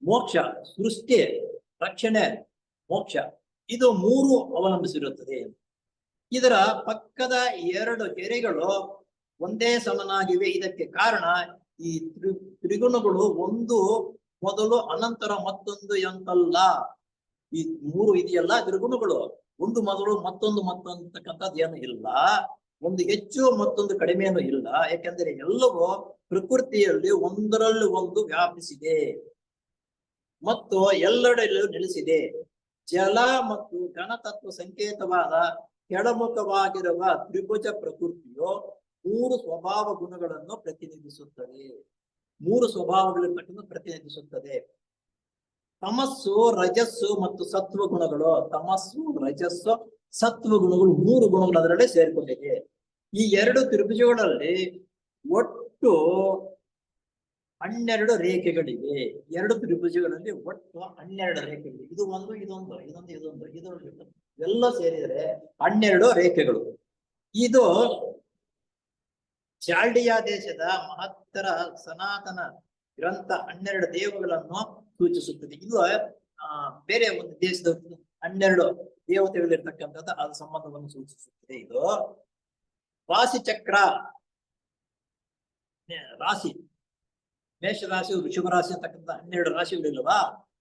ಮೋಕ್ಷ. ಸೃಷ್ಟಿ, ರಕ್ಷಣೆ, ಮೋಕ್ಷ ಇದು 3 ಅವಲಂಬಿಸಿರುತ್ತದೆ. ಇದರ ಪಕ್ಕದ 2 ಗೆರೆಗಳು ಒಂದೇ ಸಮನಾಗಿವೆ. ಇದಕ್ಕೆ ಕಾರಣ ಈ ತ್ರಿಗುಣಗಳು ಒಂದು ಮೊದಲು ಅನಂತರ ಮತ್ತೊಂದು ಎಂತಲ್ಲ. ಈ 3 ಇದೆಯಲ್ಲ ತ್ರಿಗುಣಗಳು, ಒಂದು ಮೊದಲು ಮತ್ತೊಂದು ಅಂತಕ್ಕಂಥದ್ದು ಏನು ಇಲ್ಲ. ಒಂದು ಹೆಚ್ಚು ಮತ್ತೊಂದು ಕಡಿಮೆನೂ ಇಲ್ಲ. ಯಾಕೆಂದರೆ ಎಲ್ಲವೂ ಪ್ರಕೃತಿಯಲ್ಲಿ ಒಂದರಲ್ಲಿ ಒಂದು ವ್ಯಾಪಿಸಿದೆ ಮತ್ತು ಎಲ್ಲೆಡೆಯಲ್ಲೂ ನೆಲೆಸಿದೆ. ಜಲ ಮತ್ತು ಘನತತ್ವ ಸಂಕೇತವಾದ ಕೆಳಮುಖವಾಗಿರುವ ತ್ರಿಭುಜ ಪ್ರಕೃತಿಯು 3 ಸ್ವಭಾವ ಗುಣಗಳನ್ನು ಪ್ರತಿನಿಧಿಸುತ್ತದೆ. 3 ಸ್ವಭಾವಗಳಿರ್ತಕ್ಕಂಥ ಪ್ರತಿನಿಧಿಸುತ್ತದೆ. ತಮಸ್ಸು, ರಜಸ್ಸು ಮತ್ತು ಸತ್ವ ಗುಣಗಳು. ತಮಸ್ಸು, ರಜಸ್ಸು, ಸತ್ವ ಗುಣಗಳು 3 ಗುಣಗಳು ಅದರಲ್ಲೇ ಸೇರಿಕೊಂಡಿದೆ. ಈ 2 ತ್ರಿಭುಜಗಳಲ್ಲಿ ಒಟ್ಟು 12 ರೇಖೆಗಳಿವೆ. 2 ತ್ರಿಭುಜಗಳಲ್ಲಿ ಒಟ್ಟು 12 ರೇಖೆಗಳಿವೆ. ಇದು ಒಂದು, ಇದೊಂದು, ಇದೊಂದು ಎಲ್ಲ ಸೇರಿದರೆ 12 ರೇಖೆಗಳು. ಇದು ಚಾಲ್ಡಿಯಾ ದೇಶದ ಮಹತ್ತರ ಸನಾತನ ಗ್ರಂಥ 12 ದೇವಗಳನ್ನು ಸೂಚಿಸುತ್ತದೆ. ಇದು ಬೇರೆ ಒಂದು ದೇಶದ 12 ದೇವತೆಗಳಿರ್ತಕ್ಕಂಥದ್ದು ಅದ ಸಂಬಂಧವನ್ನು ಸೂಚಿಸುತ್ತದೆ. ಇದು ರಾಶಿ ಚಕ್ರ, ರಾಶಿ, ಮೇಷರಾಶಿ, ವೃಷಭ ರಾಶಿ ಅಂತಕ್ಕಂಥ 12 ರಾಶಿಗಳಿಲ್ವಾ,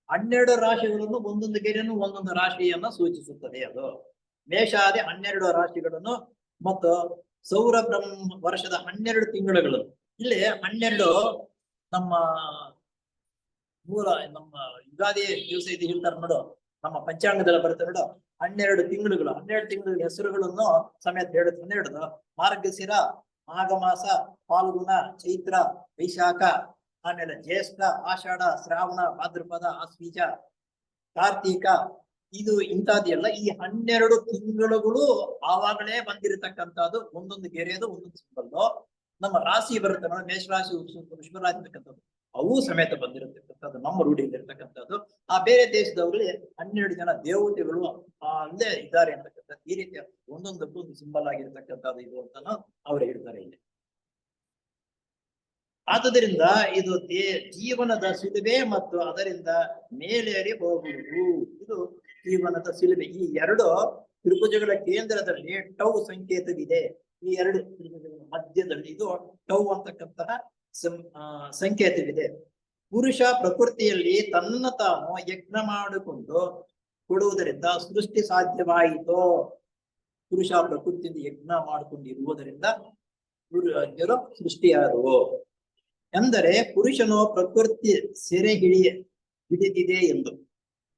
12 ರಾಶಿಗಳನ್ನು ಒಂದೊಂದು ಗೆರೆಯನ್ನು ಒಂದೊಂದು ರಾಶಿಯನ್ನ ಸೂಚಿಸುತ್ತದೆ. ಅದು ಮೇಷಾದಿ 12 ರಾಶಿಗಳನ್ನು ಮತ್ತು ಸೌರ ಬ್ರಹ್ಮ ವರ್ಷದ 12 ತಿಂಗಳುಗಳು. ಇಲ್ಲಿ 12 ನಮ್ಮ ನಮ್ಮ ಯುಗಾದಿ ದಿವಸ ಇದು ಹೇಳ್ತಾರೆ ನೋಡು, ನಮ್ಮ ಪಂಚಾಂಗದಲ್ಲಿ ಬರುತ್ತೆ ನೋಡು, 12 ತಿಂಗಳುಗಳು. 12 ತಿಂಗಳ ಹೆಸರುಗಳನ್ನು ಸಮೇತ ಹೇಳುತ್ತೆ. 12 ಮಾರ್ಗಶಿರ, ಮಾಘಮಾಸ, ಫಾಲ್ಗುಣ, ಚೈತ್ರ, ವೈಶಾಖ, ಆಮೇಲೆ ಜ್ಯೇಷ್ಠ, ಆಷಾಢ, ಶ್ರಾವಣ, ಭಾದ್ರಪದ, ಆಶ್ವೀಜ, ಕಾರ್ತೀಕ, ಇದು ಇಂಥದ್ದೆಲ್ಲ ಈ 12 ತಿಂಗಳುಗಳು ಆವಾಗಲೇ ಬಂದಿರತಕ್ಕಂಥದ್ದು. ಒಂದೊಂದು ಗೆರೆಯದು ಒಂದೊಂದು ಸಿಂಬಲ್ಲು. ನಮ್ಮ ರಾಶಿ ಬರುತ್ತೆ ನೋಡಿ, ಮೇಷರಾಶಿ, ವೃಷಭ ರಾಶಿ ಅಂತಕ್ಕಂಥದ್ದು ಅವು ಸಮೇತ ಬಂದಿರತಕ್ಕಂಥದ್ದು ನಮ್ಮ ರೂಢಿಯಲ್ಲಿ ಇರ್ತಕ್ಕಂಥದ್ದು. ಆ ಬೇರೆ ದೇಶದವರಲ್ಲಿ 12 ಜನ ದೇವತೆಗಳು ಅಲ್ಲೇ ಇದ್ದಾರೆ ಅಂತಕ್ಕಂಥದ್ದು. ಈ ರೀತಿಯ ಒಂದೊಂದಕ್ಕೂ ಒಂದು ಸಿಂಬಲ್ ಆಗಿರ್ತಕ್ಕಂಥದ್ದು ಇದು ಅಂತ ಅವ್ರು ಹೇಳ್ತಾರೆ ಇಲ್ಲಿ. ಆದುದರಿಂದ ಇದು ಜೀವನದ ಶಿಲುಬೆ ಮತ್ತು ಅದರಿಂದ ಮೇಲೇರಿ ಹೋಗುವುದು. ಇದು ಜೀವನದ ಶಿಲುಬೆ. ಈ 2 ತ್ರಿಭುಜಗಳ ಕೇಂದ್ರದಲ್ಲಿ ಟೌ ಸಂಕೇತವಿದೆ. ಈ 2 ತ್ರಿಭುಜಗಳ ಮಧ್ಯದಲ್ಲಿ ಇದು ಟೌ ಅಂತಕ್ಕಂತಹ ಸಂಕೇತವಿದೆ. ಪುರುಷ ಪ್ರಕೃತಿಯಲ್ಲಿ ತನ್ನ ತಾನು ಯಜ್ಞ ಮಾಡಿಕೊಂಡು ಕೊಡುವುದರಿಂದ ಸೃಷ್ಟಿ ಸಾಧ್ಯವಾಯಿತು. ಪುರುಷ ಪ್ರಕೃತಿಯಿಂದ ಯಜ್ಞ ಮಾಡಿಕೊಂಡಿರುವುದರಿಂದ ಸೃಷ್ಟಿಯಾದವು ಎಂದರೆ ಪುರುಷನು ಪ್ರಕೃತಿ ಸೆರೆ ಹಿಡಿದಿದೆ ಎಂದು.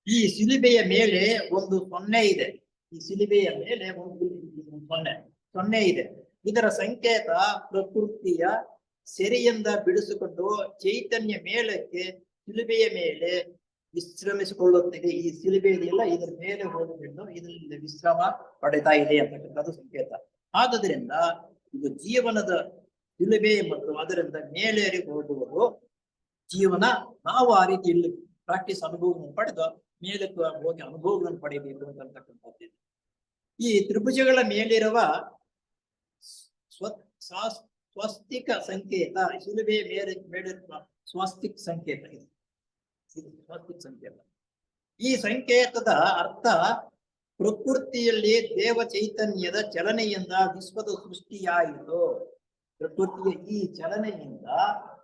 ಈ ಶಿಲುಬೆಯ ಮೇಲೆ ಒಂದು 0 ಇದೆ. ಈ ಶಿಲುಬೆಯ ಮೇಲೆ ಒಂದು 0 ಇದೆ. ಇದರ ಸಂಕೇತ ಪ್ರಕೃತಿಯ ಸೆರೆಯಿಂದ ಬಿಡಿಸಿಕೊಂಡು ಚೈತನ್ಯ ಮೇಲಕ್ಕೆ ಶಿಲುಬೆಯ ಮೇಲೆ ವಿಶ್ರಮಿಸಿಕೊಳ್ಳುತ್ತಿದೆ. ಈ ಶಿಲುಬೆ ಇದೆಯಲ್ಲ, ಇದರ ಮೇಲೆ ಹೋಗಿಬಿಟ್ಟು ಇದರಿಂದ ವಿಶ್ರಾಮ ಪಡೆತಾ ಇದೆ ಅಂತಕ್ಕಂಥದ್ದು ಸಂಕೇತ. ಆದುದರಿಂದ ಇದು ಜೀವನದ ಶಿಲುಬೆ ಮತ್ತು ಅದರಿಂದ ಮೇಲೇರಿ ಹೋಗುವುದು ಜೀವನ. ನಾವು ಆ ರೀತಿ ಇಲ್ಲಿ ಪ್ರಾಕ್ಟೀಸ್ ಅನುಭವವನ್ನು ಪಡೆದು ಮೇಲಕ್ಕೆ ಹೋಗಿ ಅನುಭವಗಳನ್ನು ಪಡೆಯಬೇಕು ಅಂತಕ್ಕಂಥದ್ದು. ಈ ತ್ರಿಭುಜಗಳ ಮೇಲಿರುವ ಸ್ವಸ್ತಿಕ ಸಂಕೇತ, ಶಿಲುಬೆ ಮೇಲಿರುವ ಸ್ವಸ್ತಿಕ್ ಸಂಕೇತ ಇದು. ಸ್ವಸ್ತಿಕ್ ಸಂಕೇತ. ಈ ಸಂಕೇತದ ಅರ್ಥ ಪ್ರಕೃತಿಯಲ್ಲಿ ದೇವ ಚೈತನ್ಯದ ಚಲನೆಯಿಂದ ವಿಶ್ವದ ಸೃಷ್ಟಿಯಾಯಿತು. ಪ್ರಕೃತಿಯ ಈ ಚಲನೆಯಿಂದ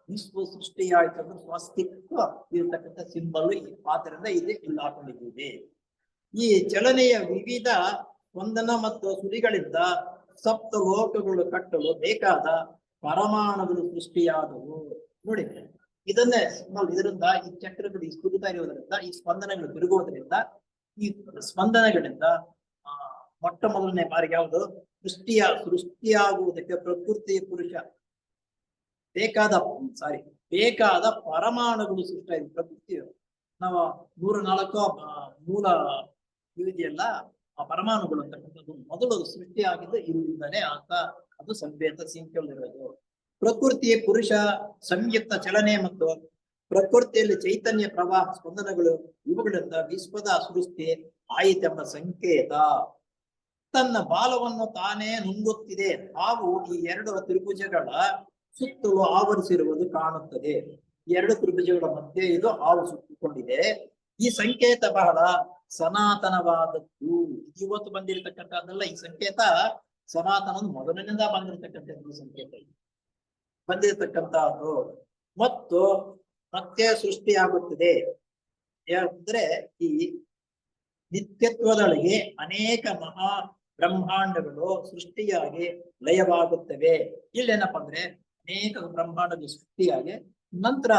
ವಿಶ್ವ ಸೃಷ್ಟಿಯಾಯ್ತು ಅಂದ್ರೆ ಸ್ವಸ್ತಿತ್ವ ಇರತಕ್ಕಂಥ ಸಿಂಬಲ್ ಆದ್ದರಿಂದ ಇದೆ ಇಲ್ಲಿ ಹಾಕೊಂಡಿದ್ದೀವಿ. ಈ ಚಲನೆಯ ವಿವಿಧ ಸ್ಪಂದನ ಮತ್ತು ಸುರಿಗಳಿಂದ ಸಪ್ತ ಲೋಕಗಳು ಕಟ್ಟಲು ಬೇಕಾದ ಪರಮಾಣುಗಳು ಸೃಷ್ಟಿಯಾದವು. ನೋಡಿ, ಇದನ್ನೇ ಸಿಂಬಲ್. ಇದರಿಂದ ಈ ಚಕ್ರಗಳು ಈ ಸುರಿತಾ ಇರುವುದರಿಂದ, ಈ ಸ್ಪಂದನಗಳು ತಿರುಗುವುದರಿಂದ, ಈ ಸ್ಪಂದನಗಳಿಂದ ಮೊಟ್ಟ ಮೊದಲನೇ ಬಾರಿಗೆ ಯಾವುದು ಸೃಷ್ಟಿಯಾಗುವುದಕ್ಕೆ ಪ್ರಕೃತಿ ಪುರುಷ ಬೇಕಾದ ಪರಮಾಣುಗಳು ಸೃಷ್ಟಿಯಾಗಿದೆ. ಪ್ರಕೃತಿ ನಾವು 104 ಮೂಲ ಇದೆಯಲ್ಲ, ಆ ಪರಮಾಣುಗಳು ಅಂತಕ್ಕಂಥದ್ದು ಮೊದಲು ಸೃಷ್ಟಿಯಾಗಿದ್ದು ಇರುವುದನ್ನೇ ಅಂತ ಅದು ಸಂವೇದ ಸಿಂಕ್ಯಲ್ಲಿರೋದು. ಪ್ರಕೃತಿ ಪುರುಷ ಸಂಯುಕ್ತ ಚಲನೆ ಮತ್ತು ಪ್ರಕೃತಿಯಲ್ಲಿ ಚೈತನ್ಯ ಪ್ರವಾಹ ಸ್ಪಂದನಗಳು ಇವುಗಳಿಂದ ವಿಶ್ವದ ಸೃಷ್ಟಿ ಆಯಿತೆಂಬ ಸಂಕೇತ. ತನ್ನ ಬಾಲವನ್ನು ತಾನೇ ನುಂಗುತ್ತಿದೆ. ಹಾವು ಈ 2 ತ್ರಿಭುಜಗಳ ಸುತ್ತಲೂ ಆವರಿಸಿರುವುದು ಕಾಣುತ್ತದೆ. 2 ತ್ರಿಭುಜಗಳ ಮಧ್ಯೆ ಇದು ಹಾವು ಸುತ್ತಿಕೊಂಡಿದೆ. ಈ ಸಂಕೇತ ಬಹಳ ಸನಾತನವಾದದ್ದು. ಇವತ್ತು ಬಂದಿರತಕ್ಕಂಥದ್ದಲ್ಲ. ಈ ಸಂಕೇತ ಸನಾತನ ಮೊದಲಿನಿಂದ ಬಂದಿರತಕ್ಕಂಥದ್ದು ಸಂಕೇತ ಬಂದಿರತಕ್ಕಂಥದ್ದು. ಮತ್ತು ಮತ್ತೆ ಸೃಷ್ಟಿಯಾಗುತ್ತದೆ ಅಂದ್ರೆ ಈ ನಿತ್ಯತ್ವದೊಳಗೆ ಅನೇಕ ಮಹಾ ಬ್ರಹ್ಮಾಂಡಗಳು ಸೃಷ್ಟಿಯಾಗಿ ಲಯವಾಗುತ್ತವೆ. ಇಲ್ಲೇನಪ್ಪಾ ಅಂದ್ರೆ ಅನೇಕ ಬ್ರಹ್ಮಾಂಡಗಳು ಸೃಷ್ಟಿಯಾಗಿ ನಂತರ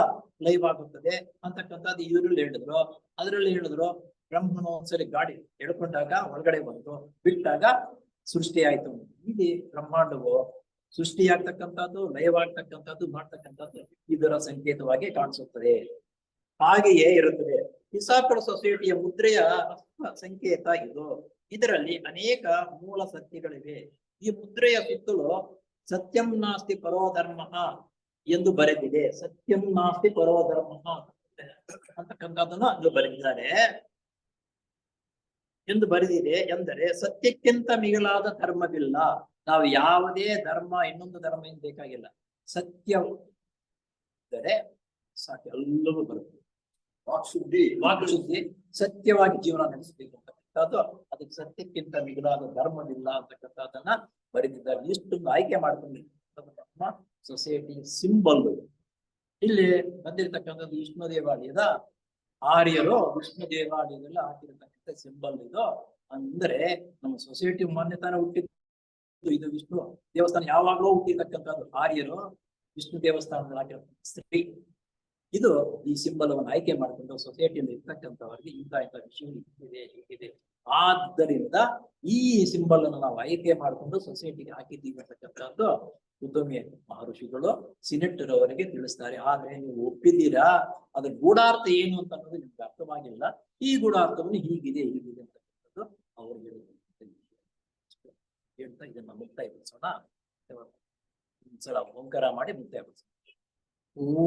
ಲಯವಾಗುತ್ತದೆ ಅಂತಕ್ಕಂಥದ್ದು ಇವರಲ್ಲಿ ಹೇಳಿದ್ರು. ಅದರಲ್ಲಿ ಹೇಳಿದ್ರು ಬ್ರಹ್ಮನು ಒಂದ್ಸರಿ ಗಾಡಿ ಎಳ್ಕೊಂಡಾಗ ಒಳಗಡೆ ಬಂತು, ಬಿಟ್ಟಾಗ ಸೃಷ್ಟಿಯಾಯ್ತು. ಇಲ್ಲಿ ಬ್ರಹ್ಮಾಂಡವು ಸೃಷ್ಟಿಯಾಗ್ತಕ್ಕಂಥದ್ದು, ಲಯವಾಗ್ತಕ್ಕಂಥದ್ದು, ಮಾಡ್ತಕ್ಕಂಥದ್ದು ಇದರ ಸಂಕೇತವಾಗಿ ಕಾಣಿಸುತ್ತದೆ. ಹಾಗೆಯೇ ಇರುತ್ತದೆ. ಹಿಸಾಕಲ್ ಸೊಸೈಟಿಯ ಮುದ್ರೆಯ ಸಂಕೇತ ಇದು. ಇದರಲ್ಲಿ ಅನೇಕ ಮೂಲ ಸತ್ಯಗಳಿವೆ. ಈ ಮುದ್ರೆಯ ಸುತ್ತಲೂ ಸತ್ಯಂ ನಾಸ್ತಿ ಪರೋಧರ್ಮ ಎಂದು ಬರೆದಿದೆ. ಸತ್ಯಂ ನಾಸ್ತಿ ಪರೋಧರ್ಮ ಅಂತಕ್ಕಂಥದ್ದನ್ನು ಅದು ಬರೆದಿದ್ದಾರೆ. ಎಂದು ಬರೆದಿದೆ ಎಂದರೆ ಸತ್ಯಕ್ಕಿಂತ ಮಿಗಿಲಾದ ಧರ್ಮವಿಲ್ಲ. ನಾವು ಯಾವುದೇ ಧರ್ಮ ಇನ್ನೊಂದು ಧರ್ಮ ಏನು ಬೇಕಾಗಿಲ್ಲ. ಸತ್ಯ ಇದ್ದರೆ ಸಾಕು, ಎಲ್ಲವೂ ಬರುತ್ತೆ. ವಾಕ್ಶುದ್ಧಿ ಸತ್ಯವಾಗಿ ಜೀವನ ನಡೆಸಬೇಕು ಅಂತಕ್ಕಂಥದ್ದು, ಅದಕ್ಕೆ ಸತ್ಯಕ್ಕಿಂತ ಮಿಗಿಲಾದ ಧರ್ಮವಿಲ್ಲ ಅಂತಕ್ಕಂಥದ್ದನ್ನ ಬರೆದಿದ್ದಾರೆ. ಇಷ್ಟೊಂದು ಆಯ್ಕೆ ಮಾಡ್ಕೊಂಡು ಸೊಸೈಟಿ ಸಿಂಬಲ್ ಇಲ್ಲಿ ಬಂದಿರತಕ್ಕಂಥದ್ದು ವಿಷ್ಣು ದೇವಾಲಯದ ಆರ್ಯರು ವಿಷ್ಣು ದೇವಾಲಯದಲ್ಲಿ ಹಾಕಿರತಕ್ಕಂಥ ಸಿಂಬಲ್ ಇದು. ಅಂದ್ರೆ ನಮ್ಮ ಸೊಸೈಟಿ ಮಾನ್ಯತಾನ ಹುಟ್ಟಿದ್ದು ಇದು. ವಿಷ್ಣು ದೇವಸ್ಥಾನ ಯಾವಾಗಲೂ ಹುಟ್ಟಿರ್ತಕ್ಕಂಥದ್ದು. ಆರ್ಯರು ವಿಷ್ಣು ದೇವಸ್ಥಾನದಲ್ಲಿ ಹಾಕಿರತಕ್ಕಂಥ ಸ್ತ್ರೀ ಇದು. ಈ ಸಿಂಬಲ್ ಅನ್ನು ಆಯ್ಕೆ ಮಾಡಿಕೊಂಡು ಸೊಸೈಟಿಯಲ್ಲಿ ಇರ್ತಕ್ಕಂಥವ್ರಿಗೆ ಇಂಥ ವಿಷಯ ಹೀಗಿದೆ. ಆದ್ದರಿಂದ ಈ ಸಿಂಬಲ್ ಅನ್ನು ನಾವು ಆಯ್ಕೆ ಮಾಡಿಕೊಂಡು ಸೊಸೈಟಿಗೆ ಹಾಕಿದ್ದೀವಿ ಅಂತಕ್ಕಂಥದ್ದು ಉತ್ತಮ ಮಹರ್ಷಿಗಳು ಸಿನೆಟ್ಟರವರಿಗೆ ತಿಳಿಸ್ತಾರೆ. ಆದ್ರೆ ನೀವು ಒಪ್ಪಿದ್ದೀರಾ, ಅದ್ರ ಗೂಢಾರ್ಥ ಏನು ಅಂತ ಅನ್ನೋದು ನಿಮ್ಗೆ ಅರ್ಥವಾಗಿಲ್ಲ. ಈ ಗೂಢಾರ್ಥವನ್ನು ಹೀಗಿದೆ ಅಂತಕ್ಕಂಥದ್ದು ಅವ್ರು ಹೇಳ್ತಾ ಇದನ್ನ ಮುಕ್ತಾಯಗೊಳಿಸೋಣ. ಒಂದ್ಸಲ ಓಂಕಾರ ಮಾಡಿ ಮುಕ್ತಾಯಗೊಳಿಸೋಣ. ಓ